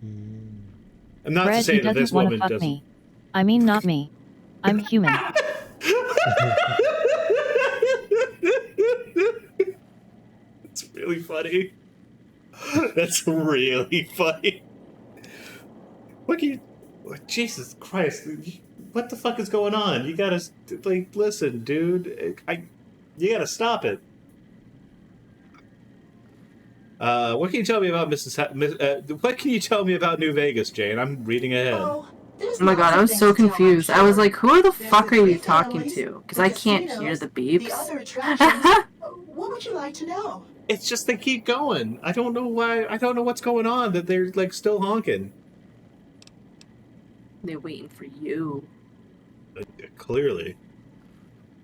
I'm not Fred, to say that this woman fuck doesn't. Me. I mean, not me. I'm human. It's really funny. That's really funny. Look, Jesus Christ. What the fuck is going on? You gotta, like, listen, dude. You gotta stop it. What can you tell me about what can you tell me about New Vegas, Jane? I'm reading ahead. Oh my god, I was so confused. I was like, who the fuck are you talking to? Because I can't hear the beeps. What would you like to know? It's just they keep going. I don't know why. I don't know what's going on that they're, like, still honking. They're waiting for you. Clearly.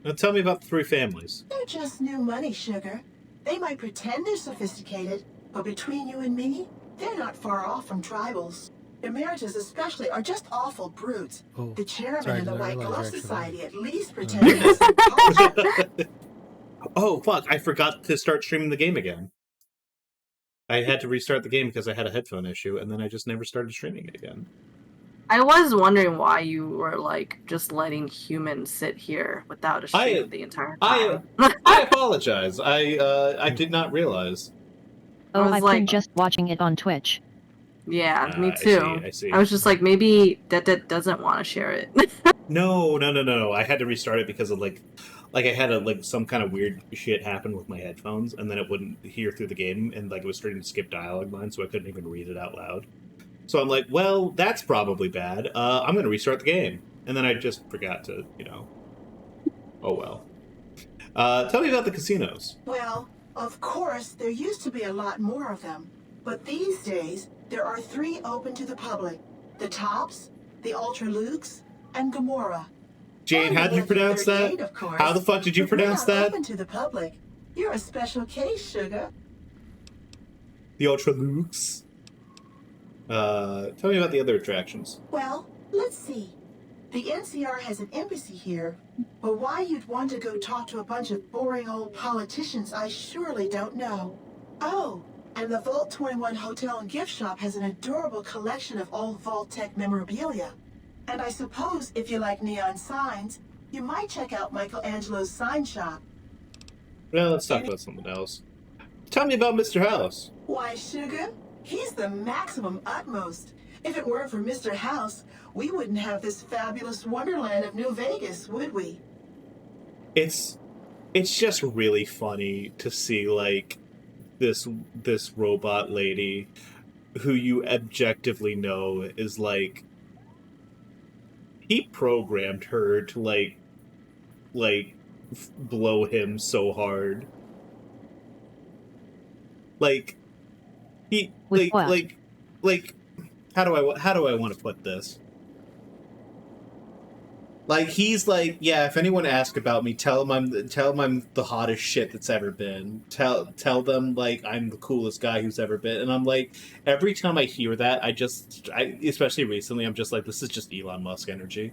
Now tell me about the three families. They're just new money, sugar. They might pretend they're sophisticated, but between you and me, they're not far off from tribals. Emeritus especially are just awful brutes. Oh, the chairman sorry, of the did I White realize Glove you're actually Society at least pretended to some culture. Oh, fuck. I forgot to start streaming the game again. I had to restart the game because I had a headphone issue, and then I just never started streaming it again. I was wondering why you were, like, just letting humans sit here without a stream the entire time. I apologize. I did not realize. Oh, I was I've like- been just watching it on Twitch. Yeah, me I too. see. I was just like, maybe that doesn't want to share it. No. I had to restart it because of, like I had some kind of weird shit happen with my headphones, and then it wouldn't hear through the game, and, like, it was starting to skip dialogue lines, so I couldn't even read it out loud. So I'm like, well, that's probably bad. I'm going to restart the game. And then I just forgot to, oh well. Tell me about the casinos. Well, of course, there used to be a lot more of them. But these days, there are 3 open to the public. The Tops, the Ultra Lukes, and Gamora. Jane, how did you pronounce that? Gate, How the fuck did you pronounce that? Open to the public. You're a special case, sugar. The Ultra Lukes. Tell me about the other attractions. Well, let's see. The NCR has an embassy here, but why you'd want to go talk to a bunch of boring old politicians, I surely don't know. Oh, and the Vault 21 Hotel and Gift Shop has an adorable collection of old Vault-Tec memorabilia. And I suppose if you like neon signs, you might check out Michelangelo's sign shop. Well, let's talk about something else. Tell me about Mr. House. Why, sugar? He's the maximum utmost. If it weren't for Mr. House, we wouldn't have this fabulous wonderland of New Vegas, would we? It's just really funny to see, like, this robot lady who you objectively know is, like, he programmed her to, like blow him so hard. Like, he, With what? like, how do I want to put this? Like, he's like, yeah, if anyone asks about me, tell them I'm the hottest shit that's ever been. Tell them, like, I'm the coolest guy who's ever been. And I'm like, every time I hear that, I especially recently, I'm just like, this is just Elon Musk energy.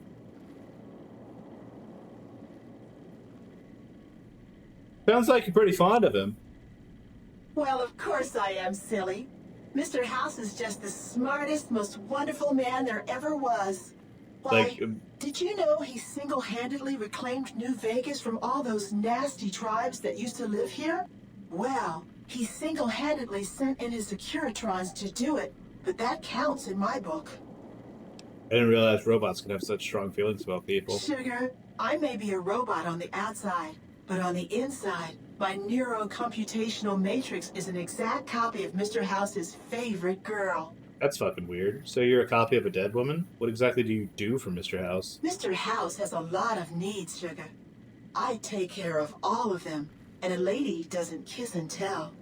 Sounds like you're pretty fond of him. Well, of course I am, silly. Mr. House is just the smartest, most wonderful man there ever was. Why, did you know he single-handedly reclaimed New Vegas from all those nasty tribes that used to live here? Well, he single-handedly sent in his Securitrons to do it, but that counts in my book. I didn't realize robots could have such strong feelings about people. Sugar, I may be a robot on the outside, but on the inside, my neurocomputational matrix is an exact copy of Mr. House's favorite girl. That's fucking weird. So you're a copy of a dead woman? What exactly do you do for Mr. House? Mr. House has a lot of needs, sugar. I take care of all of them, and a lady doesn't kiss and tell.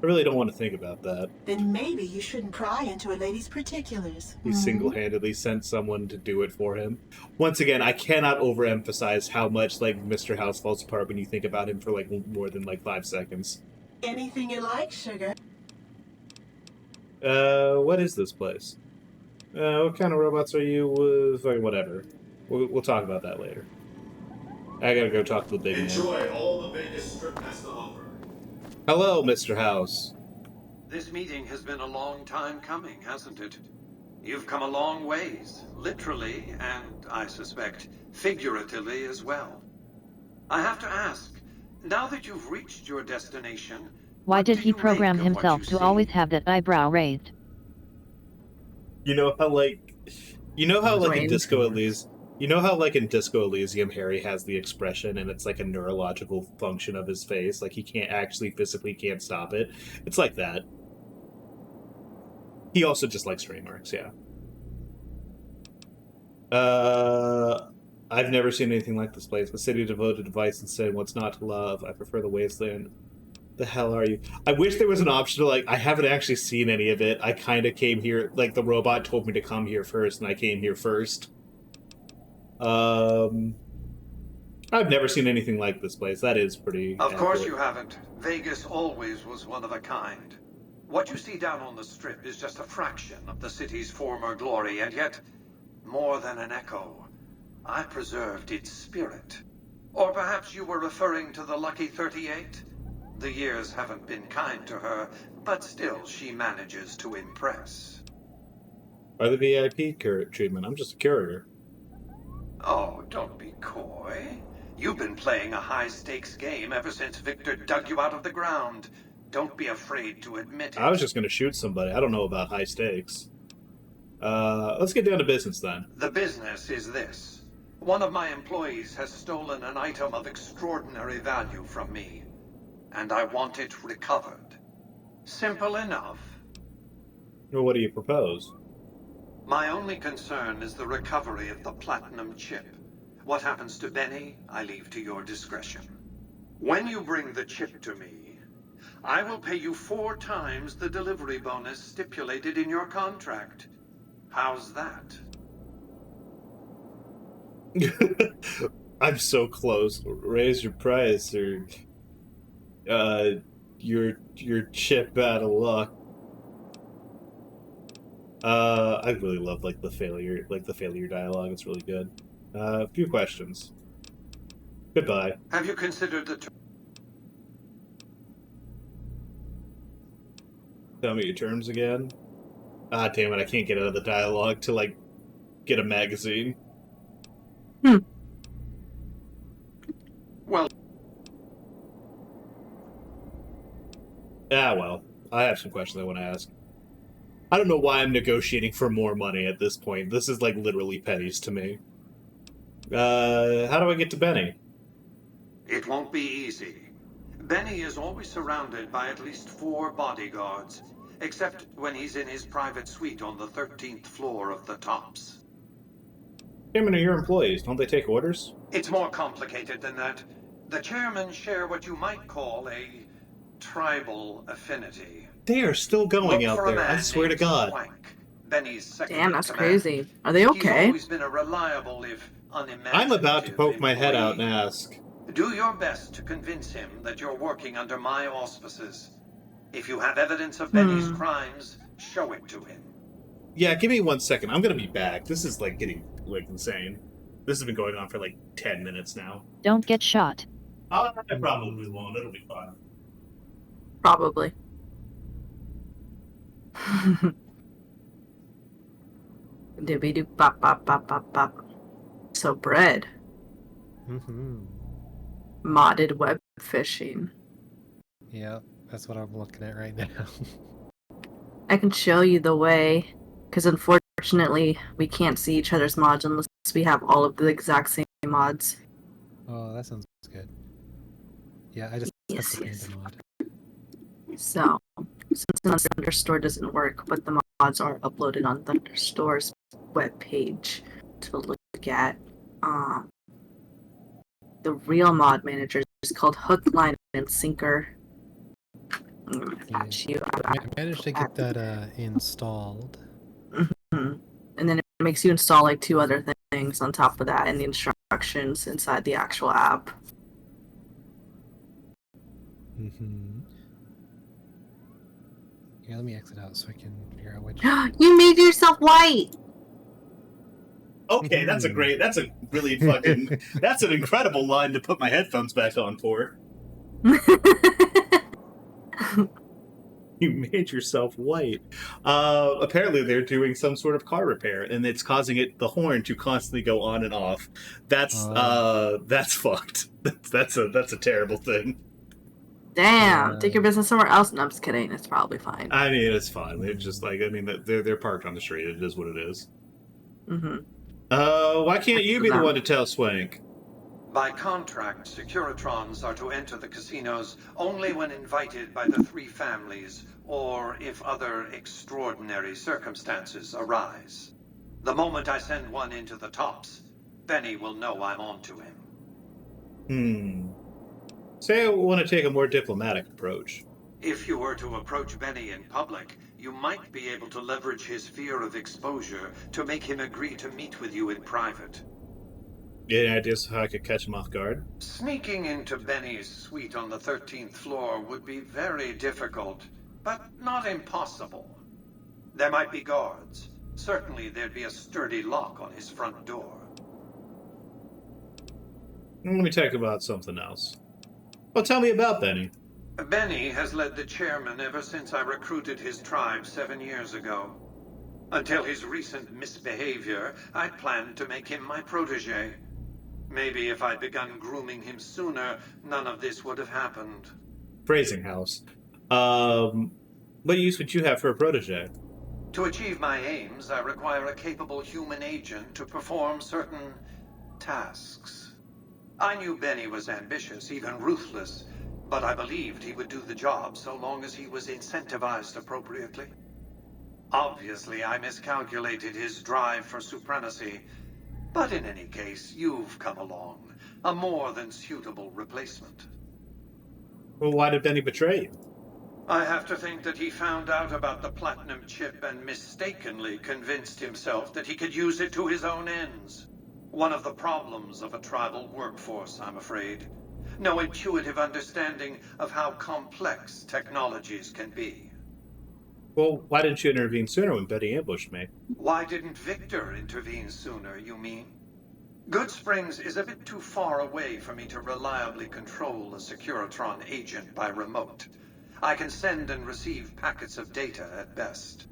I really don't want to think about that. Then maybe you shouldn't pry into a lady's particulars. He single-handedly sent someone to do it for him. Once again, I cannot overemphasize how much, like, Mr. House falls apart when you think about him for, like, more than, like, 5 seconds. Anything you like, sugar. What is this place? What kind of robots are you? Fucking whatever. We'll talk about that later. I gotta go talk to the big man. Enjoy all the Vegas Strip has to offer. Hello, Mr. House. This meeting has been a long time coming, hasn't it? You've come a long ways, literally, and I suspect figuratively as well. I have to ask, now that you've reached your destination, why did he program himself to always have that eyebrow raised? You know how like in Disco Elysium, in Disco Elysium, Harry has the expression, and it's like a neurological function of his face, like he can't actually physically can't stop it. It's like that. He also just likes trademarks, yeah. I've never seen anything like this place. A city devoted to vice and sin. What's not to love? I prefer the wasteland. The hell are you? I wish there was an option to, like, I haven't actually seen any of it. I kind of came here, like, the robot told me to come here first, and I came here first. I've never seen anything like this place. That is pretty Of course you haven't. Vegas always was one of a kind. What you see down on the Strip is just a fraction of the city's former glory, and yet, more than an echo, I preserved its spirit. Or perhaps you were referring to the Lucky 38? The years haven't been kind to her, but still she manages to impress. Or the VIP treatment. I'm just a courier. Oh, don't be coy. You've been playing a high-stakes game ever since Victor dug you out of the ground. Don't be afraid to admit it. I was just going to shoot somebody. I don't know about high stakes. Let's get down to business then. The business is this. One of my employees has stolen an item of extraordinary value from me, and I want it recovered. Simple enough. Well, what do you propose? My only concern is the recovery of the platinum chip. What happens to Benny, I leave to your discretion. When you bring the chip to me, I will pay you 4 times the delivery bonus stipulated in your contract. How's that? I'm so close. Raise your price, or your chip out of luck. I really love the failure dialogue. It's really good. A few questions. Goodbye. Have you considered the Tell me your terms again. Ah, damn it! I can't get out of the dialogue to get a magazine. Well. Well. I have some questions I want to ask. I don't know why I'm negotiating for more money at this point. This is literally pennies to me. How do I get to Benny? It won't be easy. Benny is always surrounded by at least 4 bodyguards, except when he's in his private suite on the 13th floor of the Tops. How many are your employees? Don't they take orders? It's more complicated than that. The chairmen share what you might call a tribal affinity. They are still going out there, I swear to God. Benny's second Damn, that's command. crazy. Are they okay? He's always been a reliable, if unimaginative I'm about to poke my head out and employee. ask. Do your best to convince him that you're working under my auspices. If you have evidence of Benny's crimes, show it to him. Yeah, give me 1 second. I'm gonna be back. This is getting insane. This has been going on for 10 minutes now. Don't get shot. I probably won't. It'll be fine. Probably. Dibby doo bop bop bop bop bop. So bread. Modded web fishing. Yeah, that's what I'm looking at right now. I can show you the way, because unfortunately we can't see each other's mods unless we have all of the exact same mods. Oh, that sounds good. Yeah, I just tested the mod. So, since the Thunderstore doesn't work, but the mods are uploaded on Thunderstore's webpage to look at, the real mod manager is called Hook, Line, and Sinker. I managed to get that installed. And then it makes you install 2 other things on top of that, and the instructions inside the actual app. Yeah, let me exit out so I can figure out which. You made yourself white! Okay, that's a really fucking, that's an incredible line to put my headphones back on for. You made yourself white. Apparently, they're doing some sort of car repair, and it's causing the horn to constantly go on and off. That's fucked. That's a terrible thing. Damn, take your business somewhere else. No, I'm just kidding. It's probably fine. I mean, it's fine. They're just like, I mean, they're parked on the street. It is what it is. Mm-hmm. Why can't you be the one to tell Swank? By contract, Securitrons are to enter the casinos only when invited by the three families, or if other extraordinary circumstances arise. The moment I send one into the tops, Benny will know I'm on to him. Say I want to take a more diplomatic approach. If you were to approach Benny in public, you might be able to leverage his fear of exposure to make him agree to meet with you in private. Any ideas how I could catch him off guard? Sneaking into Benny's suite on the 13th floor would be very difficult, but not impossible. There might be guards. Certainly there'd be a sturdy lock on his front door. Let me talk about something else. Well, tell me about Benny. Benny has led the chairman ever since I recruited his tribe 7 years ago. Until his recent misbehavior, I'd planned to make him my protege. Maybe if I'd begun grooming him sooner, none of this would have happened. Phrasing house. What use would you have for a protege? To achieve my aims, I require a capable human agent to perform certain tasks. I knew Benny was ambitious, even ruthless, but I believed he would do the job so long as he was incentivized appropriately. Obviously, I miscalculated his drive for supremacy. But in any case, you've come along. A more than suitable replacement. Well, why did Benny betray you? I have to think that he found out about the platinum chip and mistakenly convinced himself that he could use it to his own ends. One of the problems of a tribal workforce, I'm afraid. No intuitive understanding of how complex technologies can be. Well, why didn't you intervene sooner when Benny ambushed me? Why didn't Victor intervene sooner, you mean? Good Springs is a bit too far away for me to reliably control a Securitron agent by remote. I can send and receive packets of data at best.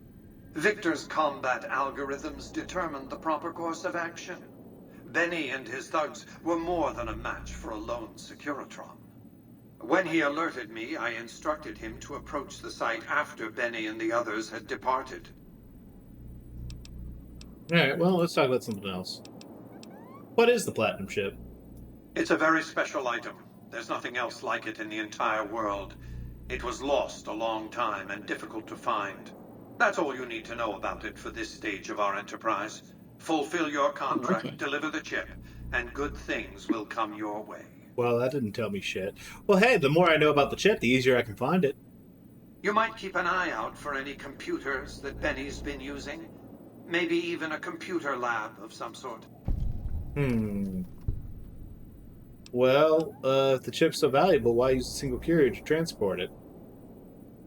Victor's combat algorithms determined the proper course of action. Benny and his thugs were more than a match for a lone Securitron. When he alerted me, I instructed him to approach the site after Benny and the others had departed. Alright, well, let's talk about something else. What is the platinum chip? It's a very special item. There's nothing else like it in the entire world. It was lost a long time and difficult to find. That's all you need to know about it for this stage of our enterprise. Fulfill your contract, deliver the chip, and good things will come your way. Well, that didn't tell me shit. Well, hey, the more I know about the chip, the easier I can find it. You might keep an eye out for any computers that Benny's been using. Maybe even a computer lab of some sort. Well, if the chip's so valuable, why use a single courier to transport it?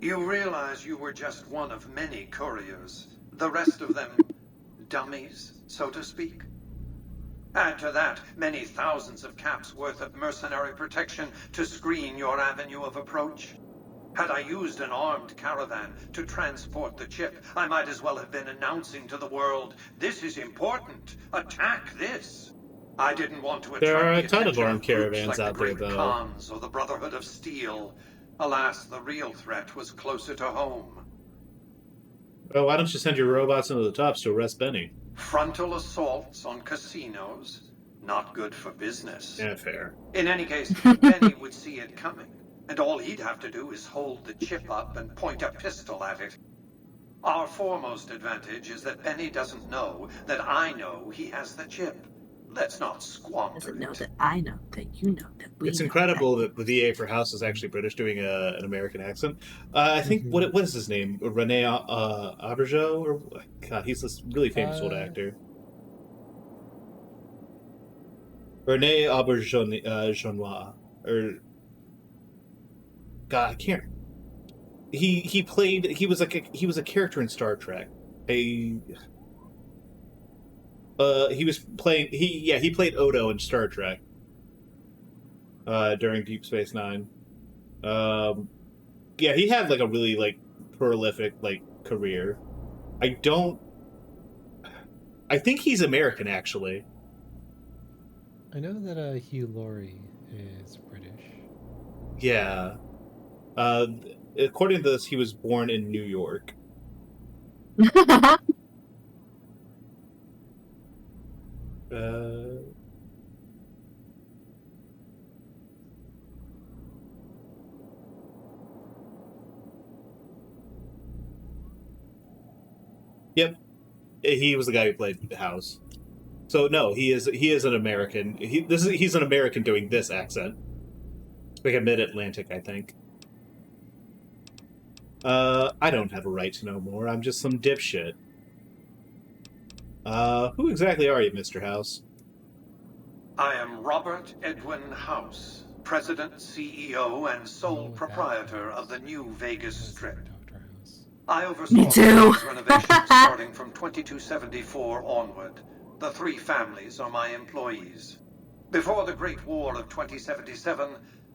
You realize you were just one of many couriers. The rest of them, dummies, so to speak. Add to that many thousands of caps worth of mercenary protection to screen your avenue of approach. Had I used an armed caravan to transport the chip, I might as well have been announcing to the world, this is important, attack this. I didn't want to attract There are a the ton of attention armed caravans groups like out the there, Great though. Khans or the Brotherhood of Steel. Alas, the real threat was closer to home. Well, why don't you send your robots into the tops to arrest Benny? Frontal assaults on casinos? Not good for business. Yeah, fair. In any case, Benny would see it coming, and all he'd have to do is hold the chip up and point a pistol at it. Our foremost advantage is that Benny doesn't know that I know he has the chip. Let's not squander it. Doesn't know that I know that you know that we It's know incredible that the VA for House is actually British doing an American accent. I think, what is his name? Rene Aubergeau? Or, God, he's this really famous old actor. Rene Auberjonois. Or, God, I can't. He was a character in Star Trek. He played Odo in Star Trek during Deep Space Nine. God, yeah, he had like a really like prolific like career. I think he's American actually. I know that Hugh Laurie is British. Yeah. According to this, he was born in New York. Yep, he was the guy who played the House. So no, he is an American. He's an American doing this accent, like a mid-Atlantic, I think. I don't have a right to know more. I'm just some dipshit. Who exactly are you, Mr. House? I am Robert Edwin House, President, CEO, and sole proprietor of the New Vegas Strip. I oversaw the renovations starting from 2274 onward. The 3 families are my employees. Before the Great War of 2077,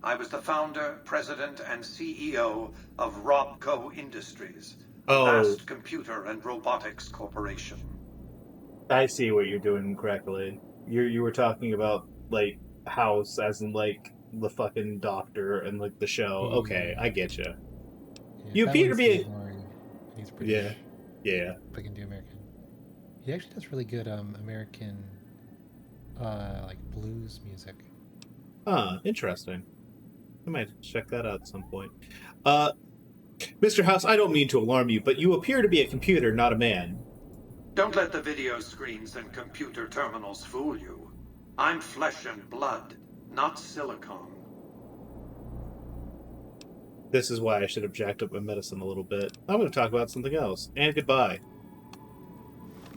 I was the founder, president, and CEO of Robco Industries, a vast computer and robotics corporation. I see what you're doing correctly. You were talking about like House as in like the fucking doctor and like the show. Yeah. Okay, I get you. Yeah, You appear to be he's British. Yeah. But can do American. He actually does really good American like blues music. Interesting. I might check that out at some point. Mr. House, I don't mean to alarm you, but you appear to be a computer, not a man. Don't let the video screens and computer terminals fool you. I'm flesh and blood, not silicone. This is why I should have jacked up my medicine a little bit. I'm going to talk about something else. And goodbye.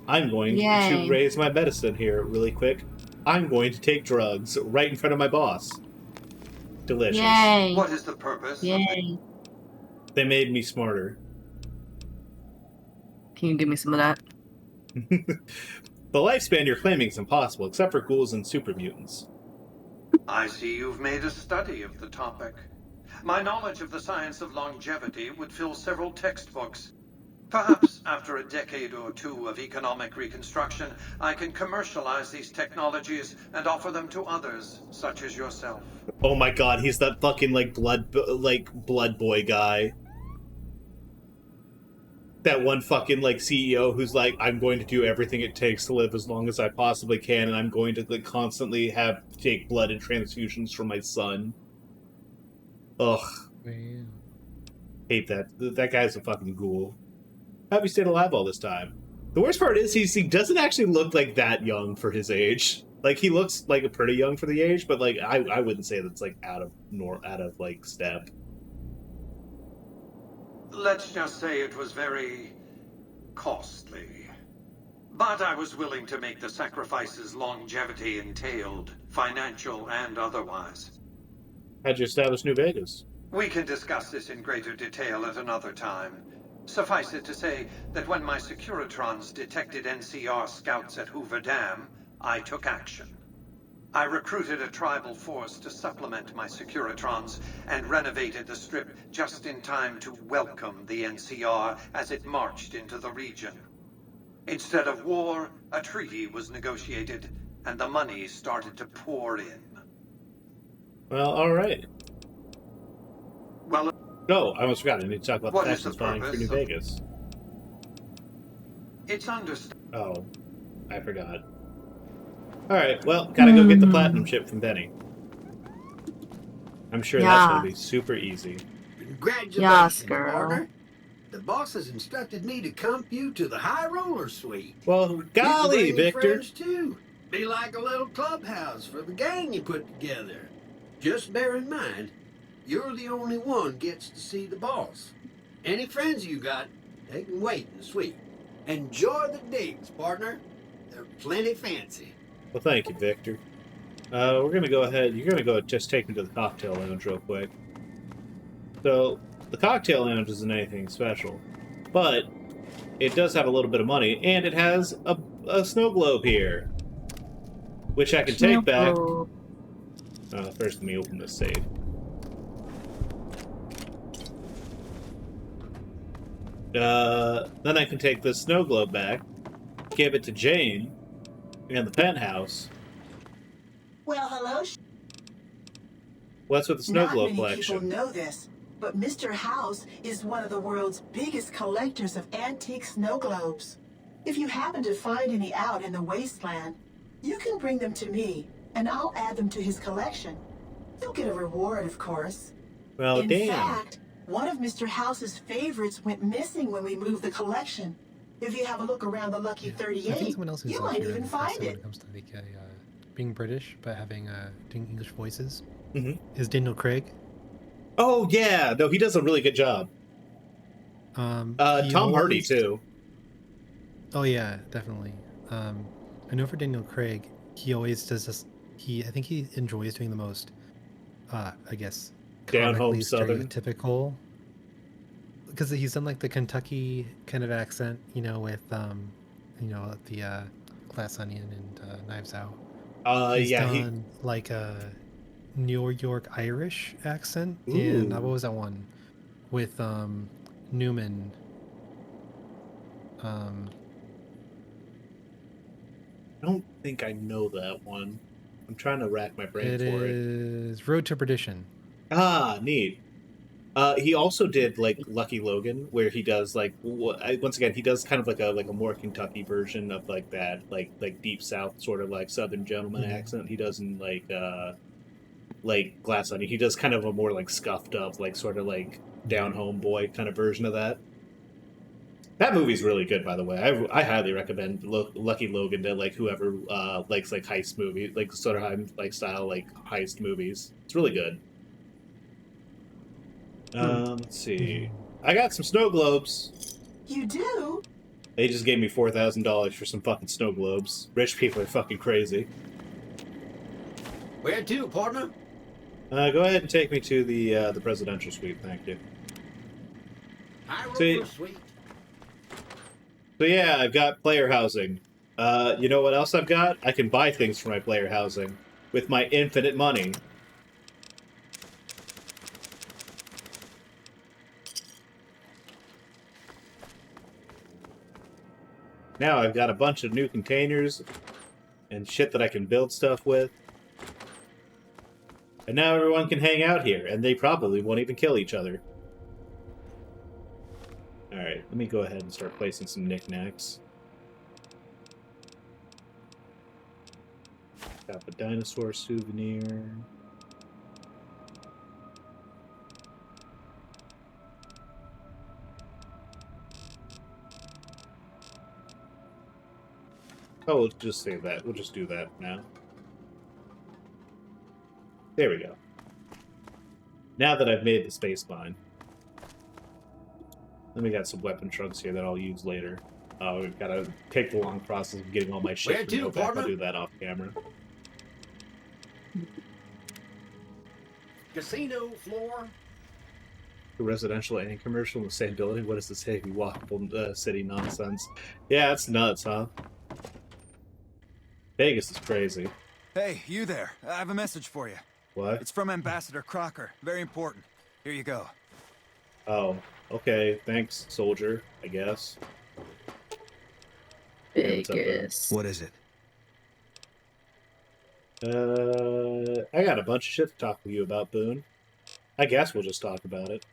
I'm going to raise my medicine here really quick. I'm going to take drugs right in front of my boss. Delicious. Yay. What is the purpose? Yay. They made me smarter. Can you give me some of that? The lifespan you're claiming is impossible, except for ghouls and super mutants. I see you've made a study of the topic. My knowledge of the science of longevity would fill several textbooks. Perhaps after a decade or 2 of economic reconstruction, I can commercialize these technologies and offer them to others, such as yourself. Oh my god, he's that fucking blood boy guy. That one fucking CEO who's like, I'm going to do everything it takes to live as long as I possibly can, and I'm going to constantly take blood and transfusions from my son. Ugh. Man. Hate that. That guy's a fucking ghoul. How have you stayed alive all this time? The worst part is he doesn't actually look like that young for his age. Like, he looks like pretty young for the age, but I wouldn't say that's out of step. Let's just say it was very costly. But I was willing to make the sacrifices longevity entailed, financial and otherwise. How'd you establish New Vegas? We can discuss this in greater detail at another time. Suffice it to say that when my Securitrons detected NCR scouts at Hoover Dam, I took action. I recruited a tribal force to supplement my Securitrons and renovated the Strip just in time to welcome the NCR as it marched into the region. Instead of war, a treaty was negotiated, and the money started to pour in. Well, alright. Well, no, I almost forgot. I need to talk about the factions vying for New Vegas. It's understood. Oh, I forgot. Alright, well, gotta go get the platinum chip from Benny. I'm sure that's gonna be super easy. Congratulations, partner. The boss has instructed me to comp you to the high roller suite. Well, golly, Victor. Friends too. Be like a little clubhouse for the gang you put together. Just bear in mind, you're the only one gets to see the boss. Any friends you got, they can wait in the suite. Enjoy the digs, partner. They're plenty fancy. Well, thank you, Victor. We're gonna go ahead. You're gonna go just take me to the cocktail lounge real quick. So, the cocktail lounge isn't anything special, but it does have a little bit of money, and it has a snow globe here, which I can take back. First, let me open this safe. Then I can take this snow globe back, give it to Jane in the penthouse. Well, hello. What's with the snow Not globe many collection? people know this, but Mr. House is one of the world's biggest collectors of antique snow globes. If you happen to find any out in the wasteland, you can bring them to me, and I'll add them to his collection. You'll get a reward, of course. Well, in damn. fact, one of Mr. House's favorites went missing when we moved the collection. If you have a look around the Lucky I think 38, someone else is you like might very even impressive find when it. it comes to like being British, but having doing English voices. Mm-hmm. Is Daniel Craig. Oh yeah, no, he does a really good job. Tom Hardy too. Oh yeah, definitely. I know for Daniel Craig, he always does this. I think he enjoys doing the most. I guess Down home comically Southern. stereotypical. Because he's done like the Kentucky kind of accent, with the Glass Onion and Knives Out. He's done like a New York Irish accent, and what was that one with Newman? I don't think I know that one. I'm trying to rack my brain for it. It is Road to Perdition. Ah, neat. He also did like Lucky Logan, where he does like once again he does kind of like a more Kentucky version of like that like deep South sort of like Southern gentleman accent. He does in like Glass Onion. He does kind of a more like scuffed up like sort of like down home boy kind of version of that. That movie's really good, by the way. I highly recommend Lucky Logan to like whoever likes like heist movies, like sort of like style like heist movies. It's really good. Let's see. I got some snow globes. You do? They just gave me $4,000 for some fucking snow globes. Rich people are fucking crazy. Where to, partner? Go ahead and take me to the presidential suite, thank you. High suite. So yeah, I've got player housing. You know what else I've got? I can buy things for my player housing with my infinite money. Now I've got a bunch of new containers and shit that I can build stuff with. And now everyone can hang out here, and they probably won't even kill each other. Alright, let me go ahead and start placing some knickknacks. Got the dinosaur souvenir. Oh, we'll just save that. We'll just do that now. There we go. Now that I've made the space mine. Then we got some weapon trunks here that I'll use later. We've got to take the long process of getting all my shit. Where to, back. partner? I'll do that off camera. Casino floor. Residential and commercial in the same building? What is this heavy walkable city nonsense? Yeah, it's nuts, huh? Vegas is crazy. Hey, you there. I have a message for you. What? It's from Ambassador Crocker. Very important. Here you go. Oh, okay. Thanks, soldier, I guess. Vegas. What is it? I got a bunch of shit to talk with you about, Boone. I guess we'll just talk about it.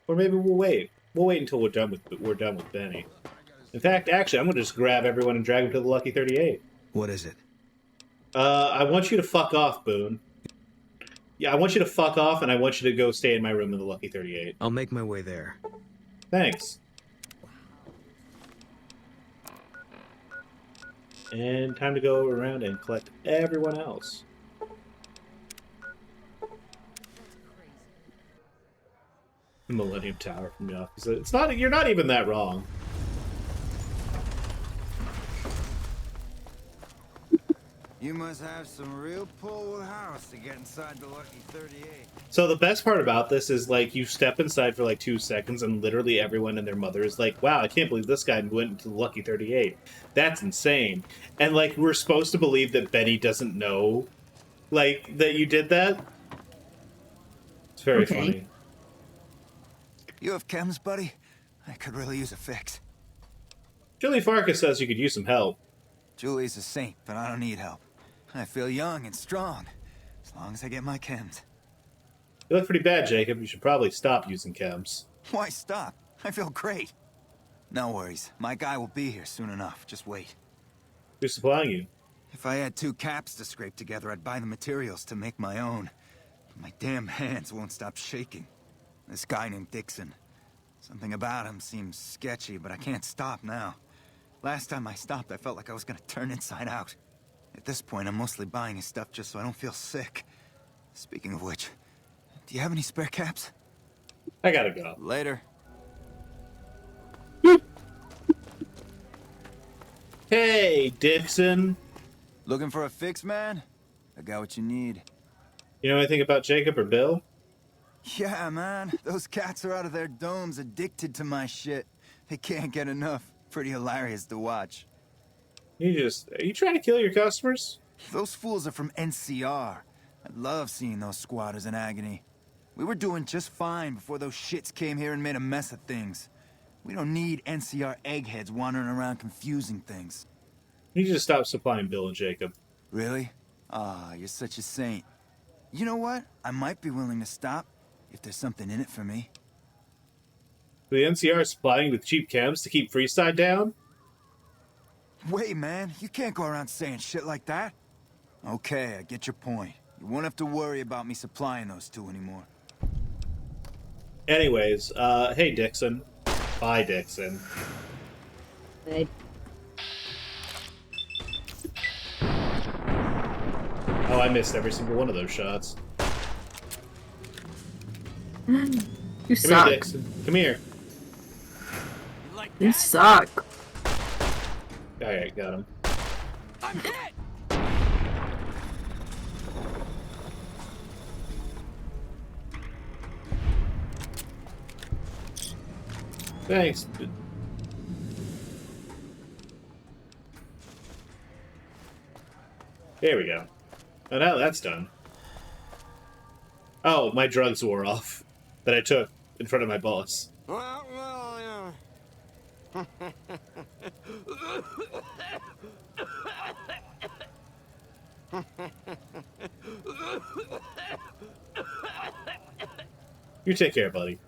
Or maybe we'll wait. We'll wait until we're done with Benny. In fact, actually, I'm gonna just grab everyone and drag them to the Lucky 38. What is it? I want you to fuck off, Boone. Yeah, I want you to fuck off, and I want you to go stay in my room in the Lucky 38. I'll make my way there. Thanks. And time to go around and collect everyone else. The Millennium Tower from the office. It's not. You're not even that wrong. You must have some real pull with House to get inside the Lucky 38. So the best part about this is, like, you step inside for, like, 2 seconds, and literally everyone and their mother is like, wow, I can't believe this guy went into the Lucky 38. That's insane. And, like, we're supposed to believe that Benny doesn't know, like, that you did that? It's very funny. You have chems, buddy? I could really use a fix. Julie Farkas says you could use some help. Julie's a saint, but I don't need help. I feel young and strong, as long as I get my chems. You look pretty bad, Jacob. You should probably stop using chems. Why stop? I feel great. No worries. My guy will be here soon enough. Just wait. Who's supplying you? If I had 2 caps to scrape together, I'd buy the materials to make my own. But my damn hands won't stop shaking. This guy named Dixon. Something about him seems sketchy, but I can't stop now. Last time I stopped, I felt like I was gonna turn inside out. At this point, I'm mostly buying his stuff just so I don't feel sick. Speaking of which, do you have any spare caps? I gotta go. Later. Hey, Dixon. Looking for a fix, man? I got what you need. You know anything about Jacob or Bill? Yeah, man. Those cats are out of their domes addicted to my shit. They can't get enough. Pretty hilarious to watch. Are you trying to kill your customers? Those fools are from NCR. I love seeing those squatters in agony. We were doing just fine before those shits came here and made a mess of things. We don't need NCR eggheads wandering around confusing things. You need to stop supplying Bill and Jacob. Really? Ah, you're such a saint. You know what? I might be willing to stop if there's something in it for me. The NCR is supplying with cheap chems to keep Freeside down? Wait, man. You can't go around saying shit like that. Okay, I get your point. You won't have to worry about me supplying those 2 anymore. Anyways, hey, Dixon. Bye, Dixon. Hey. Oh, I missed every single one of those shots. You Come suck. here, Dixon. Come here. You suck. Alright, got him. I'm hit! Thanks. There we go. Oh, now that's done. Oh, my drugs wore off that I took in front of my boss. Well, yeah. You take care, buddy.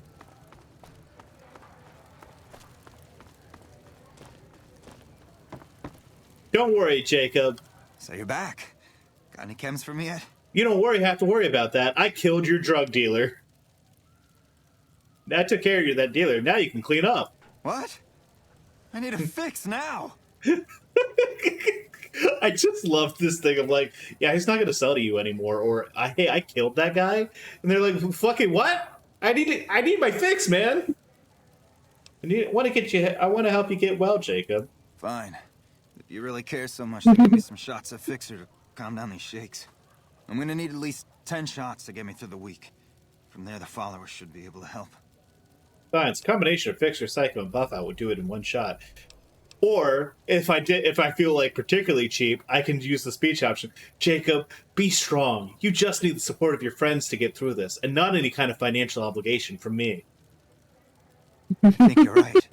Don't worry, Jacob. So you're back. Got any chems for me yet? You don't have to worry about that. I killed your drug dealer. I took care of you, that dealer. Now you can clean up. What? I need a fix now. I just love this thing of like, yeah, he's not going to sell to you anymore. Or, hey, I killed that guy. And they're like, fucking what? I need my fix, man. I want to help you get well, Jacob. Fine. If you really care so much to give me some shots of Fixer to calm down these shakes. I'm gonna need at least 10 shots to get me through the week. From there, the followers should be able to help. Fine, it's a combination of Fixer, Psycho, and Buff out would do it in one shot. Or, if I feel like particularly cheap, I can use the speech option. Jacob, be strong. You just need the support of your friends to get through this, and not any kind of financial obligation from me. I think you're right.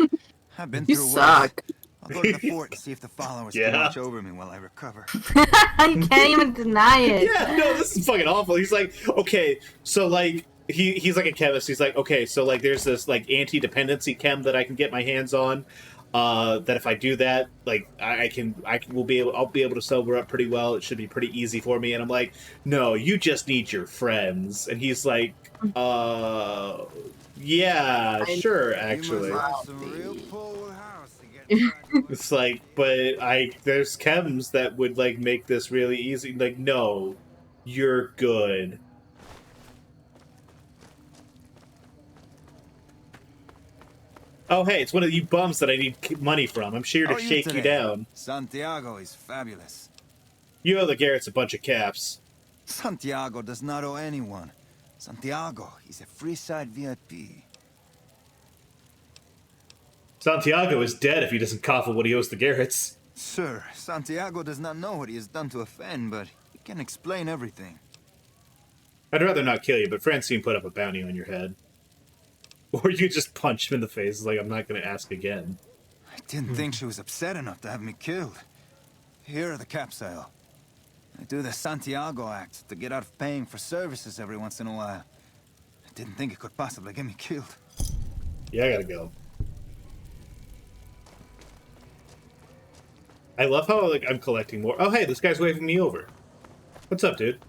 I've been You through suck. worse. I'll go to the fort and see if the followers can watch over me while I recover. You can't even deny it. Yeah, no, this is fucking awful. He's like, okay, so like he's like a chemist. He's like, okay, so like there's this like anti-dependency chem that I can get my hands on. That if I do that, like I'll be able to sober up pretty well. It should be pretty easy for me. And I'm like, no, you just need your friends. And he's like, yeah, sure, actually. It's like, but there's chems that would like make this really easy. Like, no, you're good. Oh, hey, it's one of you bums that I need money from. I'm here to shake you down. Santiago is fabulous. You owe the Garretts a bunch of caps. Santiago does not owe anyone. Santiago is a Freeside VIP. Santiago is dead if he doesn't cough at what he owes the Garretts. Sir, Santiago does not know what he has done to offend, but he can explain everything. I'd rather not kill you, but Francine put up a bounty on your head. Or you just punch him in the face. It's like, I'm not going to ask again. I didn't think she was upset enough to have me killed. Here are the capsule. I do the Santiago Act to get out of paying for services every once in a while. I didn't think it could possibly get me killed. Yeah, I gotta go. I love how like I'm collecting more. Oh, hey, this guy's waving me over. What's up, dude?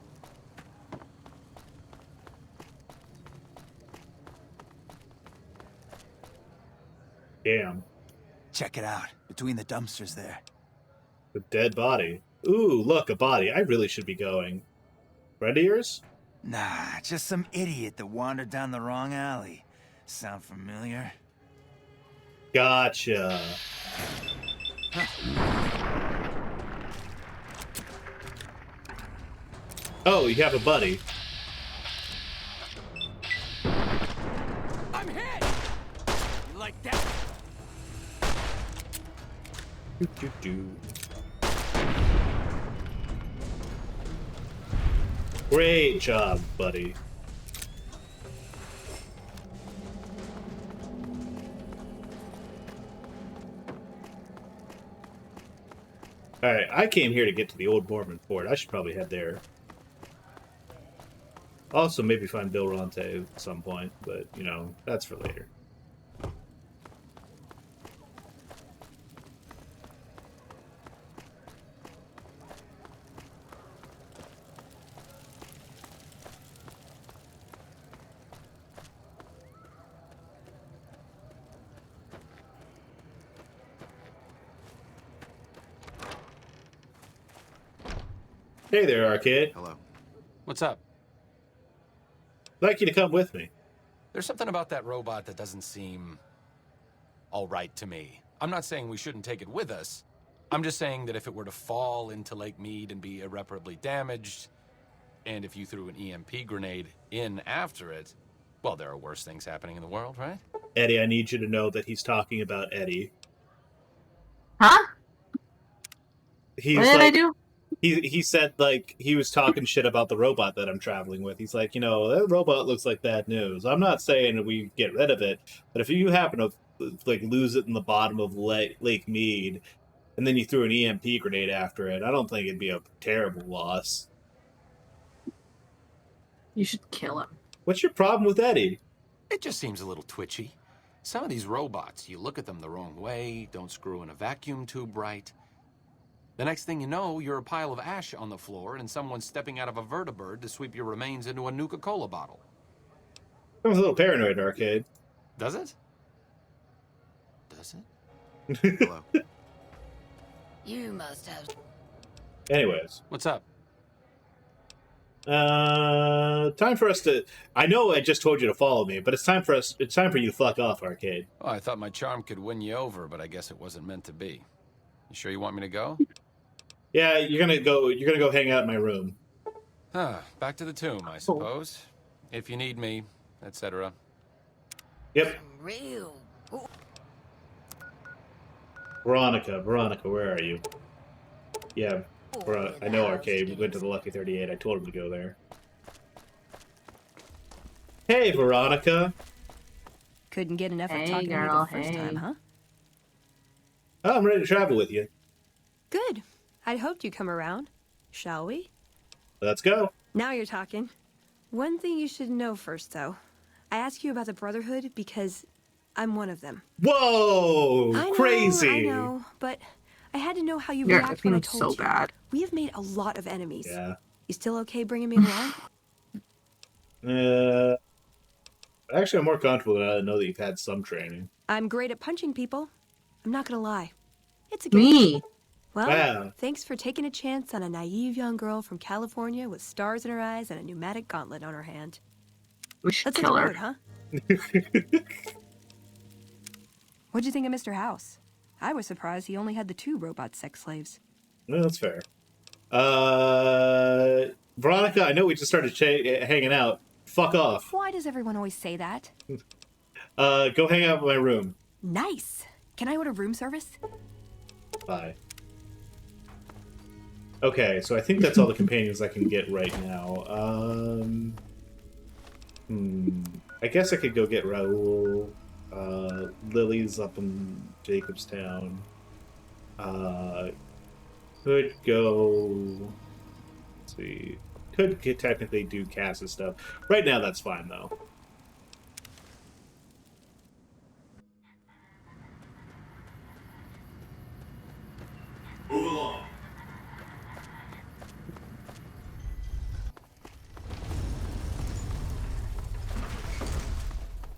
Damn. Check it out. Between the dumpsters there. The dead body. Ooh, look, a body. I really should be going. Friend of yours? Nah, just some idiot that wandered down the wrong alley. Sound familiar? Gotcha. Oh, you have a buddy. I'm hit! You like that? Great job, buddy. Alright, I came here to get to the old Mormon fort. I should probably head there. Also, maybe find Bill Ronte at some point, but, you know, that's for later. Hey there, Arcade. Hello. What's up? I'd like you to come with me. There's something about that robot that doesn't seem all right to me. I'm not saying we shouldn't take it with us. I'm just saying that if it were to fall into Lake Mead and be irreparably damaged, and if you threw an EMP grenade in after it, well, there are worse things happening in the world, right? Eddie, I need you to know that he's talking about Eddie. Huh? He's What did I do? He said, like, he was talking shit about the robot that I'm traveling with. He's like, you know, that robot looks like bad news. I'm not saying we get rid of it, but if you happen to, like, lose it in the bottom of Lake Mead, and then you threw an EMP grenade after it, I don't think it'd be a terrible loss. You should kill him. What's your problem with Eddie? It just seems a little twitchy. Some of these robots, you look at them the wrong way, don't screw in a vacuum tube right. The next thing you know, you're a pile of ash on the floor and someone's stepping out of a vertibird to sweep your remains into a Nuka-Cola bottle. Sounds a little paranoid, Arcade. Does it? Does it? Hello. You must have... Anyways. What's up? Time for us to... I know I just told you to follow me, but it's time for you to fuck off, Arcade. Oh, I thought my charm could win you over, but I guess it wasn't meant to be. You sure you want me to go? Yeah, you're gonna go hang out in my room. Back to the tomb, I suppose. If you need me, etc. Yep. Real. Veronica, where are you? Yeah, I know Arcade. We went to the Lucky 38. I told him to go there. Hey, Veronica. Couldn't get enough of Hey, talking girl, to me the first hey. time, huh? Oh, I'm ready to travel with you. Good. I'd hoped you'd come around. Shall we? Let's go. Now you're talking. One thing you should know first, though. I asked you about the Brotherhood because I'm one of them. Whoa! I know, crazy. I know, but I had to know how you You're react when I acting told so you. bad. We have made a lot of enemies. Yeah. You still okay bringing me along? Actually, I'm more comfortable now that I know that you've had some training. I'm great at punching people. I'm not gonna lie. It's a gift. Me? Well, Wow. thanks for taking a chance on a naive young girl from California with stars in her eyes and a pneumatic gauntlet on her hand. We should Let's hit kill the her. road, huh? What'd you think of Mr. House? I was surprised he only had the 2 robot sex slaves. No, that's fair. Veronica, I know we just started hanging out. Fuck off. Why does everyone always say that? Go hang out in my room. Nice. Can I order room service? Bye. Okay, so I think that's all the companions I can get right now. I guess I could go get Raoul. Lily's up in Jacobstown. Could go... Let's see. Could technically do Cass's stuff. Right now, that's fine, though. Move along.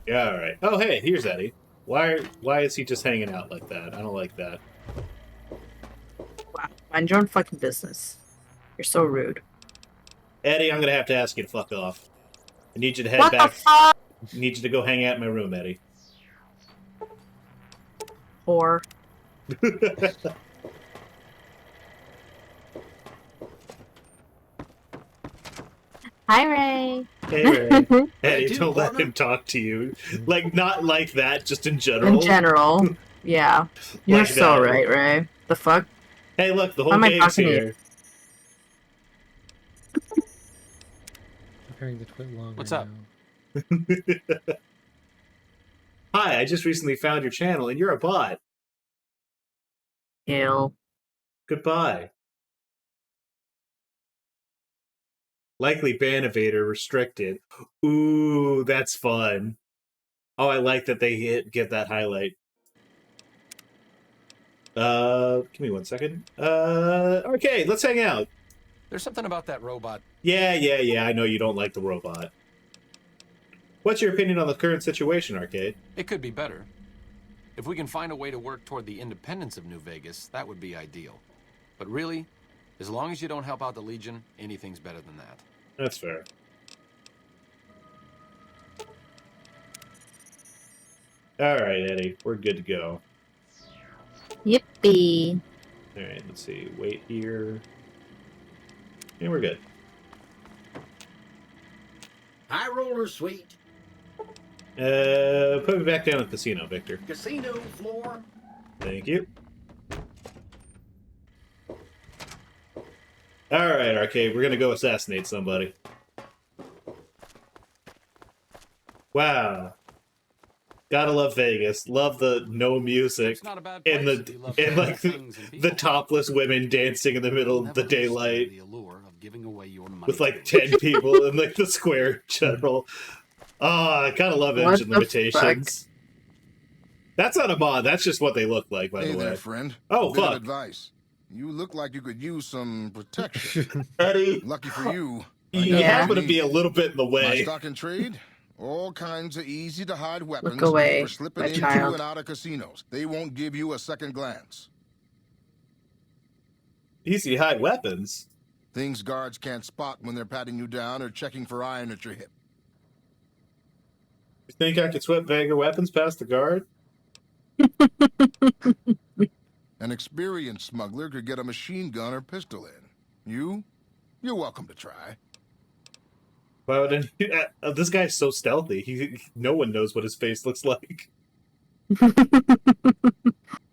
Yeah, all right. Oh, hey, here's Eddie. Why is he just hanging out like that? I don't like that. Wow. Mind your own fucking business. You're so rude. Eddie, I'm gonna have to ask you to fuck off. I need you to head What back. The fuck? I need you to go hang out in my room, Eddie. Or Hi, Ray. Hey, Ray. Eddie, don't let him talk to you. Like, not like that, just in general. In general. Yeah. You're Like so that. right, Ray. The fuck? Hey, look, the Why whole am I gang's talking to you? here. Preparing to quit long. What's right up? now. Hi, I just recently found your channel, and you're a bot. Ew. Goodbye. Likely ban evader restricted. Ooh, that's fun. Oh, I like that they give that highlight. Give me 1 second. Okay, let's hang out. There's something about that robot. Yeah, I know you don't like the robot. What's your opinion on the current situation, Arcade? It could be better. If we can find a way to work toward the independence of New Vegas, that would be ideal. But really, as long as you don't help out the Legion, anything's better than that. That's fair. Alright, Eddie. We're good to go. Yippee. Alright, let's see. Wait here. And we're good. High roller suite. Put me back down at the casino, Victor. Casino floor. Thank you. Alright, Arcade. We're gonna go assassinate somebody. Wow. Gotta love Vegas. Love the no music and the topless women dancing in the middle of the daylight with like 10 people in like the square in general. I gotta love engine limitations. That's not a mod. That's just what they look like, by the way. Hey there, friend. Oh, Bit of fuck. advice. You look like you could use some protection. Eddie. Lucky for you. You happen to be a little bit in the My way. stock and trade. All kinds of easy-to-hide weapons away, for slipping my into child. and out of casinos. They won't give you a second glance. Easy to hide weapons? Things guards can't spot when they're patting you down or checking for iron at your hip. You think I could sweep Vega weapons past the guard? An experienced smuggler could get a machine gun or pistol in. You're welcome to try. Why would this guy's so stealthy. No one knows what his face looks like.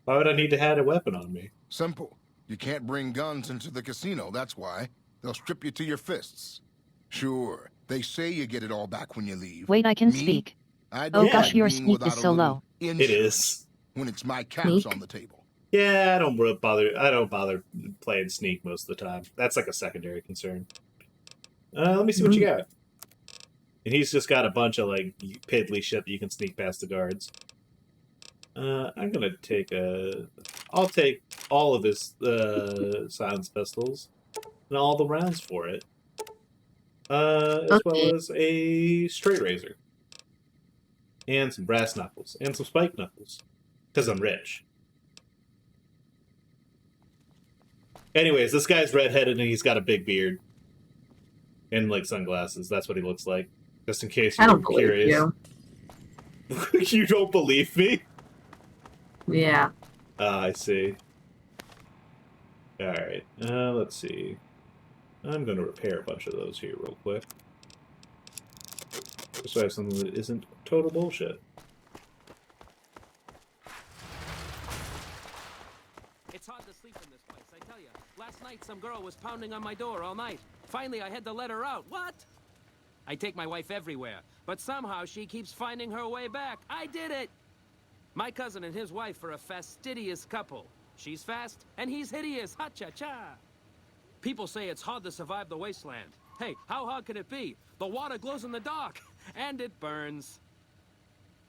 Why would I need to have a weapon on me? Simple. You can't bring guns into the casino, that's why. They'll strip you to your fists. Sure, they say you get it all back when you leave. Wait, I can Me? speak. I Oh don't gosh, like your being sneak is without a so little low. It is. When it's my caps on the table. Yeah, I don't bother playing sneak most of the time. That's like a secondary concern. Let me see what you got. And he's just got a bunch of like piddly shit that you can sneak past the guards. I'm gonna take I'll take all of his silence pistols and all the rounds for it, as well as a straight razor and some brass knuckles and some spike knuckles, because I'm rich. Anyways, this guy's redheaded and he's got a big beard and like sunglasses. That's what he looks like. Just in case you're curious. You. You don't believe me? Yeah. I see. Alright, let's see. I'm going to repair a bunch of those here real quick. Just so I have something that isn't total bullshit. It's hard to sleep in this place, I tell you. Last night, some girl was pounding on my door all night. Finally, I had to let her out. What? I take my wife everywhere, but somehow she keeps finding her way back. I did it! My cousin and his wife are a fastidious couple. She's fast, and he's hideous. Ha-cha-cha! People say it's hard to survive the wasteland. Hey, how hard can it be? The water glows in the dark, and it burns.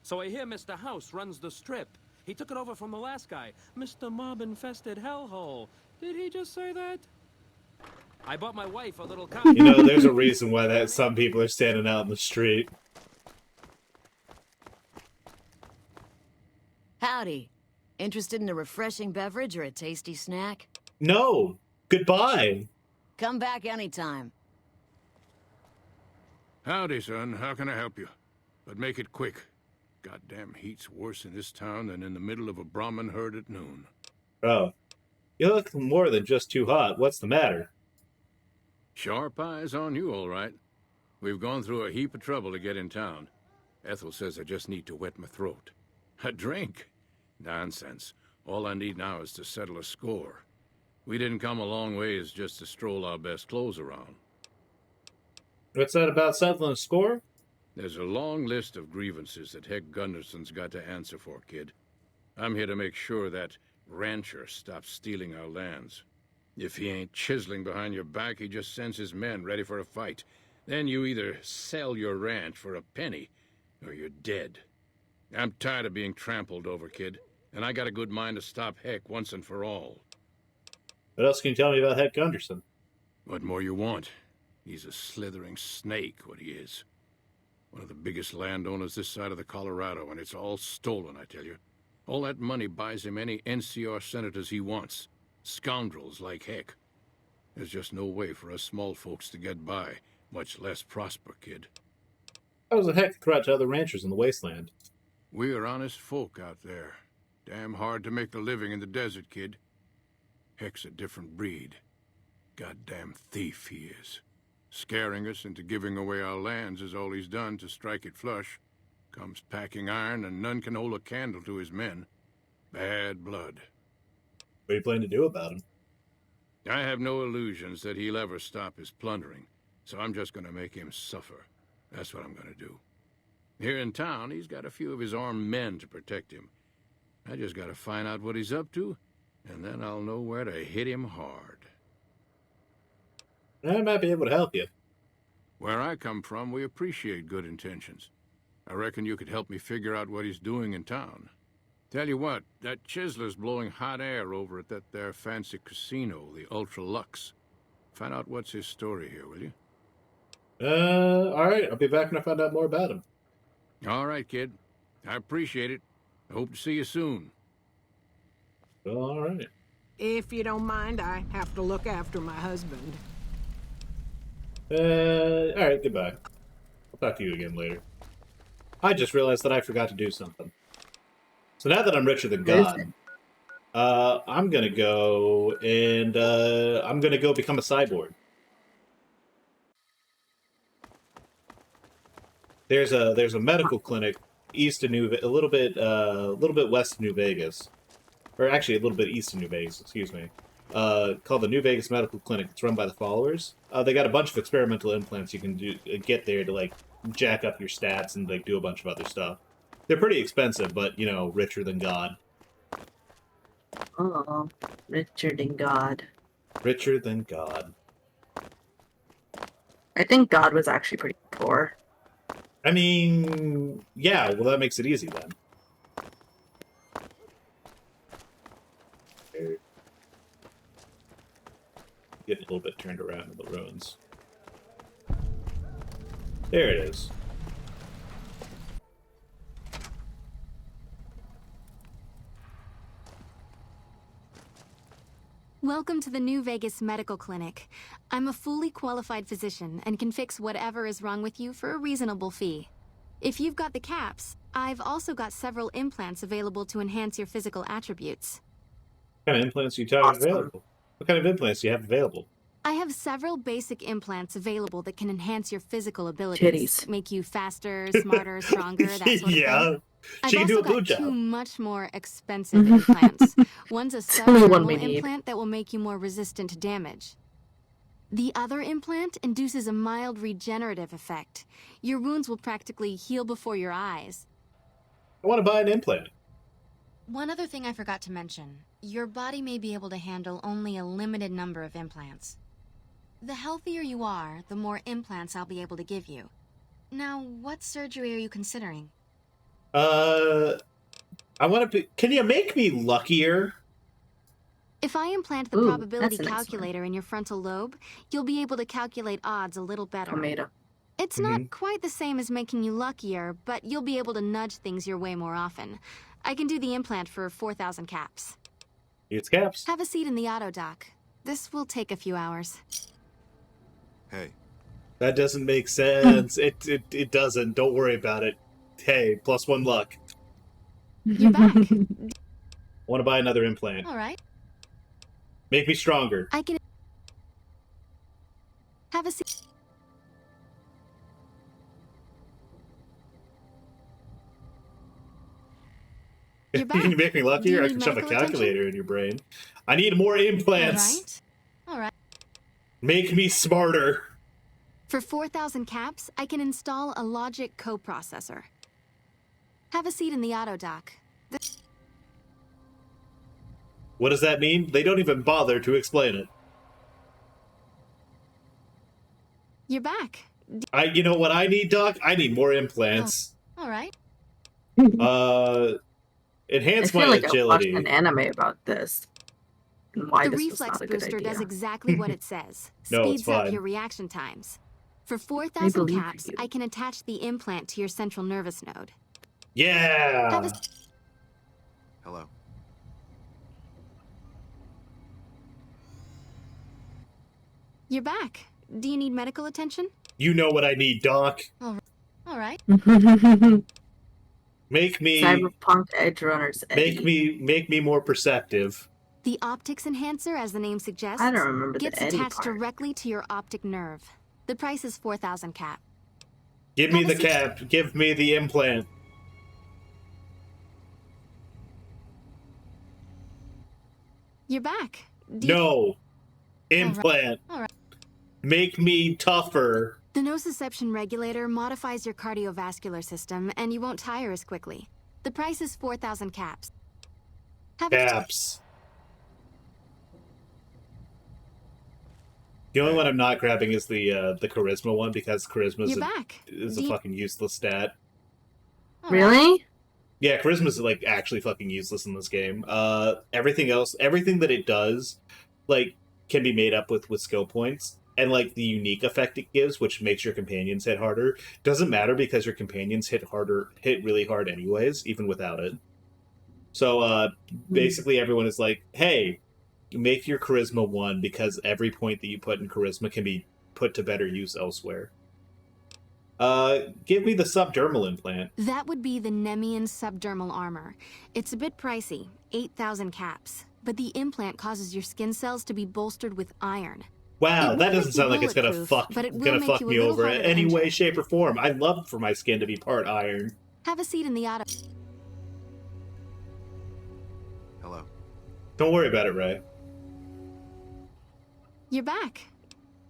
So I hear Mr. House runs the strip. He took it over from the last guy, Mr. Mob-infested hellhole. Did he just say that? I bought my wife a little car. You know, there's a reason why that some people are standing out in the street. Howdy. Interested in a refreshing beverage or a tasty snack? No. Goodbye. Come back anytime. Howdy, son. How can I help you? But make it quick. Goddamn heat's worse in this town than in the middle of a Brahmin herd at noon. Oh. You look more than just too hot. What's the matter? Sharp eyes on you, all right. We've gone through a heap of trouble to get in town. Ethel says I just need to wet my throat. A drink? Nonsense. All I need now is to settle a score. We didn't come a long ways just to stroll our best clothes around. What's that about settling a score? There's a long list of grievances that Heck Gunderson's got to answer for, kid. I'm here to make sure that rancher stops stealing our lands. If he ain't chiseling behind your back, he just sends his men ready for a fight. Then you either sell your ranch for a penny, or you're dead. I'm tired of being trampled over, kid, and I got a good mind to stop Heck once and for all. What else can you tell me about Heck Gunderson? What more you want? He's a slithering snake, what he is. One of the biggest landowners this side of the Colorado, and it's all stolen, I tell you. All that money buys him any NCR senators he wants. Scoundrels like Heck. There's just no way for us small folks to get by, much less prosper, kid. How does a Heck threat to other ranchers in the wasteland? We are honest folk out there. Damn hard to make a living in the desert, kid. Heck's a different breed. Goddamn thief he is. Scaring us into giving away our lands is all he's done to strike it flush. Comes packing iron, and none can hold a candle to his men. Bad blood. What are you planning to do about him? I have no illusions that he'll ever stop his plundering, so I'm just gonna make him suffer. That's what I'm gonna do. Here in town, he's got a few of his armed men to protect him. I just gotta find out what he's up to, and then I'll know where to hit him hard. I might be able to help you. Where I come from, we appreciate good intentions. I reckon you could help me figure out what he's doing in town. Tell you what, that chiseler's blowing hot air over at that there fancy casino, the Ultra Lux. Find out what's his story here, will you? Alright. I'll be back when I find out more about him. All right, kid. I appreciate it. I hope to see you soon. Alright. If you don't mind, I have to look after my husband. Alright, goodbye. I'll talk to you again later. I just realized that I forgot to do something. So now that I'm richer than God, I'm gonna go and I'm gonna go become a cyborg. There's a medical clinic east of a little bit west of New Vegas, or actually a little bit east of New Vegas. Excuse me. Called the New Vegas Medical Clinic. It's run by the Followers. They got a bunch of experimental implants you can get there to like jack up your stats and like do a bunch of other stuff. They're pretty expensive, but you know, richer than God. Oh, richer than God. Richer than God. I think God was actually pretty poor. I mean, yeah. Well, that makes it easy then. Getting a little bit turned around in the ruins. There it is. Welcome to the New Vegas Medical Clinic. I'm a fully qualified physician and can fix whatever is wrong with you for a reasonable fee. If you've got the caps, I've also got several implants available to enhance your physical attributes. What kind of implants do you have available? What kind of implants do you have available? I have several basic implants available that can enhance your physical abilities. Titties. Make you faster, smarter, stronger, that sort of thing. She can do a blue I've also got job. two much more expensive implants. One's a only one subdermal we need. implant that will make you more resistant to damage. The other implant induces a mild regenerative effect. Your wounds will practically heal before your eyes. I want to buy an implant. One other thing I forgot to mention. Your body may be able to handle only a limited number of implants. The healthier you are, the more implants I'll be able to give you. Now, what surgery are you considering? I want to. Can you make me luckier? If I implant the probability calculator in your frontal lobe, you'll be able to calculate odds a little better. Tomato. It's not quite the same as making you luckier, but you'll be able to nudge things your way more often. I can do the implant for 4,000 caps. It's caps. Have a seat in the auto dock. This will take a few hours. Hey. That doesn't make sense. It doesn't. Don't worry about it. Hey, +1 luck. You're back. Want to buy another implant. All right. Make me stronger. I can... Have a seat. You're back. Can you make me luckier? I can shove a calculator in your brain. I need more implants. All right. Make me smarter. For 4,000 caps, I can install a logic coprocessor. Have a seat in the auto dock. What does that mean? They don't even bother to explain it. You're back. You know what I need, Doc? I need more implants. Oh, all right. Enhance I feel my like agility. I watched an anime about this. And why The this reflex was not a good booster idea. does exactly what it says. No, it's Speeds up fine. your reaction times. For 4,000 believe caps, you. I can attach the implant to your central nervous node. Yeah. Hello. You're back. Do you need medical attention? You know what I need, Doc. All right. Make me Cyberpunk Edge Runners. make me more perceptive. The optics enhancer, as the name suggests, I don't remember the gets Eddie attached part. directly to your optic nerve. The price is 4,000 cap. Give me the cap. Give me the implant. You're back. No. Implant. All right. Make me tougher. The nociception regulator modifies your cardiovascular system, and you won't tire as quickly. The price is 4,000 caps. Caps. The only one I'm not grabbing is the charisma one because charisma You're back. is a fucking useless stat. Really? Yeah, charisma is like actually fucking useless in this game. Everything else, everything that it does, like can be made up with skill points, and like the unique effect it gives, which makes your companions hit harder, doesn't matter because your companions hit really hard anyways, even without it. So basically, everyone is like, hey. Make your charisma 1 because every point that you put in charisma can be put to better use elsewhere. Give me the subdermal implant. That would be the Nemian subdermal armor. It's a bit pricey, 8,000 caps, but the implant causes your skin cells to be bolstered with iron. Wow, It that won't doesn't make sound you like it's gonna bulletproof, but it will make fuck you a me little over harder in to any way, injure. shape, or form. I'd love for my skin to be part iron. Have a seat in the auto. Hello. Don't worry about it, Ray. You're back.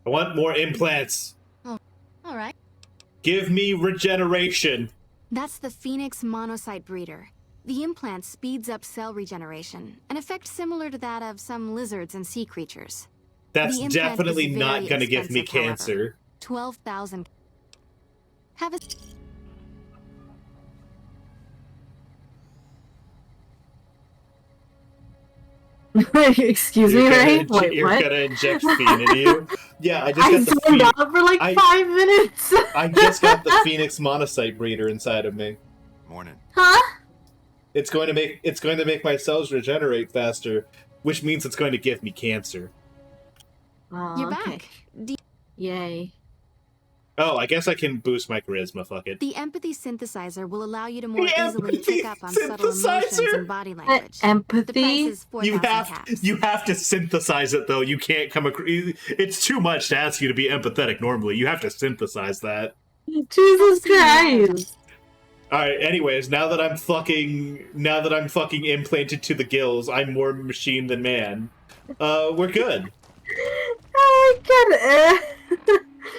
I want more implants. Oh, all right. Give me regeneration. That's the Phoenix monocyte breeder. The implant speeds up cell regeneration, an effect similar to that of some lizards and sea creatures. That's The implant definitely is not very going to give me expensive, however. cancer. 12,000. Have a... Excuse me, Ray? Wait, You're what? gonna inject Fiend in you? Yeah, I just got the zoned Phoenix. out for like 5 minutes. I just got the Phoenix monocyte breeder inside of me. Morning. Huh? It's going to make my cells regenerate faster, which means it's going to give me cancer. Oh, You're okay. back. Yay. Oh, I guess I can boost my charisma. Fuck it. The empathy synthesizer will allow you to more The easily empathy pick up on subtle emotions synthesizer? and body language. Empathy? The price is 4,000 caps. You have to synthesize it though. You can't come across. It's too much to ask you to be empathetic normally. You have to synthesize that. Jesus Christ. All right. Anyways, now that I'm fucking implanted to the gills, I'm more machine than man. We're good. I get it.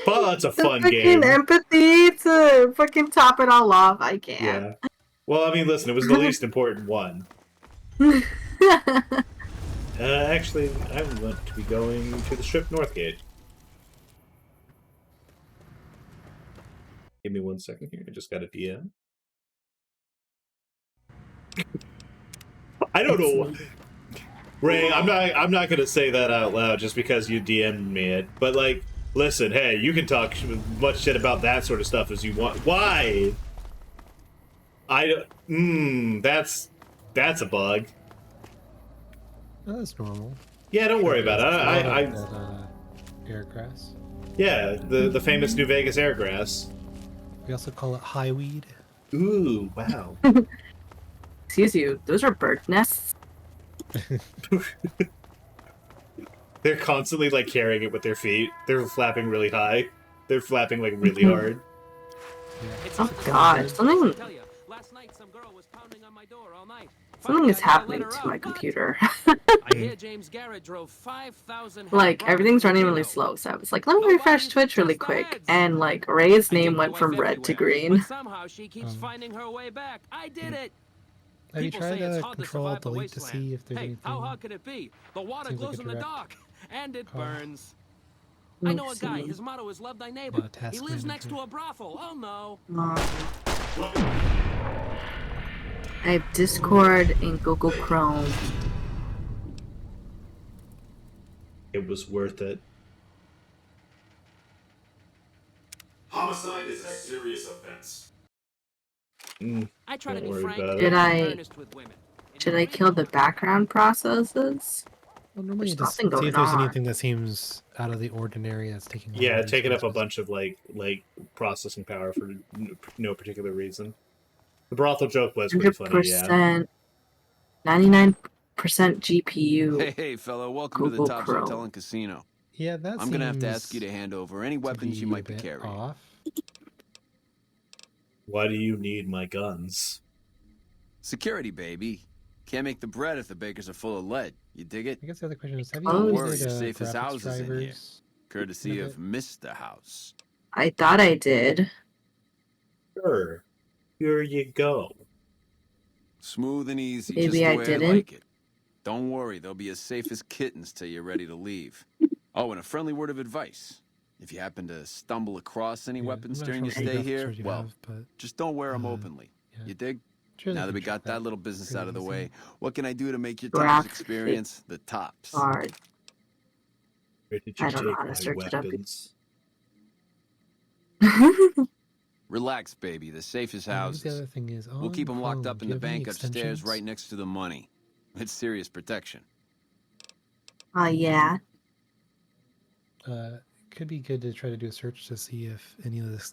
But it's a The fun fucking game. empathy to fucking top it all off. I can't. Yeah. Well, I mean, listen, it was the least important one. Actually, I want to be going to the Strip North Gate. Give me 1 second here. I just got a DM. I don't know. Ray, I'm not gonna say that out loud just because you DM'd me it. But like, listen, hey, you can talk much shit about that sort of stuff as you want. Why? That's a bug. Oh, that's normal. Yeah, don't worry about it. Airgrass. Yeah, the famous New Vegas airgrass. We also call it highweed. Ooh, wow. Excuse you, those are bird nests. They're constantly like carrying it with their feet. They're flapping really high. They're flapping like really hard. Oh god, something is happening to my computer. Like, everything's running really slow, so I was like, let me refresh Twitch really quick. And like, Ray's name went from red to green. Somehow she keeps finding her way back. I did it. Have you tried Control Delete to see if there's anything? How hard could it be? The water glows in the dark, and it burns. Let's I know a guy. His motto is "Love thy neighbor." He lives next to a brothel. Oh no. I have Discord and Google Chrome. It was worth it. Homicide is a serious offense. I try to be frank Did I kill the background processes? Well, normally There's you just nothing see if going there's on. anything that seems out of the ordinary that's taking. Yeah, taking up a bunch of like processing power for no particular reason. The brothel joke was pretty funny. Yeah. 99% GPU. Hey, fellow, welcome to the Top Chrome. Hotel and Casino. Yeah, that I'm gonna have to ask you to hand over any weapons you might be carrying. Off. Why do you need my guns? Security, baby. Can't make the bread if the bakers are full of lead. You dig it? I guess the other question is, have you Don't used worry, your it, safest graphics house is in here. drivers? Courtesy of Mr. House. I thought I did. Sure. Here you go. Smooth and easy, Maybe just the I way didn't. I like it. Don't worry, they'll be as safe as kittens till you're ready to leave. Oh, and a friendly word of advice. If you happen to stumble across any weapons during your stay here, well, just don't wear them openly. You dig? Sure, now they that we can got check that little business pretty out of the easy. way, what can I do to make your Graphic tops experience the tops? Hard. Where did I you don't know take how to my search it up. weapons? Relax, baby. The safest And I guess houses. the other thing is, We'll keep them locked Chrome, up do in you the have any bank upstairs extensions? right next to the money. It's serious protection. Yeah. Could be good to try to do a search to see if any of this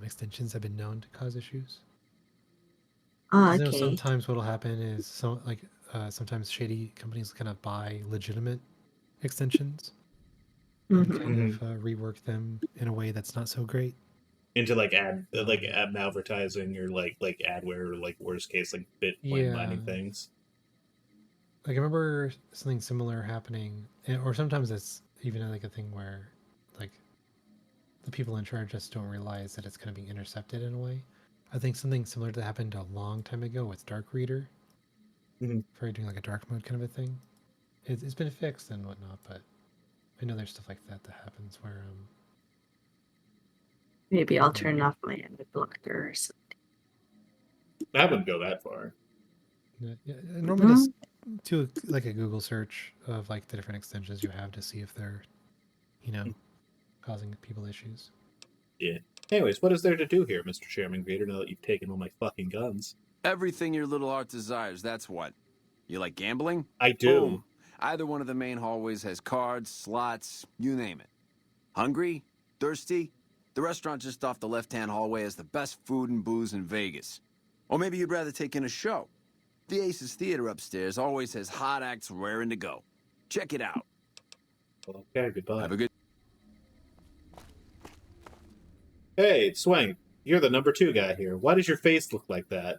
extensions have been known to cause issues. Oh, 'Cause I know okay. sometimes what'll happen is sometimes shady companies kind of buy legitimate extensions and kind of rework them in a way that's not so great. Into like ad malvertising or like adware or like worst case like Bitcoin mining things. Like I remember something similar happening, or sometimes it's even like a thing where like the people in charge just don't realize that it's kind of being intercepted in a way. I think something similar to that happened a long time ago with Dark Reader. For doing like a dark mode kind of a thing. It's been fixed and whatnot, but I know there's stuff like that happens where Maybe I'll turn off my ad blocker or something. I wouldn't go that far. Yeah, normally just do like a Google search of like the different extensions you have to see if they're, causing people issues. Yeah. Anyways, what is there to do here, Mr. Chairman Grader, now that you've taken all my fucking guns? Everything your little heart desires, that's what. You like gambling? I do. Boom. Either one of the main hallways has cards, slots, you name it. Hungry? Thirsty? The restaurant just off the left-hand hallway has the best food and booze in Vegas. Or maybe you'd rather take in a show. The Aces Theater upstairs always has hot acts raring to go. Check it out. Okay, goodbye. Have a good... Hey, Swank, you're the number 2 guy here. Why does your face look like that?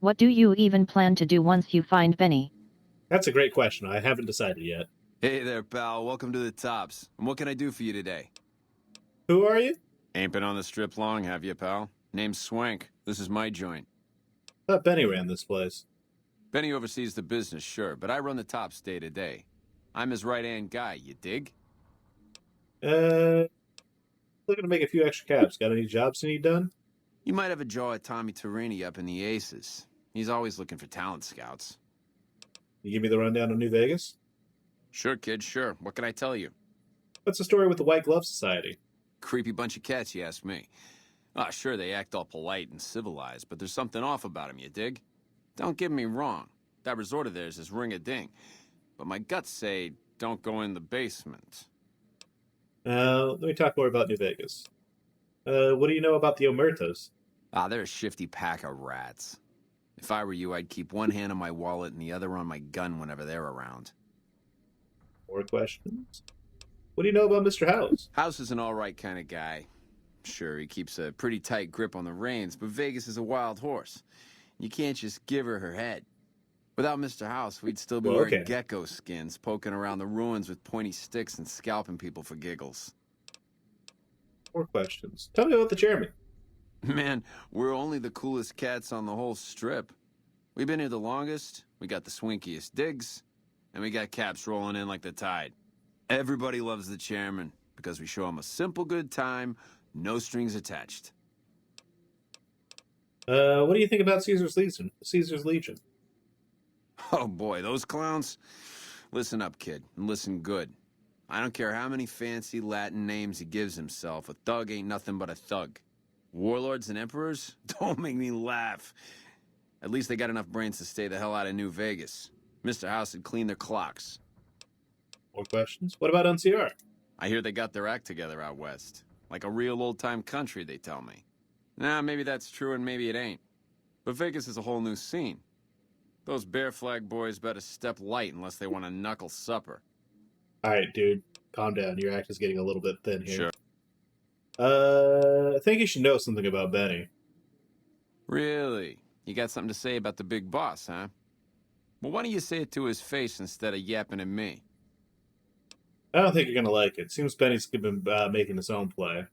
What do you even plan to do once you find Benny? That's a great question. I haven't decided yet. Hey there, pal. Welcome to the Tops. And what can I do for you today? Who are you? Ain't been on the strip long, have you, pal? Name's Swank. This is my joint. I thought Benny ran this place. Benny oversees the business, sure, but I run the Tops day to day. I'm his right-hand guy, you dig? Looking to make a few extra cabs. Got any jobs you need done? You might have a jaw at Tommy Tarini up in the Aces. He's always looking for talent scouts. You give me the rundown on New Vegas? Sure, kid, sure. What can I tell you? What's the story with the White Glove Society? Creepy bunch of cats, you ask me. Ah, sure, they act all polite and civilized, but there's something off about them, you dig? Don't get me wrong. That resort of theirs is ring-a-ding. But my guts say, don't go in the basement. Let me talk more about New Vegas. What do you know about the Omertas? Ah, they're a shifty pack of rats. If I were you, I'd keep one hand on my wallet and the other on my gun whenever they're around. More questions? What do you know about Mr. House? House is an all-right kind of guy. Sure, he keeps a pretty tight grip on the reins, but Vegas is a wild horse. You can't just give her head. Without Mr. House, we'd still be wearing gecko skins, poking around the ruins with pointy sticks and scalping people for giggles. More questions. Tell me about the chairman. Man, we're only the coolest cats on the whole strip. We've been here the longest, we got the swinkiest digs, and we got caps rolling in like the tide. Everybody loves the chairman, because we show him a simple good time, no strings attached. What do you think about Caesar's Legion? Caesar's Legion? Oh boy, those clowns? Listen up, kid, and listen good. I don't care how many fancy Latin names he gives himself, a thug ain't nothing but a thug. Warlords and emperors? Don't make me laugh. At least they got enough brains to stay the hell out of New Vegas. Mr. House had cleaned their clocks. More questions? What about NCR? I hear they got their act together out west. Like a real old-time country, they tell me. Nah, maybe that's true and maybe it ain't. But Vegas is a whole new scene. Those Bear Flag boys better step light unless they want a knuckle supper. Alright, dude. Calm down. Your act is getting a little bit thin here. Sure. I think you should know something about Benny. Really? You got something to say about the big boss, huh? Well, why don't you say it to his face instead of yapping at me? I don't think you're gonna like it. Seems Benny's been making his own play.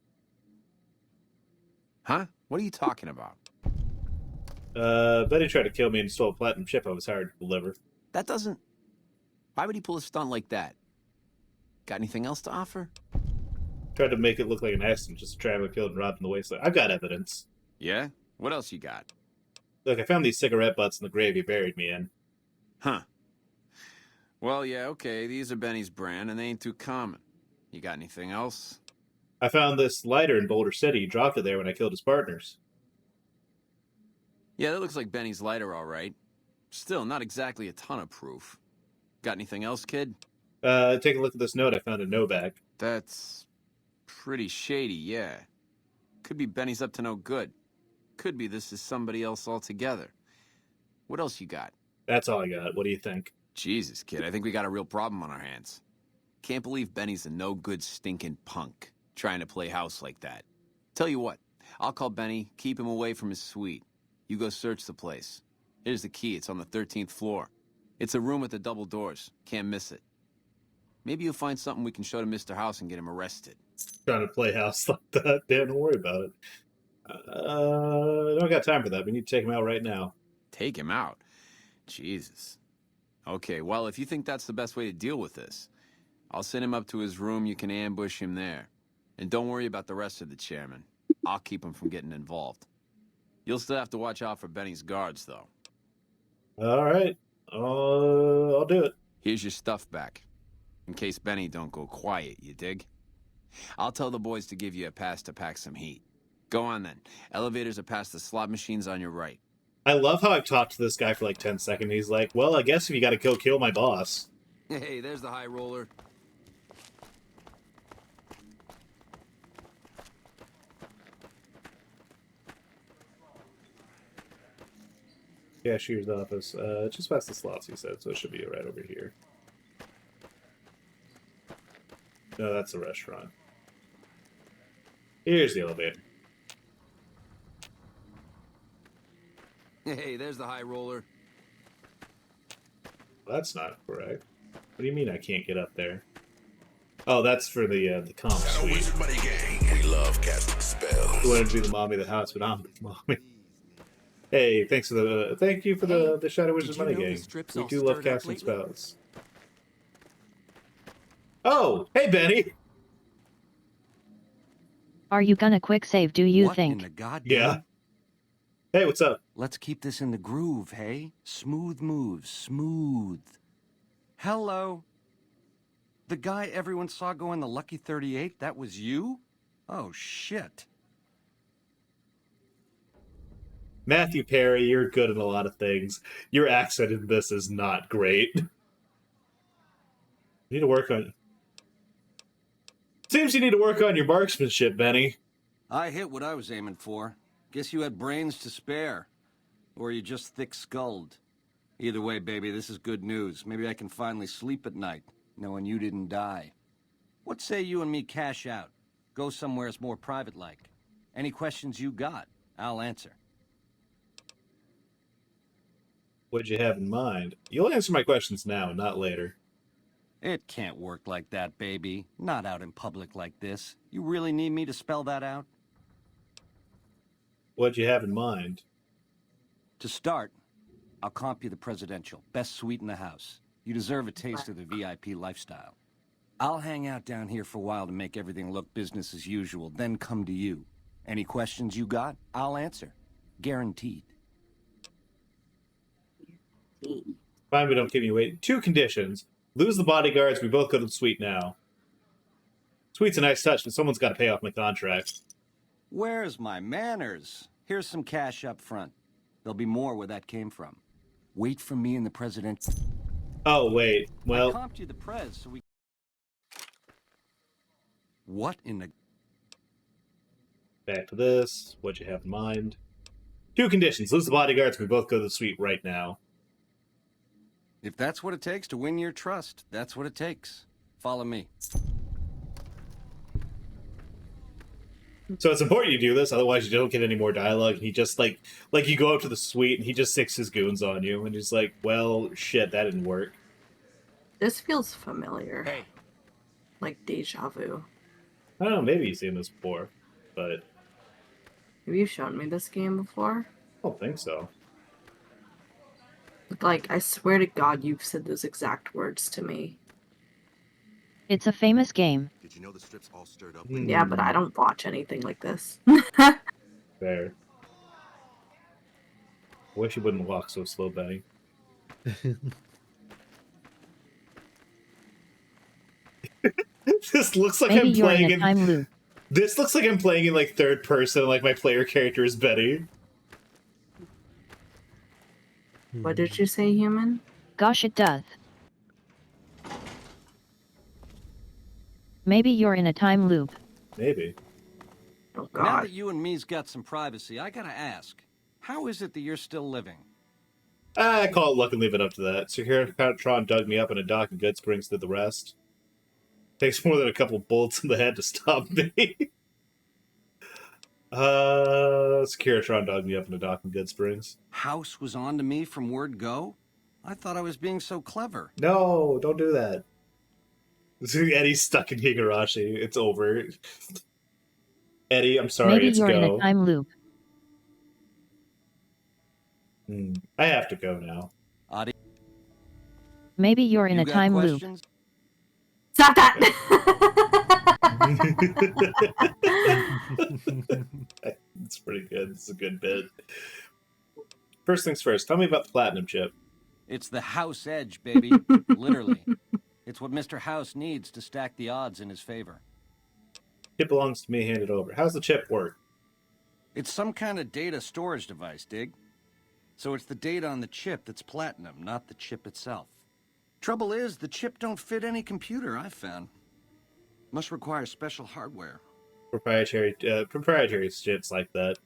Huh? What are you talking about? Benny tried to kill me and stole a platinum chip I was hired to deliver. That doesn't... Why would he pull a stunt like that? Got anything else to offer? Tried to make it look like an accident, just a traveler killed and robbed in the wasteland. I've got evidence. Yeah? What else you got? Look, I found these cigarette butts in the grave he buried me in. Huh. Well, yeah, okay, these are Benny's brand, and they ain't too common. You got anything else? I found this lighter in Boulder City. He dropped it there when I killed his partners. Yeah, that looks like Benny's lighter, all right. Still, not exactly a ton of proof. Got anything else, kid? Take a look at this note I found in no bag. That's pretty shady, yeah. Could be Benny's up to no good. Could be this is somebody else altogether. What else you got? That's all I got. What do you think? Jesus, kid, I think we got a real problem on our hands. Can't believe Benny's a no-good stinking punk, trying to play house like that. Tell you what, I'll call Benny, keep him away from his suite. You go search the place. Here's the key, it's on the 13th floor. It's a room with the double doors, can't miss it. Maybe you'll find something we can show to Mr. House and get him arrested. Trying to play house like that? Damn, don't worry about it. I don't got time for that. We need to take him out right now. Take him out? Jesus. Okay, well, if you think that's the best way to deal with this, I'll send him up to his room. You can ambush him there. And don't worry about the rest of the chairman. I'll keep him from getting involved. You'll still have to watch out for Benny's guards, though. All right. I'll do it. Here's your stuff back. In case Benny don't go quiet, you dig? I'll tell the boys to give you a pass to pack some heat. Go on, then. Elevators are past the slot machines on your right. I love how I've talked to this guy for like 10 seconds. He's like, well, I guess if you gotta kill my boss. Hey, there's the high roller. Cashier's office. Just past the slots, he said, so it should be right over here. No, that's the restaurant. Here's the elevator. Hey, there's the high roller. That's not correct. What do you mean I can't get up there? Oh, that's for the comp suite. Wizard Money Gang. We love casting spells. You wanted to be the mommy of the house, but I'm the mommy. Hey, thank you for the Shadow Wizard Money Gang. We do love casting spells. Oh, hey Benny. Are you gonna quick save, do you think? In the goddamn? Yeah. Hey, what's up? Let's keep this in the groove, hey? Smooth moves, smooth. Hello. The guy everyone saw go in the Lucky 38, that was you? Oh, shit. Matthew Perry, you're good at a lot of things. Your accent in this is not great. You need to work on... Seems you need to work on your marksmanship, Benny. I hit what I was aiming for. Guess you had brains to spare. Or you just thick-skulled. Either way, baby, this is good news. Maybe I can finally sleep at night, knowing you didn't die. What say you and me cash out? Go somewheres more private-like. Any questions you got, I'll answer. What'd you have in mind? You'll answer my questions now, not later. It can't work like that, baby. Not out in public like this. You really need me to spell that out? What'd you have in mind? To start, I'll comp you the presidential. Best suite in the house. You deserve a taste of the VIP lifestyle. I'll hang out down here for a while to make everything look business as usual, then come to you. Any questions you got, I'll answer. Guaranteed. Fine, we don't keep you waiting. 2 conditions. Lose the bodyguards, we both go to the suite now. Suite's a nice touch, but someone's got to pay off my contract. Where's my manners? Here's some cash up front. There'll be more where that came from. Wait for me and the president. Oh, wait. Well... I comped you the prez, so we... What in the... Back to this. What'd you have in mind? 2 conditions. Lose the bodyguards, we both go to the suite right now. If that's what it takes to win your trust, that's what it takes. Follow me. So it's important you do this, otherwise you don't get any more dialogue. He just, like you go up to the suite and he just sticks his goons on you, and he's like, well, shit, that didn't work. This feels familiar. Hey. Like deja vu. I don't know, maybe you've seen this before, but... Have you shown me this game before? I don't think so. Like, I swear to God you've said those exact words to me. It's a famous game. Did you know the strip's all stirred up? Yeah, but I don't watch anything like this. Fair. I wish you wouldn't walk so slow, Benny. This looks like Maybe I'm you're playing in a time loop. This looks like I'm playing in like third person, like my player character is Betty. What did you say, human? Gosh, it does. Maybe you're in a time loop. Maybe. Oh, Now God. that you and me's got some privacy, I gotta ask. How is it that you're still living? I call it luck and leave it up to that. Securitron dug me up in a dock and Good Springs did the rest. Takes more than a couple bullets in the head to stop me. Securitron dug me up in a dock in Good Springs. House was on to me from word go? I thought I was being so clever. No, don't do that. Eddie's stuck in Higurashi. It's over. Eddie, I'm sorry, Maybe it's you're go. in a time loop. I have to go now. Adi, Maybe you're in you a got time loop. questions? Stop that! It's pretty good. It's a good bit. First things first, tell me about the platinum chip. It's the house edge, baby. Literally. It's what Mr. House needs to stack the odds in his favor. Chip belongs to me, hand it over. How's the chip work? It's some kind of data storage device, dig? So it's the data on the chip that's platinum, not the chip itself. Trouble is, the chip don't fit any computer I've found. Must require special hardware. Proprietary shits like that.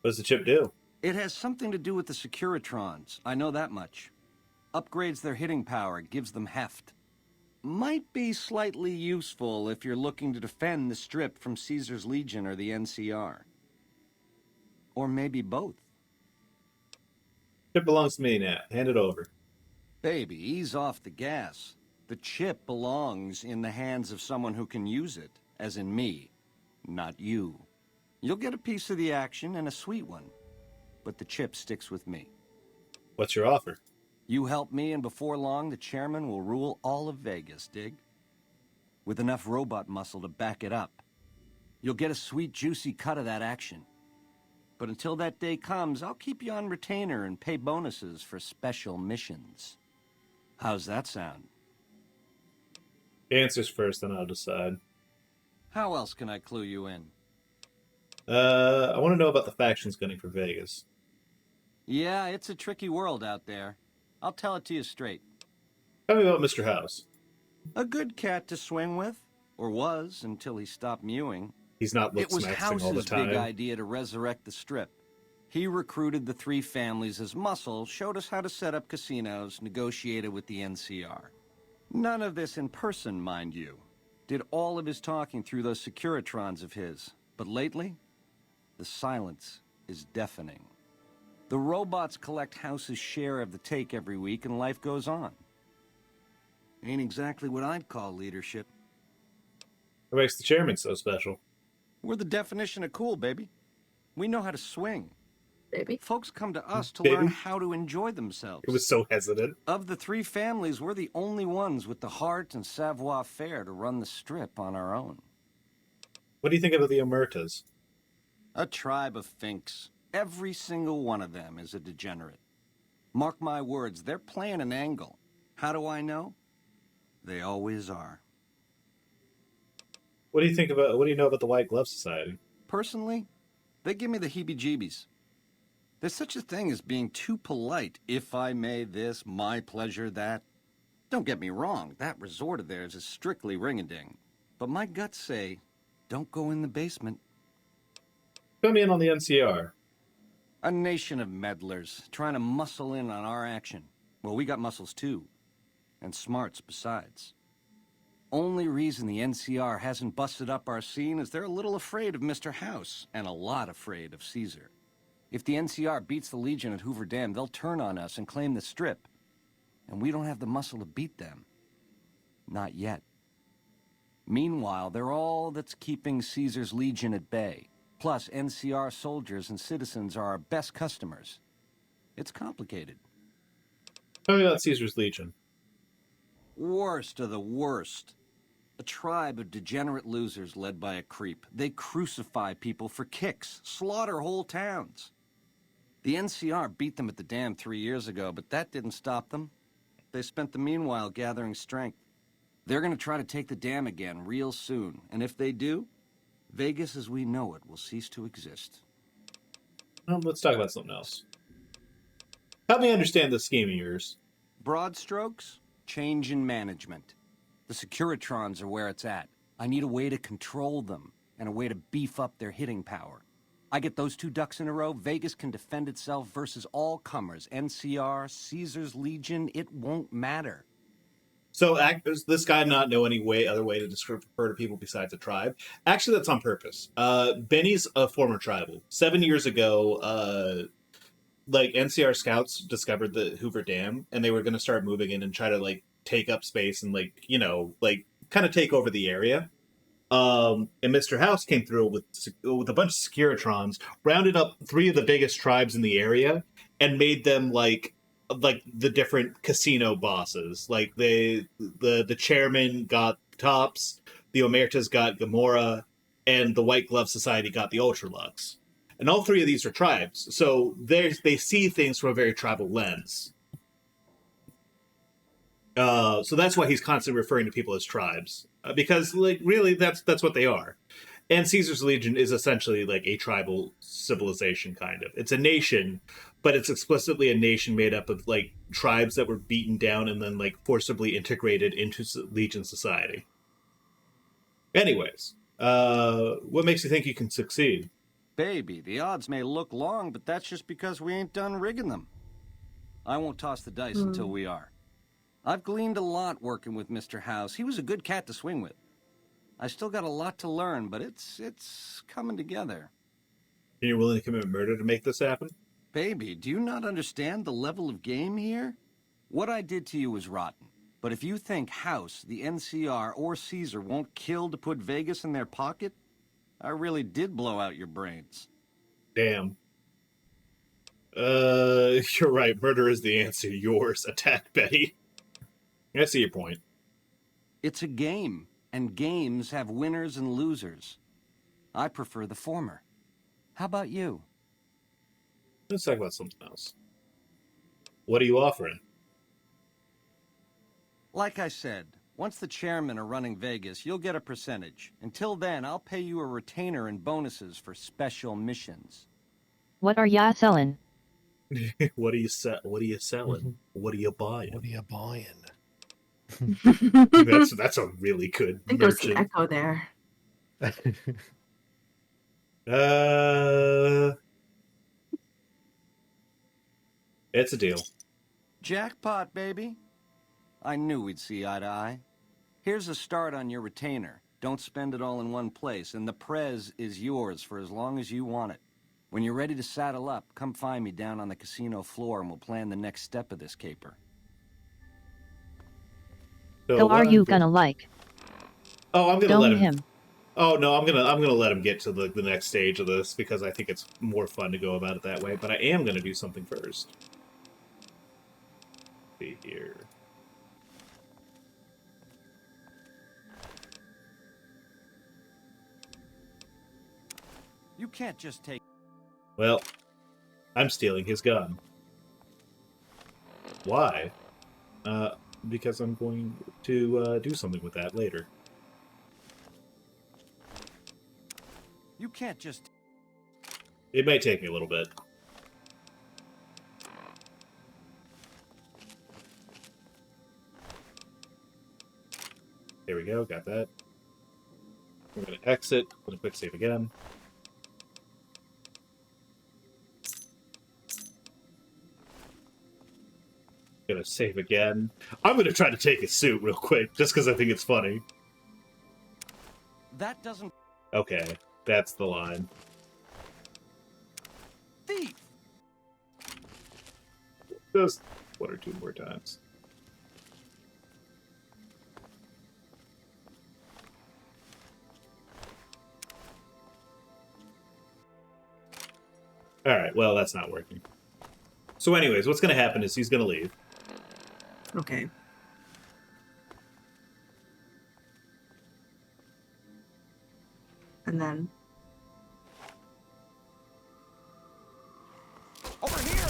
What does the chip do? It has something to do with the Securitrons, I know that much. Upgrades their hitting power, gives them heft. Might be slightly useful if you're looking to defend the Strip from Caesar's Legion or the NCR. Or maybe both. It belongs to me now. Hand it over. Baby, ease off the gas. The chip belongs in the hands of someone who can use it, as in me, not you. You'll get a piece of the action and a sweet one, but the chip sticks with me. What's your offer? You help me, and before long, the chairman will rule all of Vegas, dig? With enough robot muscle to back it up. You'll get a sweet, juicy cut of that action. But until that day comes, I'll keep you on retainer and pay bonuses for special missions. How's that sound? Answers first, then I'll decide. How else can I clue you in? I want to know about the factions gunning for Vegas. Yeah, it's a tricky world out there. I'll tell it to you straight. Tell me about Mr. House. A good cat to swing with, or was until he stopped mewing. He's not It was lip-smacking all the House's time. big idea to resurrect the Strip. He recruited the three families as muscle, showed us how to set up casinos, negotiated with the NCR. None of this in person, mind you. Did all of his talking through those Securitrons of his. But lately, the silence is deafening. The robots collect House's share of the take every week, and life goes on. Ain't exactly what I'd call leadership. What makes the chairman so special? We're the definition of cool, baby. We know how to swing. Baby. Folks come to us to Baby? learn how to enjoy themselves. It was so hesitant. Of the three families, we're the only ones with the heart and savoir-faire to run the Strip on our own. What do you think about the Omertas? A tribe of finks. Every single one of them is a degenerate. Mark my words, they're playing an angle. How do I know? They always are. What do you know about the White Glove Society? Personally, they give me the heebie-jeebies. There's such a thing as being too polite. If I may this, my pleasure that. Don't get me wrong, that resort of theirs is strictly ring-a-ding. But my guts say, don't go in the basement. Fill me in on the NCR. A nation of meddlers, trying to muscle in on our action. Well, we got muscles too. And smarts besides. Only reason the NCR hasn't busted up our scene is they're a little afraid of Mr. House, and a lot afraid of Caesar. If the NCR beats the Legion at Hoover Dam, they'll turn on us and claim the Strip. And we don't have the muscle to beat them. Not yet. Meanwhile, they're all that's keeping Caesar's Legion at bay. Plus, NCR soldiers and citizens are our best customers. It's complicated. Tell me about Caesar's Legion. Worst of the worst. A tribe of degenerate losers led by a creep. They crucify people for kicks, slaughter whole towns. The NCR beat them at the dam 3 years ago, but that didn't stop them. They spent the meanwhile gathering strength. They're gonna try to take the dam again real soon, and if they do, Vegas as we know it will cease to exist. Let's talk about something else. Help me understand this scheme of yours. Broad strokes, change in management. The Securitrons are where it's at. I need a way to control them, and a way to beef up their hitting power. I get those two ducks in a row, Vegas can defend itself versus all comers. NCR, Caesar's Legion, it won't matter. So does this guy not know any other way to refer to people besides a tribe? Actually, that's on purpose. Benny's a former tribal. 7 years ago, NCR scouts discovered the Hoover Dam, and they were going to start moving in and try to take up space and kind of take over the area. And Mr. House came through with a bunch of Securitrons, rounded up 3 of the biggest tribes in the area, and made them like the different casino bosses. Like the chairman got Tops, the Omertas got Gamora, and the White Glove Society got the Ultralux. And all 3 of these are tribes, so they see things from a very tribal lens. So that's why he's constantly referring to people as tribes, because really that's what they are. And Caesar's Legion is essentially like a tribal civilization, kind of. It's a nation, but it's explicitly a nation made up of tribes that were beaten down and then forcibly integrated into Legion society. Anyways, what makes you think you can succeed? Baby, the odds may look long, but that's just because we ain't done rigging them. I won't toss the dice until we are. I've gleaned a lot working with Mr. House. He was a good cat to swing with. I still got a lot to learn, but it's coming together. And you're willing to commit murder to make this happen? Baby, do you not understand the level of game here? What I did to you was rotten. But if you think House, the NCR, or Caesar won't kill to put Vegas in their pocket, I really did blow out your brains. Damn. You're right. Murder is the answer. Yours. Attack Betty. I see your point. It's a game, and games have winners and losers. I prefer the former. How about you? Let's talk about something else. What are you offering? Like I said, once the chairmen are running Vegas, you'll get a percentage. Until then, I'll pay you a retainer and bonuses for special missions. What are ya selling? What are you selling? What are you buying? What are you buying? That's a really good I think there's some merchant. echo there. It's a deal. Jackpot, baby. I knew we'd see eye to eye. Here's a start on your retainer. Don't spend it all in one place, and the prez is yours for as long as you want it. When you're ready to saddle up, come find me down on the casino floor and we'll plan the next step of this caper. So are you gonna like? Oh, I'm gonna let him. Oh no, I'm gonna let him get to the next stage of this because I think it's more fun to go about it that way. But I am gonna do something first. See here. You can't just take... Well, I'm stealing his gun. Why? Because I'm going to do something with that later. You can't just... It may take me a little bit. There we go, got that. We're going to exit, going to quick save again. Gonna save again. I'm gonna try to take his suit real quick, just because I think it's funny. That doesn't... Okay, that's the line. Thief! Just one or two more times. Alright, well, that's not working. So anyways, what's gonna happen is he's gonna leave. Okay. And then... Over here!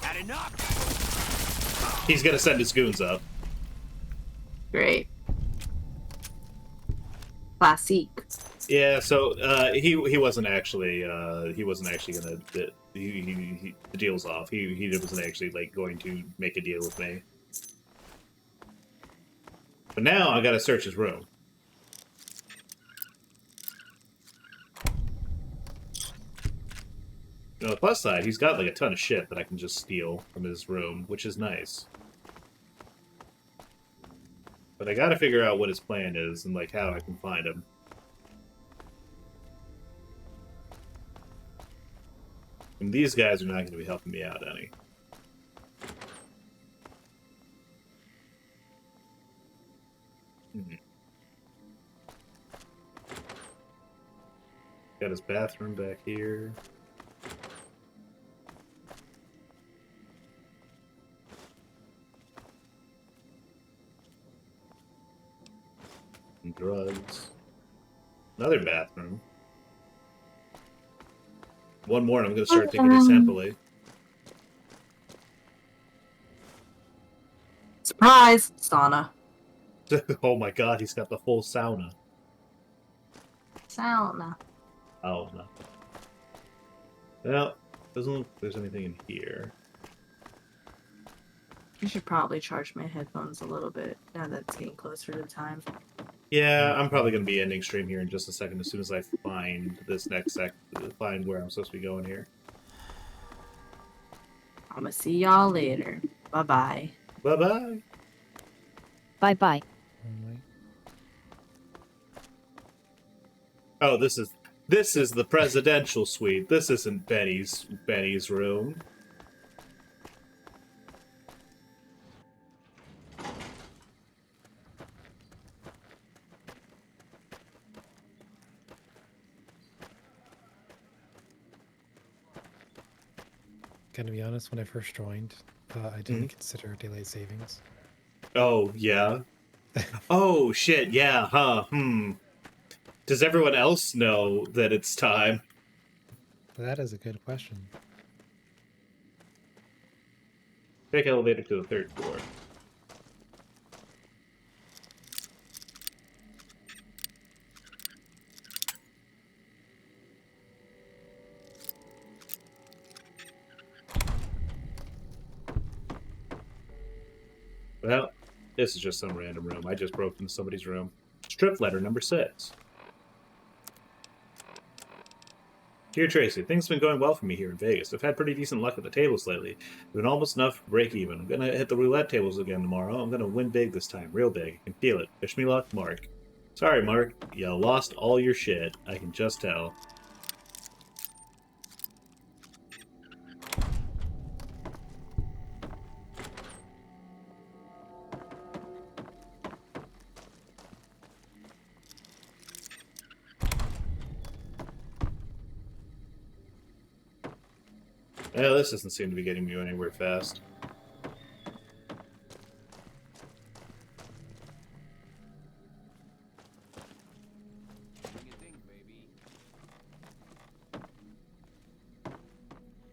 Had enough! He's gonna send his goons up. Great. Classique. Yeah, so he wasn't actually gonna the deal's off. He wasn't actually like going to make a deal with me. But now I gotta search his room. On the plus side, he's got like a ton of shit that I can just steal from his room, which is nice. But I gotta figure out what his plan is and like how I can find him. And these guys are not going to be helping me out any. Got his bathroom back here. And drugs. Another bathroom. One more and I'm going to start thinking assembly. Surprise! Sauna. Oh my god, he's got the full sauna. Sauna. Oh no. Well, doesn't look like there's anything in here. I should probably charge my headphones a little bit now that it's getting closer to time. Yeah, I'm probably going to be ending stream here in just a second as soon as I find this next find where I'm supposed to be going here. I'm gonna see y'all later. Bye-bye. Bye-bye. Bye-bye. Oh, this is This is the presidential suite. This isn't Benny's room. Gonna be honest, when I first joined, I didn't consider daylight savings. Oh, yeah. Oh, shit, yeah, huh, Does everyone else know that it's time? That is a good question. Take elevator to the 3rd floor. Well, this is just some random room. I just broke into somebody's room. Strip letter number 6. Dear Tracy, things have been going well for me here in Vegas. I've had pretty decent luck at the tables lately. It's been almost enough to break even. I'm going to hit the roulette tables again tomorrow. I'm going to win big this time. Real big. I can feel it. Wish me luck, Mark. Sorry, Mark. You lost all your shit. I can just tell. Well, this doesn't seem to be getting me anywhere fast.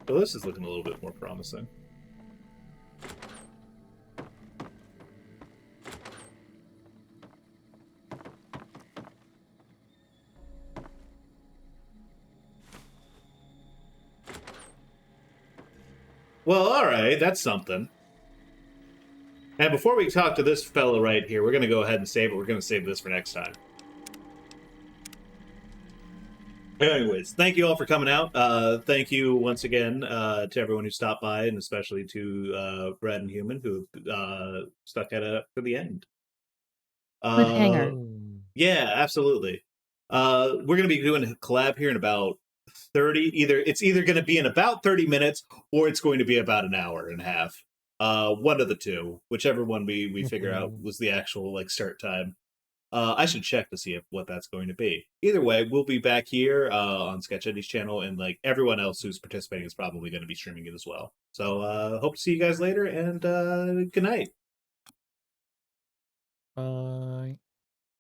Well, this is looking a little bit more promising. Well, alright, that's something. And before we talk to this fellow right here, we're going to go ahead and save it. We're going to save this for next time. Anyways, thank you all for coming out. Thank you once again to everyone who stopped by, and especially to Brad and Human, who stuck at it to the end. Cliffhanger. Yeah, absolutely. We're going to be doing a collab here in about 30. It's either going to be in about 30 minutes, or it's going to be about an hour and a half. One of the two, whichever one we figure out was the actual start time. I should check to see what that's going to be. Either way, we'll be back here on Sketch Eddie's channel, and everyone else who's participating is probably going to be streaming it as well. So hope to see you guys later, and good night. Bye.